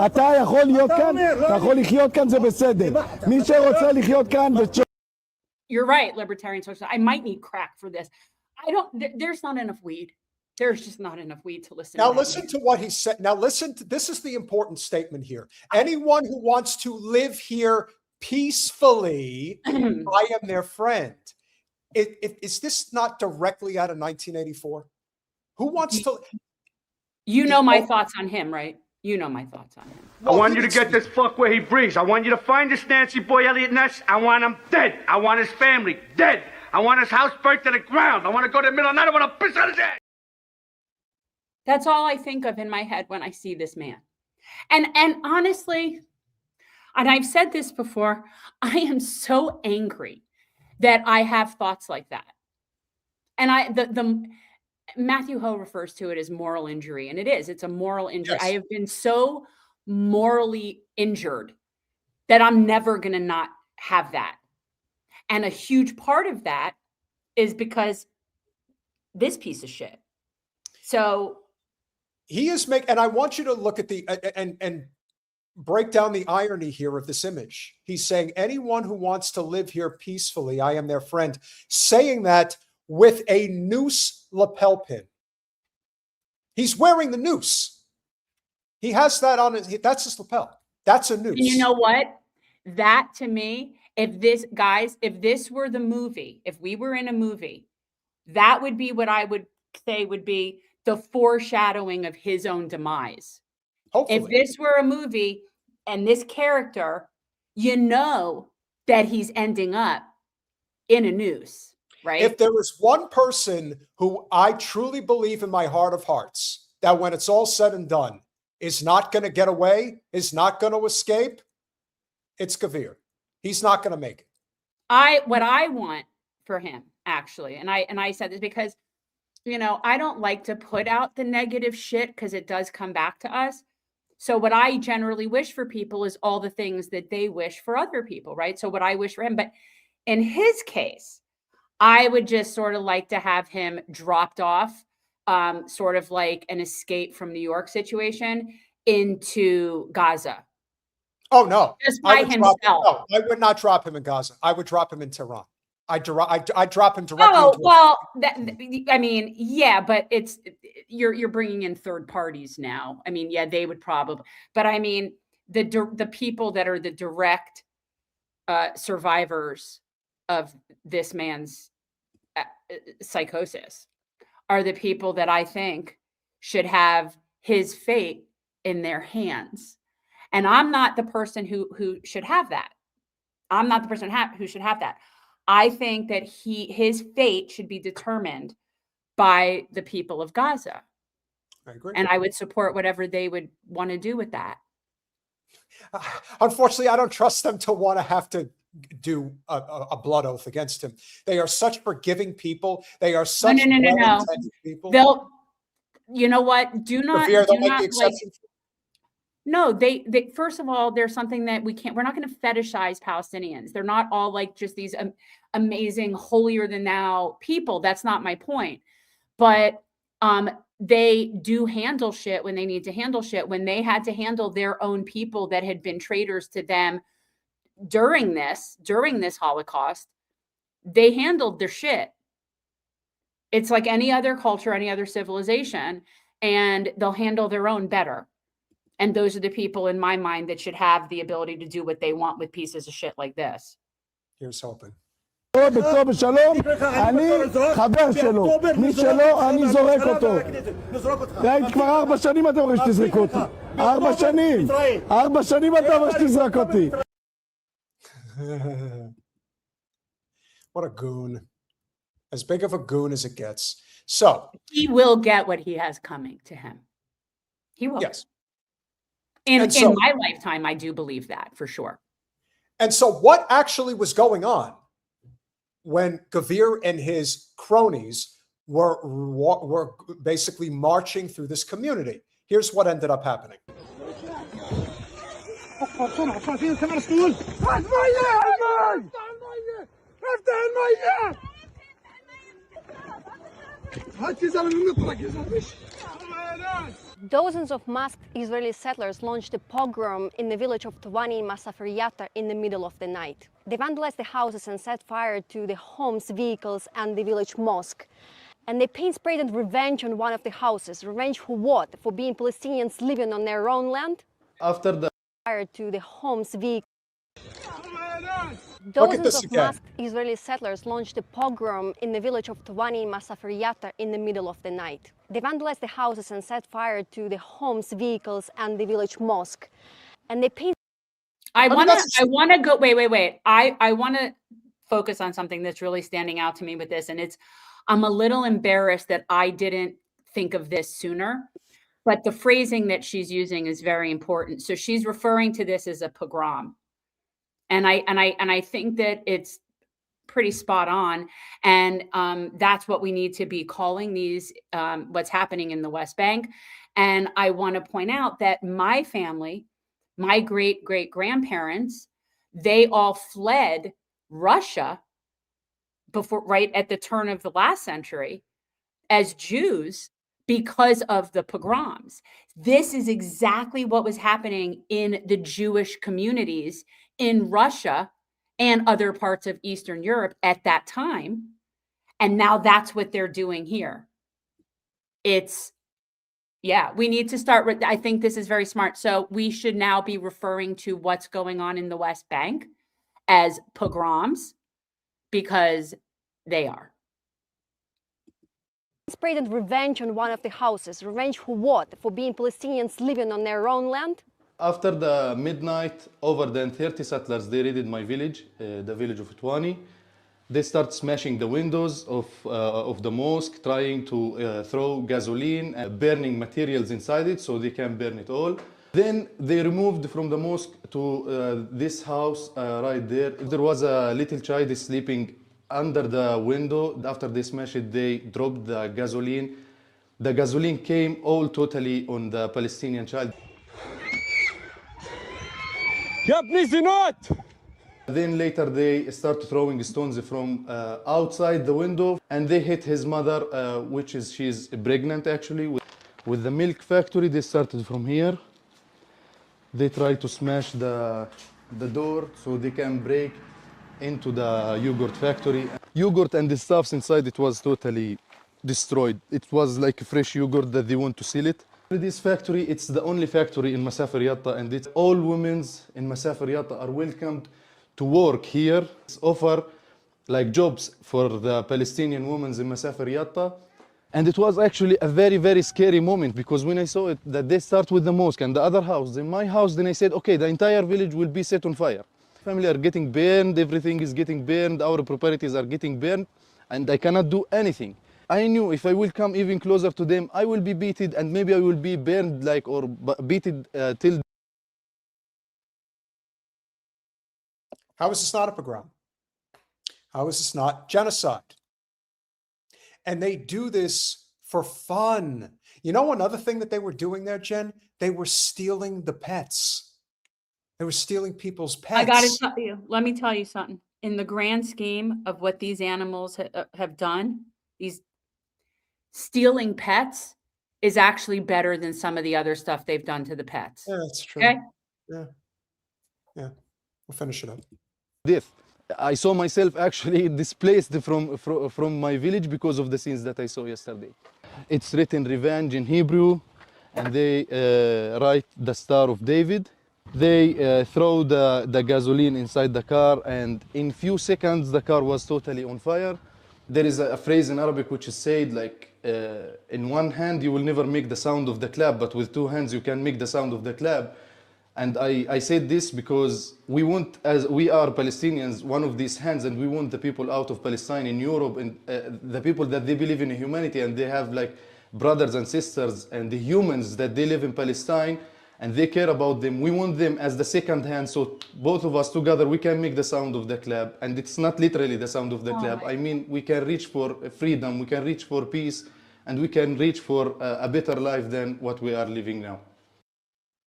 S8: אתה יכול להיות כאן, אתה יכול לחיות כאן, זה בסדר. מי שרוצה לחיות כאן...
S1: You're right, libertarian social. I might need crack for this. There's not enough weed. There's just not enough weed to listen to.
S2: Now listen to what he said. Now listen to, this is the important statement here. Anyone who wants to live here peacefully, I am their friend. Is this not directly out of 1984? Who wants to?
S1: You know my thoughts on him, right? You know my thoughts on him.
S6: I want you to get this fuck where he breathes. I want you to find this Nancy boy, Elliot Ness. I want him dead. I want his family dead. I want his house burnt to the ground. I want to go to the middle of the night. I want to piss on his head.
S1: That's all I think of in my head when I see this man. And honestly, and I've said this before, I am so angry that I have thoughts like that. And the Matthew Ho refers to it as moral injury, and it is. It's a moral injury. Yes. I have been so morally injured that I'm never going to not have that. And a huge part of that is because this piece of shit. So
S2: he is and I want you to look at the and break down the irony here of this image. He's saying anyone who wants to live here peacefully, I am their friend, saying that with a noose lapel pin. He's wearing the noose. He has that on his, that's his lapel. That's a noose.
S1: And you know what? That to me, if this were the movie, if we were in a movie, that would be what I would say would be the foreshadowing of his own demise.
S2: Hopefully.
S1: If this were a movie and this character, you know that he's ending up in a noose, right?
S2: If there is one person who I truly believe in my heart of hearts that when it's all said and done is not going to get away, is not going to escape, it's Gvir. He's not going to make it.
S1: What I want for him, actually, and I said this because, you know, I don't like to put out the negative shit because it does come back to us. So what I generally wish for people is all the things that they wish for other people, right? So what I wish for him, but in his case, I would just sort of like to have him dropped off, sort of like an escape from New York situation into Gaza.
S2: Oh, no.
S1: Just by himself.
S2: No, I would not drop him in Gaza. I would drop him in Tehran. I drop him directly.
S1: Oh, well, I mean, yeah, but it's you're bringing in third parties now. I mean, yeah, they would probably, but I mean, the people that are the direct survivors of this man's psychosis are the people that I think should have his fate in their hands. And I'm not the person who should have that. I'm not the person who should have that. I think that his fate should be determined by the people of Gaza.
S2: I agree.
S1: And I would support whatever they would want to do with that.
S2: Unfortunately, I don't trust them to want to have to do a blood oath against him. They are such forgiving people. They are such well-intended people.
S1: They'll, you know what? Do not No, they first of all, there's something that we're not going to fetishize Palestinians. They're not all like just these amazing, holier than thou people. That's not my point. But they do handle shit when they need to handle shit. When they had to handle their own people that had been traitors to them during this Holocaust, they handled their shit. It's like any other culture, any other civilization, and they'll handle their own better. And those are the people in my mind that should have the ability to do what they want with pieces of shit like this.
S2: Here's hoping.
S8: בטוב בשלום, אני חבר שלו. מי שלא, אני זורק אותו. ראית כבר 4 שנים אתה אומר שתזרק אותי. 4 שנים. 4 שנים אתה אומר שתזרק אותי.
S2: What a goon. As big of a goon as it gets. So
S1: he will get what he has coming to him. He will.
S2: Yes.
S1: In my lifetime, I do believe that for sure.
S2: And so what actually was going on when Gvir and his cronies were basically marching through this community? Here's what ended up happening.
S12: Dozens of masked Israeli settlers launched a pogrom in the village of Tuwani in Masafir in the middle of the night. They vandalized the houses and set fire to the homes, vehicles, and the village mosque. And they paint sprayed and revenge on one of the houses. Revenge for what? For being Palestinians living on their own land?
S13: After the
S12: fire to the homes, vehicles.
S2: Look at this
S12: Dozens of
S2: again.
S12: masked Israeli settlers launched a pogrom in the village of Tuwani in Masafir in the middle of the night. They vandalized the houses and set fire to the homes, vehicles, and the village mosque. And they paint.
S1: I want to go. Wait. I want to focus on something that's really standing out to me with this, and I'm a little embarrassed that I didn't think of this sooner. But the phrasing that she's using is very important. So she's referring to this as a pogrom. And I think that it's pretty spot on. And that's what we need to be calling these, what's happening in the West Bank. And I want to point out that my family, my great-great-grandparents, they all fled Russia right at the turn of the last century as Jews because of the pogroms. This is exactly what was happening in the Jewish communities in Russia and other parts of Eastern Europe at that time. And now that's what they're doing here. We need to start with, I think this is very smart. So we should now be referring to what's going on in the West Bank as pogroms because they are.
S12: Sprayed and revenge on one of the houses. Revenge for what? For being Palestinians living on their own land?
S13: After the midnight, over than 30 settlers, they raided my village, the village of Tuwani. They start smashing the windows of the mosque, trying to throw gasoline and burning materials inside it so they can burn it all. Then they removed from the mosque to this house right there. There was a little child sleeping under the window. After they smashed it, they dropped the gasoline. The gasoline came all totally on the Palestinian child. Then later they start throwing stones from outside the window, and they hit his mother, she's pregnant actually. With the milk factory, they started from here. They tried to smash the door so they can break into the yogurt factory. Yogurt and the stuffs inside, it was totally destroyed. It was like fresh yogurt that they want to sell it. This factory, it's the only factory in Masafir, and it's all women in Masafir are welcomed to work here. It's offer like jobs for the Palestinian women in Masafir. And it was actually a very, very scary moment, because when I saw it, that they start with the mosque and the other house, in my house, then I said, okay, the entire village will be set on fire. Family are getting burned, everything is getting burned, our properties are getting burned, and I cannot do anything. I knew if I will come even closer to them, I will be beaten, and maybe I will be burned or beaten till.
S2: How is this not a pogrom? How is this not genocide? And they do this for fun. You know, another thing that they were doing there, Jen, they were stealing the pets. They were stealing people's pets.
S1: I got to tell you, let me tell you something. In the grand scheme of what these animals have done, these stealing pets is actually better than some of the other stuff they've done to the pets.
S2: Yeah, that's true.
S1: Okay?
S2: Yeah. Yeah. We'll finish it up.
S13: Death. I saw myself actually displaced from my village because of the scenes that I saw yesterday. It's written revenge in Hebrew, and they write the Star of David. They throw the gasoline inside the car, and in few seconds the car was totally on fire. There is a phrase in Arabic which is said like, in one hand you will never make the sound of the clap, but with two hands you can make the sound of the clap. And I said this because we want, as we are Palestinians, one of these hands, and we want the people out of Palestine in Europe, and the people that they believe in humanity, and they have like brothers and sisters and the humans that they live in Palestine, and they care about them. We want them as the second hand, so both of us together, we can make the sound of the clap. And it's not literally the sound of the clap. I mean, we can reach for freedom, we can reach for peace, and we can reach for a better life than what we are living now.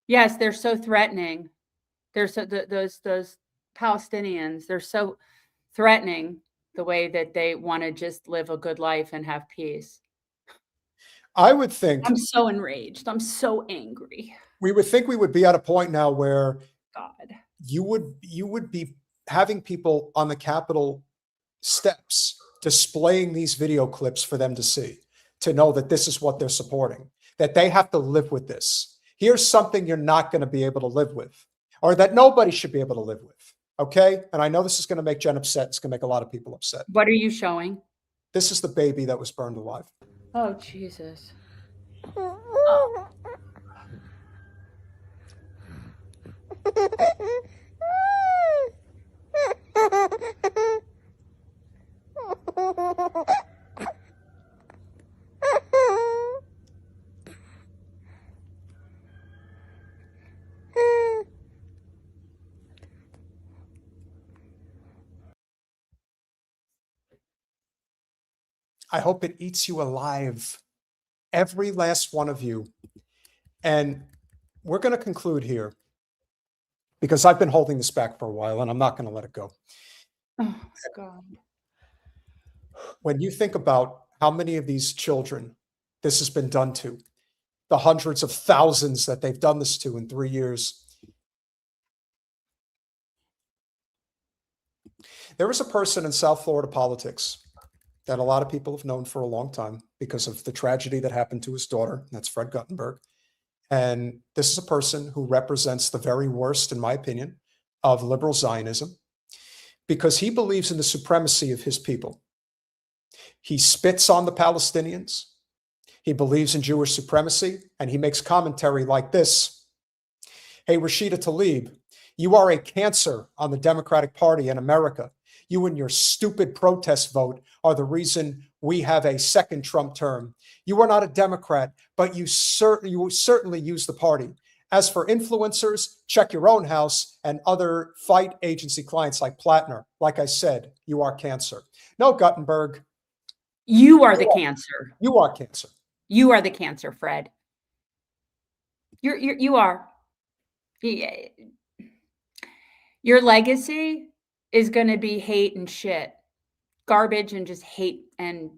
S1: Yes, they're so threatening. They're so those Palestinians, they're so threatening the way that they want to just live a good life and have peace.
S2: I would think
S1: I'm so enraged. I'm so angry.
S2: We would think we would be at a point now where
S1: God,
S2: you would be having people on the Capitol steps displaying these video clips for them to see, to know that this is what they're supporting, that they have to live with this. Here's something you're not going to be able to live with, or that nobody should be able to live with. Okay? And I know this is going to make Jen upset. It's going to make a lot of people upset.
S1: What are you showing?
S2: This is the baby that was burned alive.
S1: Oh, Jesus. Oh.
S2: I hope it eats you alive, every last one of you. And we're going to conclude here because I've been holding this back for a while and I'm not going to let it go.
S1: Oh, God.
S2: When you think about how many of these children this has been done to, the hundreds of thousands that they've done this to in 3 years. There was a person in South Florida politics that a lot of people have known for a long time because of the tragedy that happened to his daughter. That's Fred Guttenberg. And this is a person who represents the very worst, in my opinion, of liberal Zionism because he believes in the supremacy of his people. He spits on the Palestinians. He believes in Jewish supremacy, and he makes commentary like this. Hey, Rashida Tlaib, you are a cancer on the Democratic Party in America. You and your stupid protest vote are the reason we have a second Trump term. You are not a Democrat, but you certainly use the party. As for influencers, check your own house and other fight agency clients like Plattner. Like I said, you are cancer. No, Guttenberg.
S1: You are the cancer.
S2: You are cancer.
S1: You are the cancer, Fred. You are. Your legacy is going to be hate and shit, garbage and just hate. And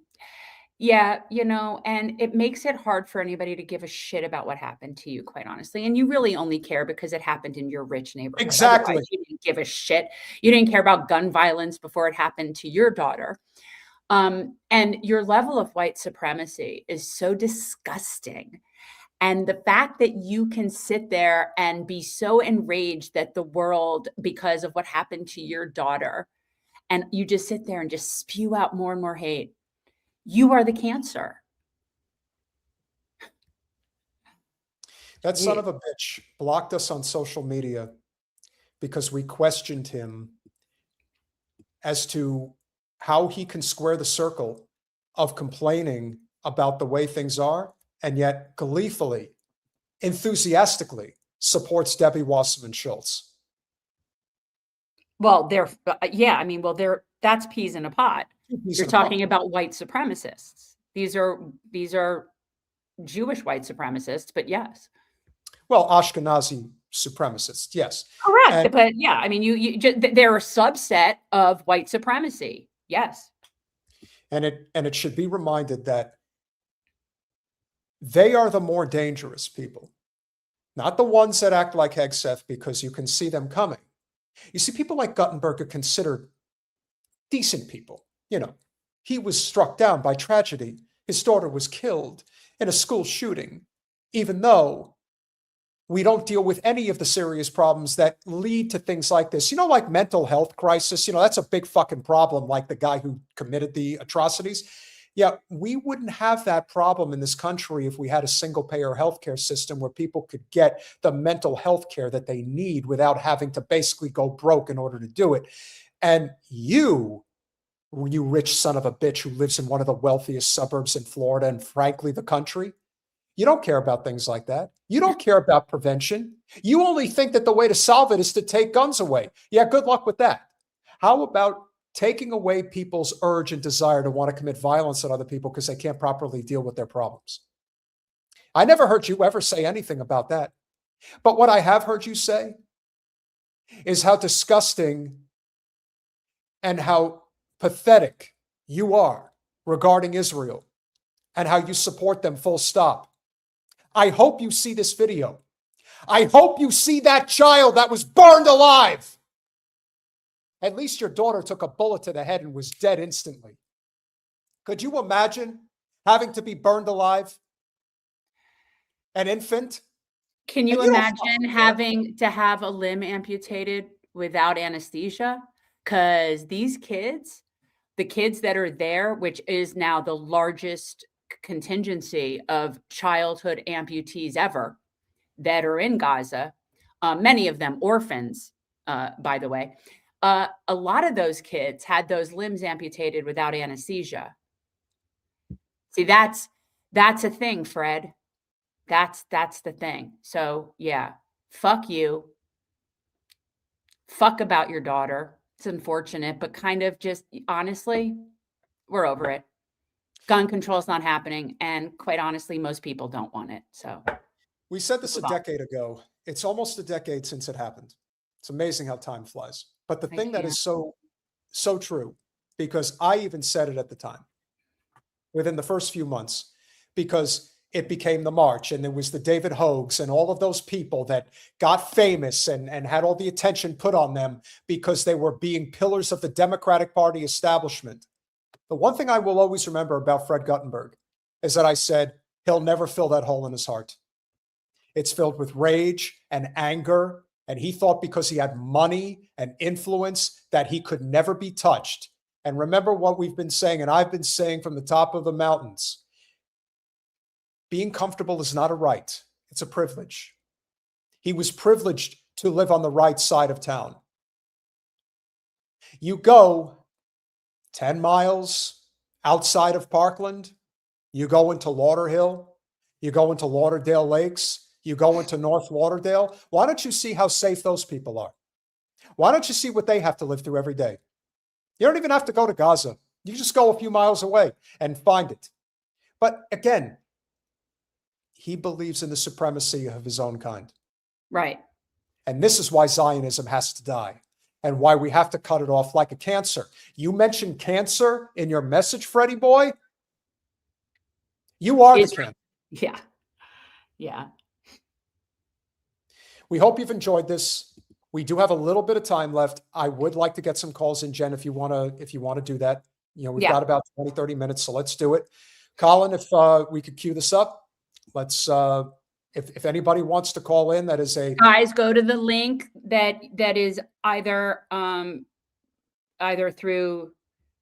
S1: yeah, you know, and it makes it hard for anybody to give a shit about what happened to you, quite honestly. And you really only care because it happened in your rich neighborhood.
S2: Exactly.
S1: Otherwise, you didn't give a shit. You didn't care about gun violence before it happened to your daughter. And your level of white supremacy is so disgusting. And the fact that you can sit there and be so enraged that the world, because of what happened to your daughter, and you just sit there and just spew out more and more hate, you are the cancer.
S2: That son of a bitch blocked us on social media because we questioned him as to how he can square the circle of complaining about the way things are and yet gleefully, enthusiastically supports Debbie Wasserman Schultz.
S1: Well, that's peas in a pod. You're talking about white supremacists. These are Jewish white supremacists, but yes.
S2: Well, Ashkenazi supremacists, yes.
S1: Correct. But yeah, I mean, they're a subset of white supremacy. Yes.
S2: And it should be reminded that they are the more dangerous people, not the ones that act like Hegseth because you can see them coming. You see, people like Guttenberg are considered decent people. You know, he was struck down by tragedy. His daughter was killed in a school shooting, even though we don't deal with any of the serious problems that lead to things like this. You know, like mental health crisis, you know, that's a big fucking problem, like the guy who committed the atrocities. Yeah, we wouldn't have that problem in this country if we had a single-payer healthcare system where people could get the mental health care that they need without having to basically go broke in order to do it. And you rich son of a bitch who lives in one of the wealthiest suburbs in Florida and frankly the country, you don't care about things like that. You don't care about prevention. You only think that the way to solve it is to take guns away. Yeah, good luck with that. How about taking away people's urge and desire to want to commit violence on other people because they can't properly deal with their problems? I never heard you ever say anything about that. But what I have heard you say is how disgusting and how pathetic you are regarding Israel and how you support them full stop. I hope you see this video. I hope you see that child that was burned alive. At least your daughter took a bullet to the head and was dead instantly. Could you imagine having to be burned alive? An infant?
S1: Can you imagine having to have a limb amputated without anesthesia? Because these kids, the kids that are there, which is now the largest contingency of childhood amputees ever that are in Gaza, many of them orphans, by the way, a lot of those kids had those limbs amputated without anesthesia. See, that's a thing, Fred. That's the thing. So yeah, fuck you. Fuck about your daughter. It's unfortunate, but kind of just honestly, we're over it. Gun control is not happening. And quite honestly, most people don't want it. So
S2: we said this a decade ago. It's almost a decade since it happened. It's amazing how time flies. But the thing that is so true, because I even said it at the time, within the first few months, because it became the march and there was the David Hogues and all of those people that got famous and had all the attention put on them because they were being pillars of the Democratic Party establishment. The one thing I will always remember about Fred Guttenberg is that I said, he'll never fill that hole in his heart. It's filled with rage and anger. And he thought because he had money and influence that he could never be touched. And remember what we've been saying, and I've been saying from the top of the mountains, being comfortable is not a right. It's a privilege. He was privileged to live on the right side of town. You go 10 miles outside of Parkland, you go into Lauderhill, you go into Lauderdale Lakes, you go into North Lauderdale. Why don't you see how safe those people are? Why don't you see what they have to live through every day? You don't even have to go to Gaza. You just go a few miles away and find it. But again, he believes in the supremacy of his own kind.
S1: Right.
S2: And this is why Zionism has to die and why we have to cut it off like a cancer. You mentioned cancer in your message, Freddie boy. You are the cancer.
S1: Yeah. Yeah.
S2: We hope you've enjoyed this. We do have a little bit of time left. I would like to get some calls in, Jen, if you want to do that. You know, we've got about 20, 30 minutes, so let's do it. Colin, if we could cue this up, let's, if anybody wants to call in, that is a...
S1: Guys, go to the link that is either through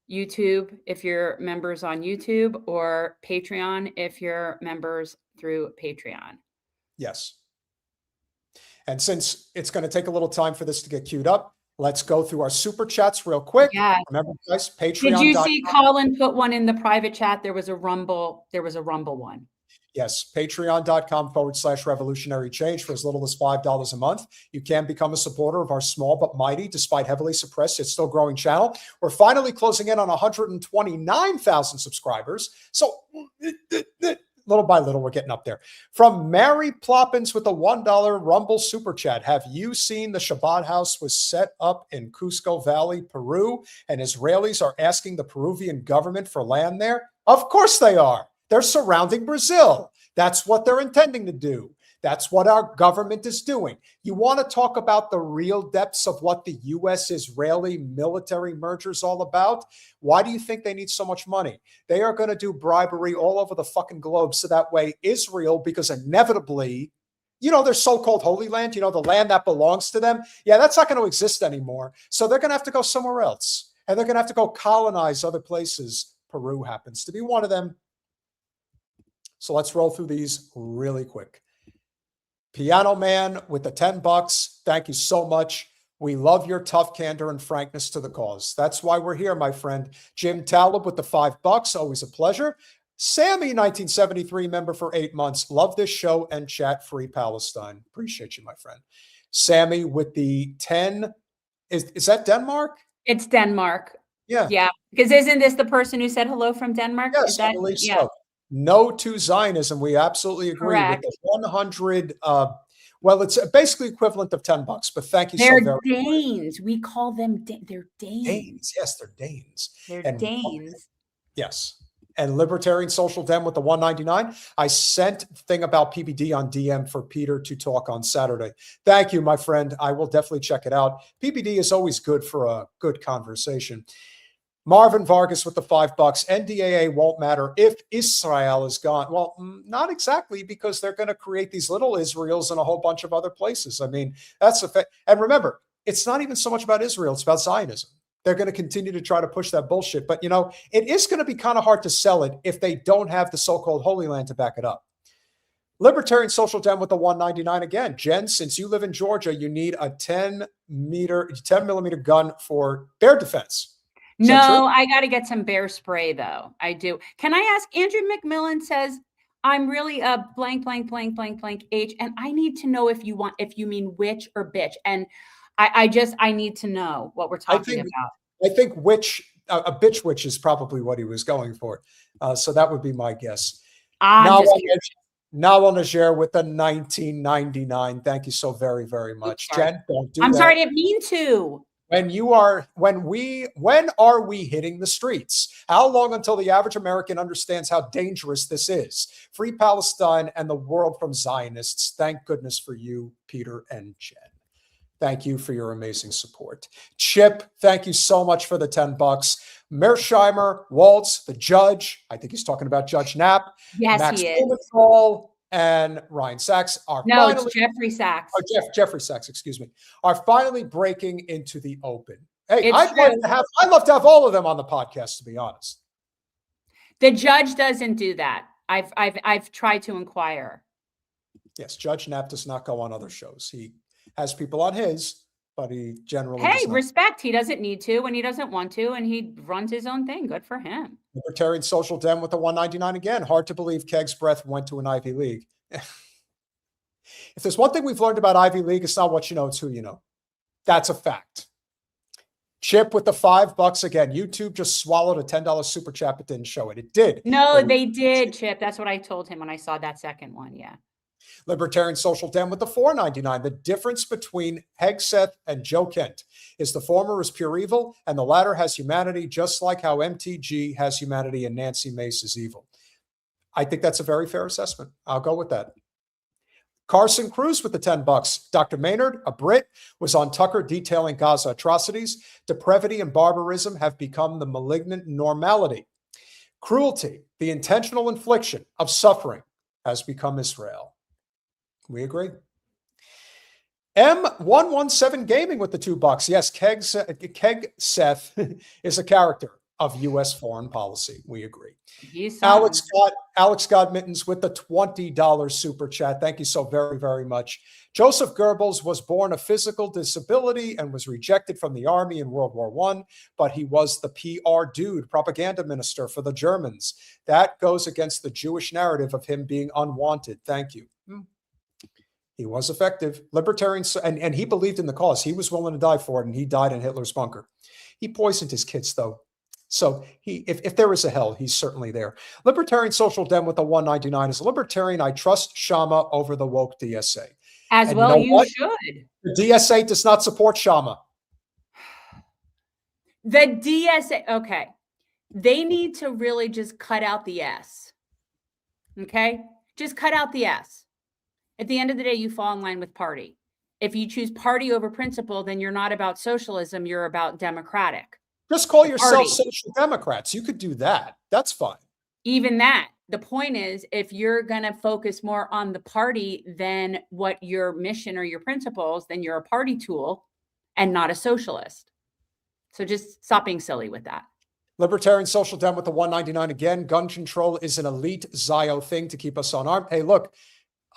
S1: YouTube, if you're members on YouTube, or Patreon, if you're members through Patreon.
S2: Yes. And since it's going to take a little time for this to get queued up, let's go through our super chats real quick.
S1: Yeah.
S2: Remember, guys, Patreon.
S1: Did you see Colin put one in the private chat? There was a Rumble one.
S2: Yes, patreon.com/revolutionary change for as little as $5 a month. You can become a supporter of our small but mighty, despite heavily suppressed, yet still growing channel. We're finally closing in on 129,000 subscribers. So little by little, we're getting up there. From Mary Ploppins with a $1 Rumble Super Chat. Have you seen the Shabbat house was set up in Cusco Valley, Peru, and Israelis are asking the Peruvian government for land there? Of course they are. They're surrounding Brazil. That's what they're intending to do. That's what our government is doing. You want to talk about the real depths of what the U.S.-Israeli military merger is all about? Why do you think they need so much money? They are going to do bribery all over the fucking globe so that way Israel, because inevitably, their so-called Holy Land, the land that belongs to them, that's not going to exist anymore. So they're going to have to go somewhere else. And they're going to have to go colonize other places. Peru happens to be one of them. So let's roll through these really quick. Piano Man with the $10. Thank you so much. We love your tough candor and frankness to the cause. That's why we're here, my friend. Jim Talib with the $5. Always a pleasure. Sammy, 1973 member for 8 months. Love this show and chat. Free Palestine. Appreciate you, my friend. Sammy with the 10. Is that Denmark?
S1: It's Denmark.
S2: Yeah.
S1: Yeah. Because isn't this the person who said hello from Denmark?
S2: Yes, I believe so. No to Zionism. We absolutely agree.
S1: Correct.
S2: With the 100. Well, it's basically equivalent of $10, but thank you so very much.
S1: They're Danes. We call them they're Danes.
S2: Danes. Yes, they're Danes.
S1: They're Danes.
S2: Yes. And Libertarian Social Dem with the $1.99. I sent the thing about PBD on DM for Peter to talk on Saturday. Thank you, my friend. I will definitely check it out. PBD is always good for a good conversation. Marvin Vargas with the $5. NDAA won't matter if Israel is gone. Well, not exactly, because they're going to create these little Israels in a whole bunch of other places. I mean, that's a fact. And remember, it's not even so much about Israel. It's about Zionism. They're going to continue to try to push that bullshit. But, it is going to be kind of hard to sell it if they don't have the so-called Holy Land to back it up. Libertarian Social Dem with the $1.99 again. Jen, since you live in Georgia, you need a 10 millimeter gun for bear defense.
S1: No, I got to get some bear spray, though. I do. Can I ask? Andrew McMillan says, I'm really a blank, blank, blank, blank, blank age. And I need to know if you mean witch or bitch. And I need to know what we're talking about.
S2: I think a bitch witch is probably what he was going for. So that would be my guess. Now on the share with the 1999. Thank you so very, very much. Jen, don't do that.
S1: I'm sorry, I didn't mean to.
S2: When are we hitting the streets? How long until the average American understands how dangerous this is? Free Palestine and the world from Zionists. Thank goodness for you, Peter and Jen. Thank you for your amazing support. Chip, thank you so much for the $10. Mersheimer, Waltz, the judge. I think he's talking about Judge Knapp.
S1: Yes,
S2: Max
S1: he is.
S2: Blumenthal, and Ryan Sachs are
S1: it's Jeffrey Sachs.
S2: Jeffrey Sachs, excuse me, are finally breaking into the open. Hey, I'd love to have all of them on the podcast, to be honest.
S1: The judge doesn't do that. I've tried to inquire.
S2: Yes, Judge Knapp does not go on other shows. He has people on his, but he generally
S1: respect. He doesn't need to when he doesn't want to, and he runs his own thing. Good for him.
S2: Libertarian Social Dem with the $1.99 again. Hard to believe Keg's breath went to an Ivy League. If there's one thing we've learned about Ivy League, it's not what you know, it's who you know. That's a fact. Chip with the $5 again. YouTube just swallowed a $10 super chat, but didn't show it. It did.
S1: No, they did, Chip. That's what I told him when I saw that second one. Yeah.
S2: Libertarian Social Dem with the $4.99. The difference between Hegseth and Joe Kent is the former is pure evil and the latter has humanity, just like how MTG has humanity and Nancy Mace is evil. I think that's a very fair assessment. I'll go with that. Carson Cruz with the $10. Dr. Maynard, a Brit, was on Tucker detailing Gaza atrocities. Depravity and barbarism have become the malignant normality. Cruelty, the intentional infliction of suffering, has become Israel. We agree. M117 Gaming with the $2. Yes, Hegseth is a character. of U.S. foreign policy. We agree.
S1: He's
S2: Alex got mittens with the $20 super chat. Thank you so very, very much. Joseph Goebbels was born a physical disability and was rejected from the army in World War I, but he was the PR dude, propaganda minister for the Germans. That goes against the Jewish narrative of him being unwanted. Thank you. He was effective. Libertarian, and he believed in the cause. He was willing to die for it, and he died in Hitler's bunker. He poisoned his kids, though. So if there is a hell, he's certainly there. Libertarian Social Dem with the 199 is a libertarian. I trust Shama over the woke DSA.
S1: As
S2: and
S1: well, you should.
S2: The DSA does not support Shama.
S1: The DSA, okay. They need to really just cut out the S. Okay? Just cut out the S. At the end of the day, you fall in line with party. If you choose party over principle, then you're not about socialism, you're about democratic.
S2: Just call yourself social democrats. You could do that. That's fine.
S1: Even that. The point is, if you're going to focus more on the party than what your mission or your principles, then you're a party tool and not a socialist. So just stop being silly with that.
S2: Libertarian Social Dem with the 199 again. Gun control is an elite Zio thing to keep us unarmed. Hey, look,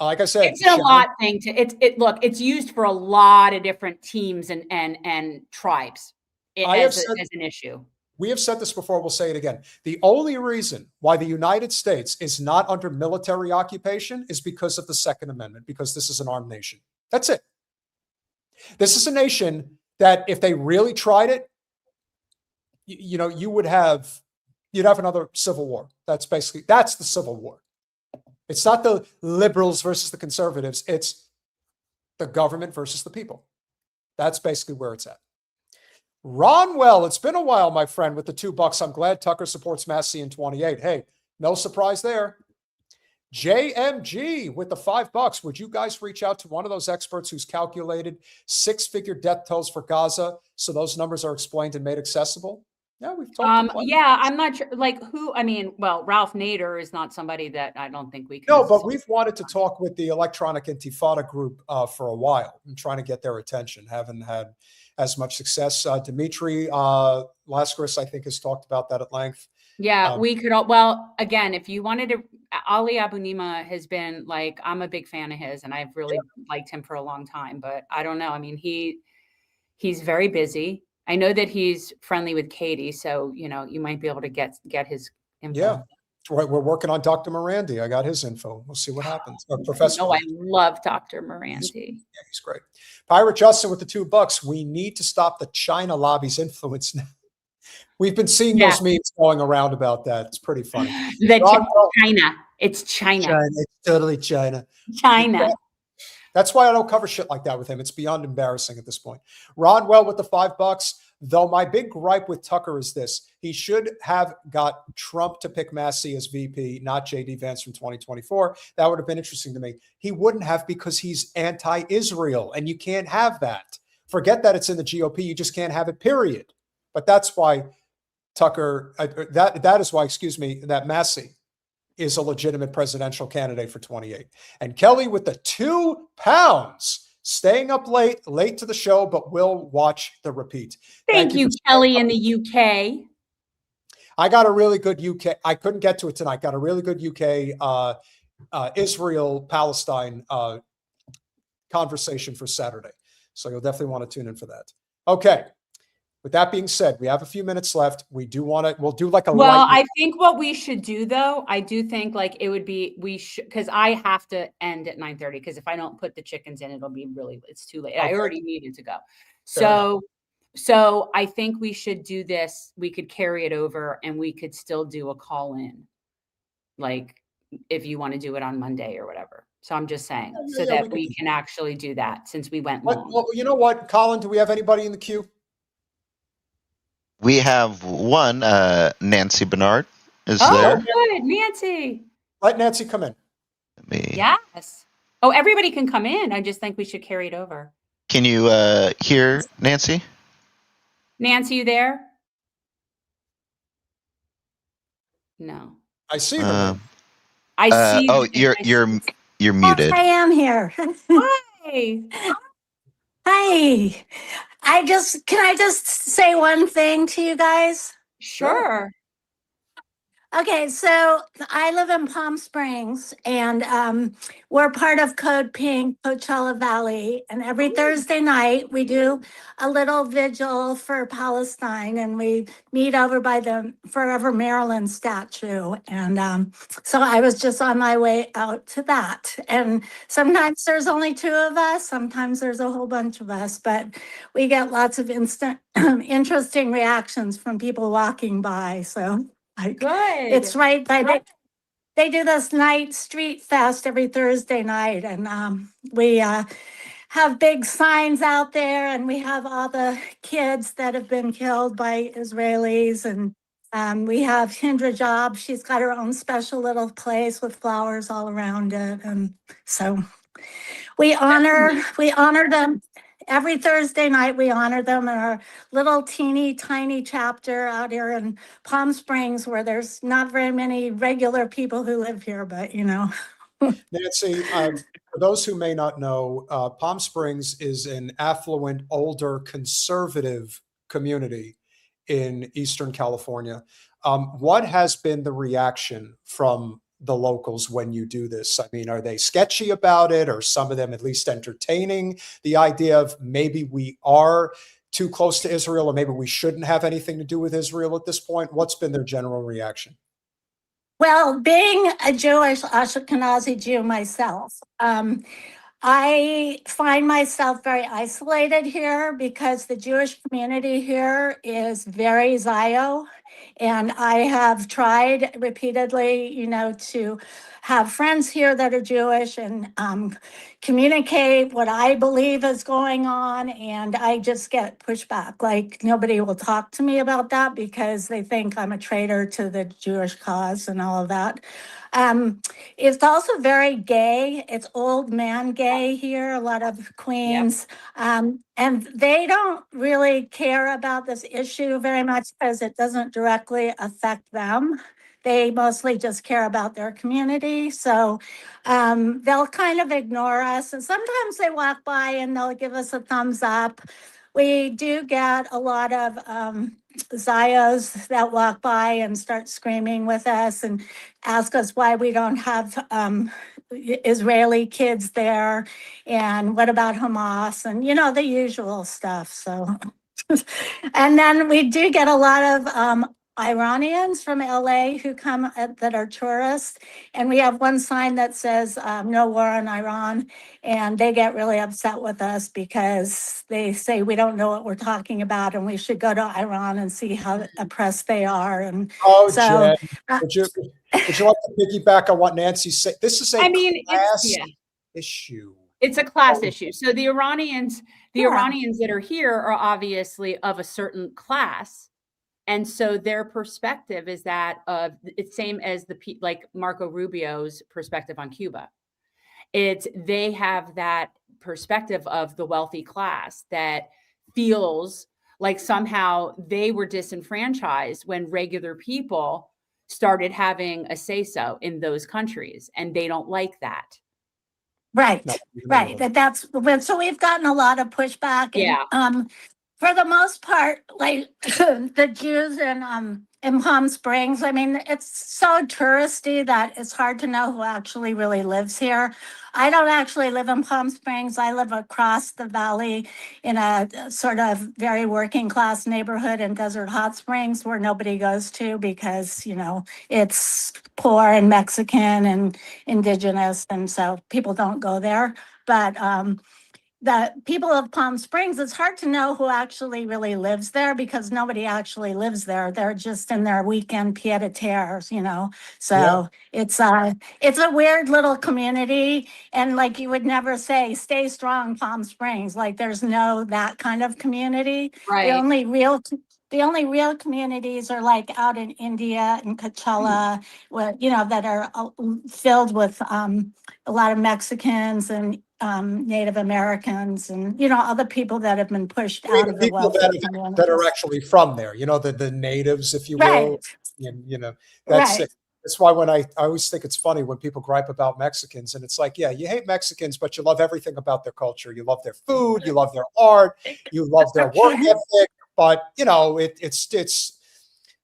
S2: like I said,
S1: it's a lot thing to look, it's used for a lot of different teams and tribes as an issue.
S2: We have said this before, we'll say it again. The only reason why the United States is not under military occupation is because of the Second Amendment, because this is an armed nation. That's it. This is a nation that if they really tried it, you'd have another civil war. That's the Civil War. It's not the liberals versus the conservatives. It's the government versus the people. That's basically where it's at. Ronwell, it's been a while, my friend, with the $2. I'm glad Tucker supports Massie in 28. Hey, no surprise there. JMG with the $5. Would you guys reach out to one of those experts who's calculated 6-figure death tolls for Gaza so those numbers are explained and made accessible? Yeah, we've talked about
S1: I'm not sure, Ralph Nader is not somebody that I don't think we can.
S2: No, but we've wanted to talk with the Electronic Intifada group for a while and trying to get their attention. Haven't had as much success. Dimitri Lascaris, I think, has talked about that at length.
S1: Yeah, we could. Again, if you wanted to, Ali Abunimah has been I'm a big fan of his, and I've really liked him for a long time. But I don't know. I mean, he's very busy. I know that he's friendly with Katie, so you might be able to get his info.
S2: Yeah, we're working on Dr. Morandi. I got his info. We'll see what happens. Professor.
S1: I love Dr. Morandi.
S2: He's great. Pirate Justin with the $2. We need to stop the China lobby's influence now. We've been seeing those memes going around about that. It's pretty funny.
S1: China. It's China.
S2: It's totally China.
S1: China.
S2: That's why I don't cover shit like that with him. It's beyond embarrassing at this point. Rodwell with the $5. Though my big gripe with Tucker is this. He should have got Trump to pick Massie as VP, not J.D. Vance from 2024. That would have been interesting to me. He wouldn't have because he's anti-Israel, and you can't have that. Forget that it's in the GOP. You just can't have it, period. But that's why Tucker, that is why, that Massie is a legitimate presidential candidate for 28. And Kelly with the £2, staying up late to the show, but will watch the repeat.
S1: Thank you, Kelly in the UK.
S2: I got a really good UK. I couldn't get to it tonight. Got a really good UK Israel-Palestine conversation for Saturday. So you'll definitely want to tune in for that. Okay. With that being said, we have a few minutes left. We'll do like a
S1: I think what we should do, though, I do think it would be, because I have to end at 9:30, because if I don't put the chickens in, it's too late. Okay. I already needed to go. So I think we should do this. We could carry it over and we could still do a call in, if you want to do it on Monday or whatever. So I'm just saying that we can actually do that since we went long.
S2: Well, you know what, Colin, do we have anybody in the queue?
S14: We have one, Nancy Bernard is there.
S1: Oh, good, Nancy.
S2: Let Nancy come in.
S1: Yes. Oh, everybody can come in. I just think we should carry it over.
S14: Can you hear Nancy?
S1: Nancy, you there? No.
S2: I see her.
S1: I see.
S14: Oh, you're muted.
S3: I am here.
S1: Hi.
S3: Hi. Can I just say one thing to you guys?
S1: Sure.
S15: Okay, so I live in Palm Springs, and we're part of Code Pink, Coachella Valley. And every Thursday night, we do a little vigil for Palestine, and we meet over by the Forever Maryland statue. And so I was just on my way out to that. And sometimes there's only two of us, sometimes there's a whole bunch of us, but we get lots of interesting reactions from people walking by. So.
S1: Good.
S15: It's right by they do this night street fest every Thursday night, and we have big signs out there, and we have all the kids that have been killed by Israelis, and we have Hindra Job. She's got her own special little place with flowers all around it, and so we honor them. Every Thursday night, we honor them in our little teeny tiny chapter out here in Palm Springs, where there's not very many regular people who live here, but you know.
S2: Nancy, for those who may not know, Palm Springs is an affluent, older, conservative community in Eastern California. What has been the reaction from the locals when you do this? I mean, are they sketchy about it, or some of them at least entertaining the idea of maybe we are too close to Israel, or maybe we shouldn't have anything to do with Israel at this point? What's been their general reaction?
S15: Well, being a Jewish Ashkenazi Jew myself, I find myself very isolated here because the Jewish community here is very Zio. And I have tried repeatedly, you know, to have friends here that are Jewish and communicate what I believe is going on. And I just get pushback. Like, nobody will talk to me about that because they think I'm a traitor to the Jewish cause and all of that. It's also very gay. It's old man gay here, a lot of queens. Yep. And they don't really care about this issue very much because it doesn't directly affect them. They mostly just care about their community. So they'll kind of ignore us. And sometimes they walk by and they'll give us a thumbs up. We do get a lot of Zios that walk by and start screaming with us and ask us why we don't have Israeli kids there, and what about Hamas, and you know, the usual stuff. So and then we do get a lot of Iranians from LA who come that are tourists, and we have one sign that says no war on Iran, and they get really upset with us because they say we don't know what we're talking about and we should go to Iran and see how oppressed they are. And so
S2: Jen, would you like to piggyback on what Nancy said? This is a class issue.
S1: It's a class issue. So the Iranians that are here are obviously of a certain class. And so their perspective is that it's same as like Marco Rubio's perspective on Cuba. They have that perspective of the wealthy class that feels like somehow they were disenfranchised when regular people started having a say-so in those countries, and they don't like that.
S15: Right. That's so we've gotten a lot of pushback.
S1: Yeah.
S15: And, for the most part, like the Jews in Palm Springs, I mean, it's so touristy that it's hard to know who actually really lives here. I don't actually live in Palm Springs. I live across the valley in a sort of very working class neighborhood in Desert Hot Springs where nobody goes to because, you know, it's poor and Mexican and indigenous. And so people don't go there. But the people of Palm Springs, it's hard to know who actually really lives there because nobody actually lives there. They're just in their weekend pied-à-terres, you know. So it's a weird little community, and like you would never say, "Stay strong, Palm Springs." Like there's no that kind of community.
S1: Right.
S15: The only real communities are like out in India and Coachella, you know, that are filled with a lot of Mexicans and Native Americans and, you know, other people that have been pushed out of the wealthy communities.
S2: That are actually from there, you know, the natives, if you will. And, you know, that's why when I always think it's funny when people gripe about Mexicans, and it's like, yeah, you hate Mexicans, but you love everything about their culture. You love their food, you love their art, you love their work ethic. But, you know, it's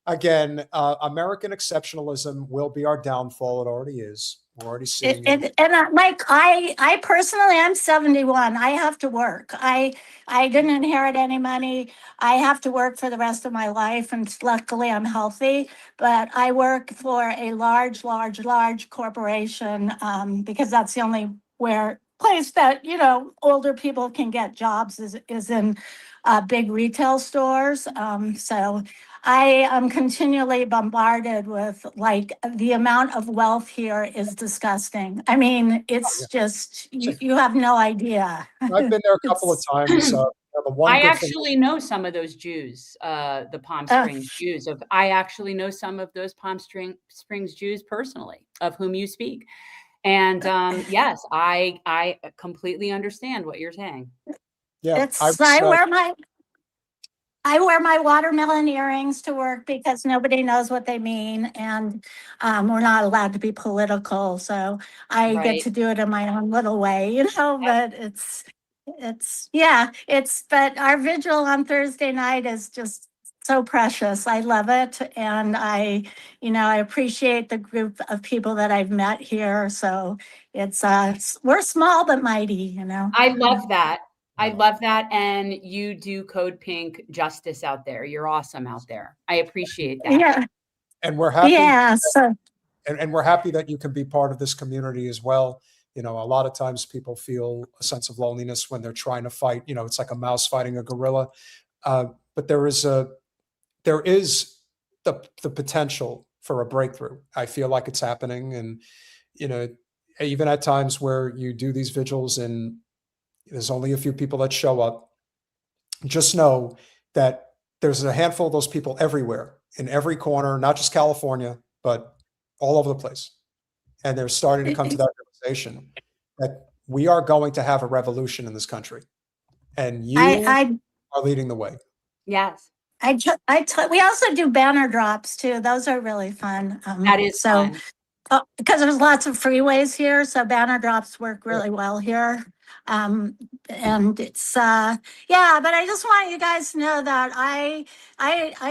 S2: again, American exceptionalism will be our downfall. It already is. We're already seeing it.
S15: Mike, I personally, I'm 71. I have to work. I didn't inherit any money. I have to work for the rest of my life, and luckily I'm healthy. But I work for a large corporation because that's the only place that older people can get jobs is in big retail stores. So I am continually bombarded with the amount of wealth here is disgusting. I mean, it's just, you have no idea.
S2: I've been there a couple of times.
S1: I actually know some of those Jews, the Palm Springs Jews. I actually know some of those Palm Springs Jews personally, of whom you speak. And yes, I completely understand what you're saying.
S2: Yeah,
S15: I wear my watermelon earrings to work because nobody knows what they mean, and we're not allowed to be political. So I get to do it in my own little way, but but our vigil on Thursday night is just so precious. I love it. And I appreciate the group of people that I've met here. So it's, we're small but mighty,
S1: I love that. I love that. And you do Code Pink justice out there. You're awesome out there. I appreciate that.
S15: Yeah.
S2: And we're happy.
S15: Yeah.
S2: And we're happy that you can be part of this community as well. A lot of times people feel a sense of loneliness when they're trying to fight. It's like a mouse fighting a gorilla. But there is the potential for a breakthrough. I feel like it's happening. And, even at times where you do these vigils and there's only a few people that show up, just know that there's a handful of those people everywhere, in every corner, not just California, but all over the place. And they're starting to come to that realization that we are going to have a revolution in this country. And you are leading the way.
S1: Yes.
S15: We also do banner drops too. Those are really fun.
S1: That is fun.
S15: Because there's lots of freeways here, so banner drops work really well here. And it's but I just want you guys to know that I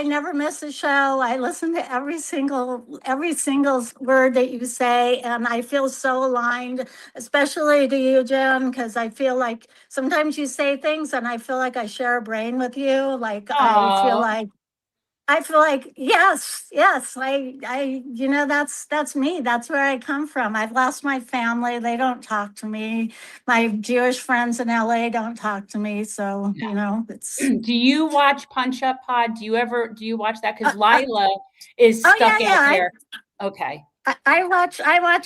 S15: never miss a show. I listen to every single word that you say, and I feel so aligned, especially to you, Jen, because I feel like sometimes you say things and I feel like I share a brain with you. I feel like yes, that's me. That's where I come from. I've lost my family. They don't talk to me. My Jewish friends in LA don't talk to me. So, it's.
S1: Do you watch Punch Up Pod? Do you watch that? Because Lila is stuck out there. Okay.
S15: I watch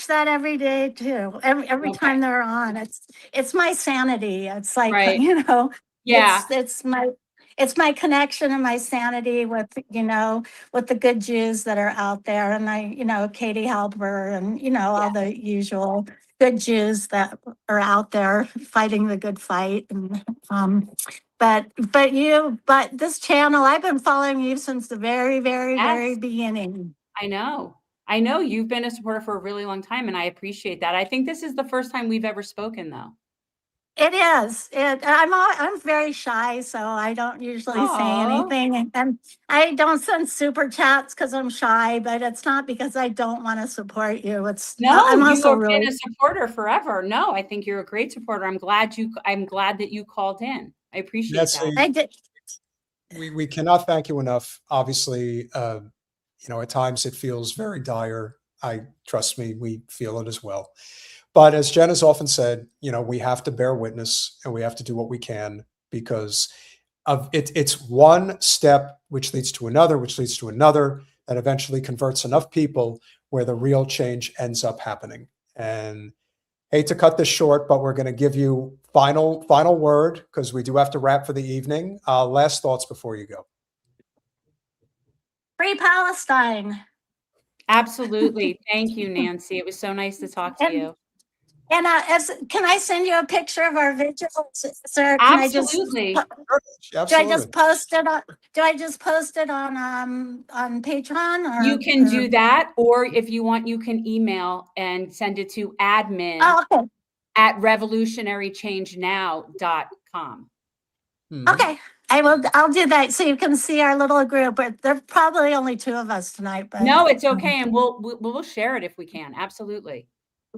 S15: that every day too. Every time they're on. It's my sanity. It's like, it's my connection and my sanity with the good Jews that are out there. And Katie Halper and, all the usual good Jews that are out there fighting the good fight. And, but this channel, I've been following you since the very, very, very beginning.
S1: I know you've been a supporter for a really long time, and I appreciate that. I think this is the first time we've ever spoken though.
S15: It is. I'm very shy, so I don't usually say anything, and I don't send super chats because I'm shy. But it's not because I don't want to support you. I'm also
S1: been a supporter forever. No, I think you're a great supporter. I'm glad that you called in. I appreciate that.
S15: I did.
S2: We cannot thank you enough. Obviously, at times it feels very dire. Trust me, we feel it as well. But as Jen has often said, we have to bear witness and we have to do what we can because of it. It's one step which leads to another, that eventually converts enough people where the real change ends up happening. And hate to cut this short, but we're going to give you final word because we do have to wrap for the evening. Last thoughts before you go.
S15: Free Palestine.
S1: Absolutely. Thank you, Nancy. It was so nice to talk to you.
S15: And can I send you a picture of our vigil, sir?
S1: Absolutely.
S15: Do I just post it on Patreon? Or,
S1: you can do that, or if you want, you can email and send it to admin at revolutionarychangenow.com.
S15: Okay. I'll do that so you can see our little group. But there's probably only 2 of us tonight. But
S1: no, it's okay, and we'll share it if we can. Absolutely.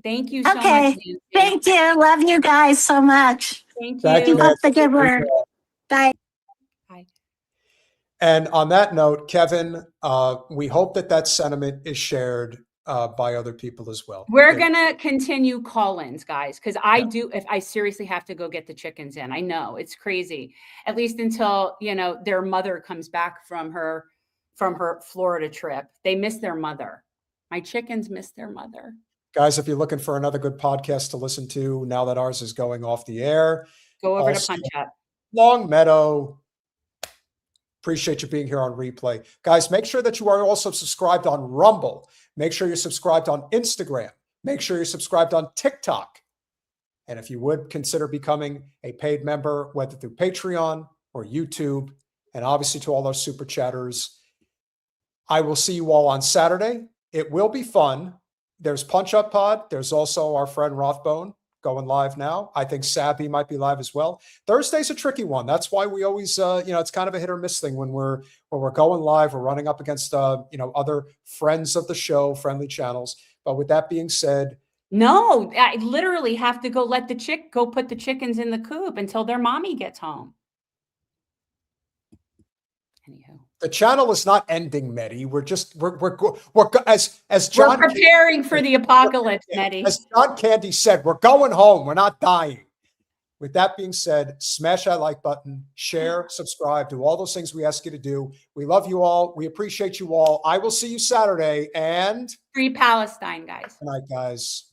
S1: Thank you so much,
S15: okay.
S1: Nancy.
S15: Thank you. Love you guys so much.
S1: Thank
S2: Thank
S1: you.
S2: you,
S15: Keep up
S2: Nancy.
S15: the good work. Bye.
S1: Bye.
S2: And on that note, Kevin, we hope that sentiment is shared by other people as well.
S1: We're gonna continue call-ins, guys, because if I seriously have to go get the chickens in. I know it's crazy, at least until their mother comes back from her Florida trip. They miss their mother. My chickens miss their mother.
S2: Guys, if you're looking for another good podcast to listen to now that ours is going off the air,
S1: go over to Punch Up.
S2: Long Meadow. Appreciate you being here on replay. Guys, make sure that you are also subscribed on Rumble. Make sure you're subscribed on Instagram. Make sure you're subscribed on TikTok. And if you would consider becoming a paid member, whether through Patreon or YouTube, and obviously to all our super chatters, I will see you all on Saturday. It will be fun. There's Punch Up Pod. There's also our friend Rothbone going live now. I think Sabby might be live as well. Thursday's a tricky one. That's why we always, it's kind of a hit or miss thing when we're going live. We're running up against, other friends of the show, friendly channels. But with that being said,
S1: no, I literally have to go put the chickens in the coop until their mommy gets home. Anywho.
S2: The channel is not ending, Medi. We're as John
S1: we're preparing for the apocalypse, Medi.
S2: As John Candy said, we're going home. We're not dying. With that being said, smash that like button, share, subscribe, do all those things we ask you to do. We love you all. We appreciate you all. I will see you Saturday and
S1: Free Palestine, guys.
S2: Good night, guys.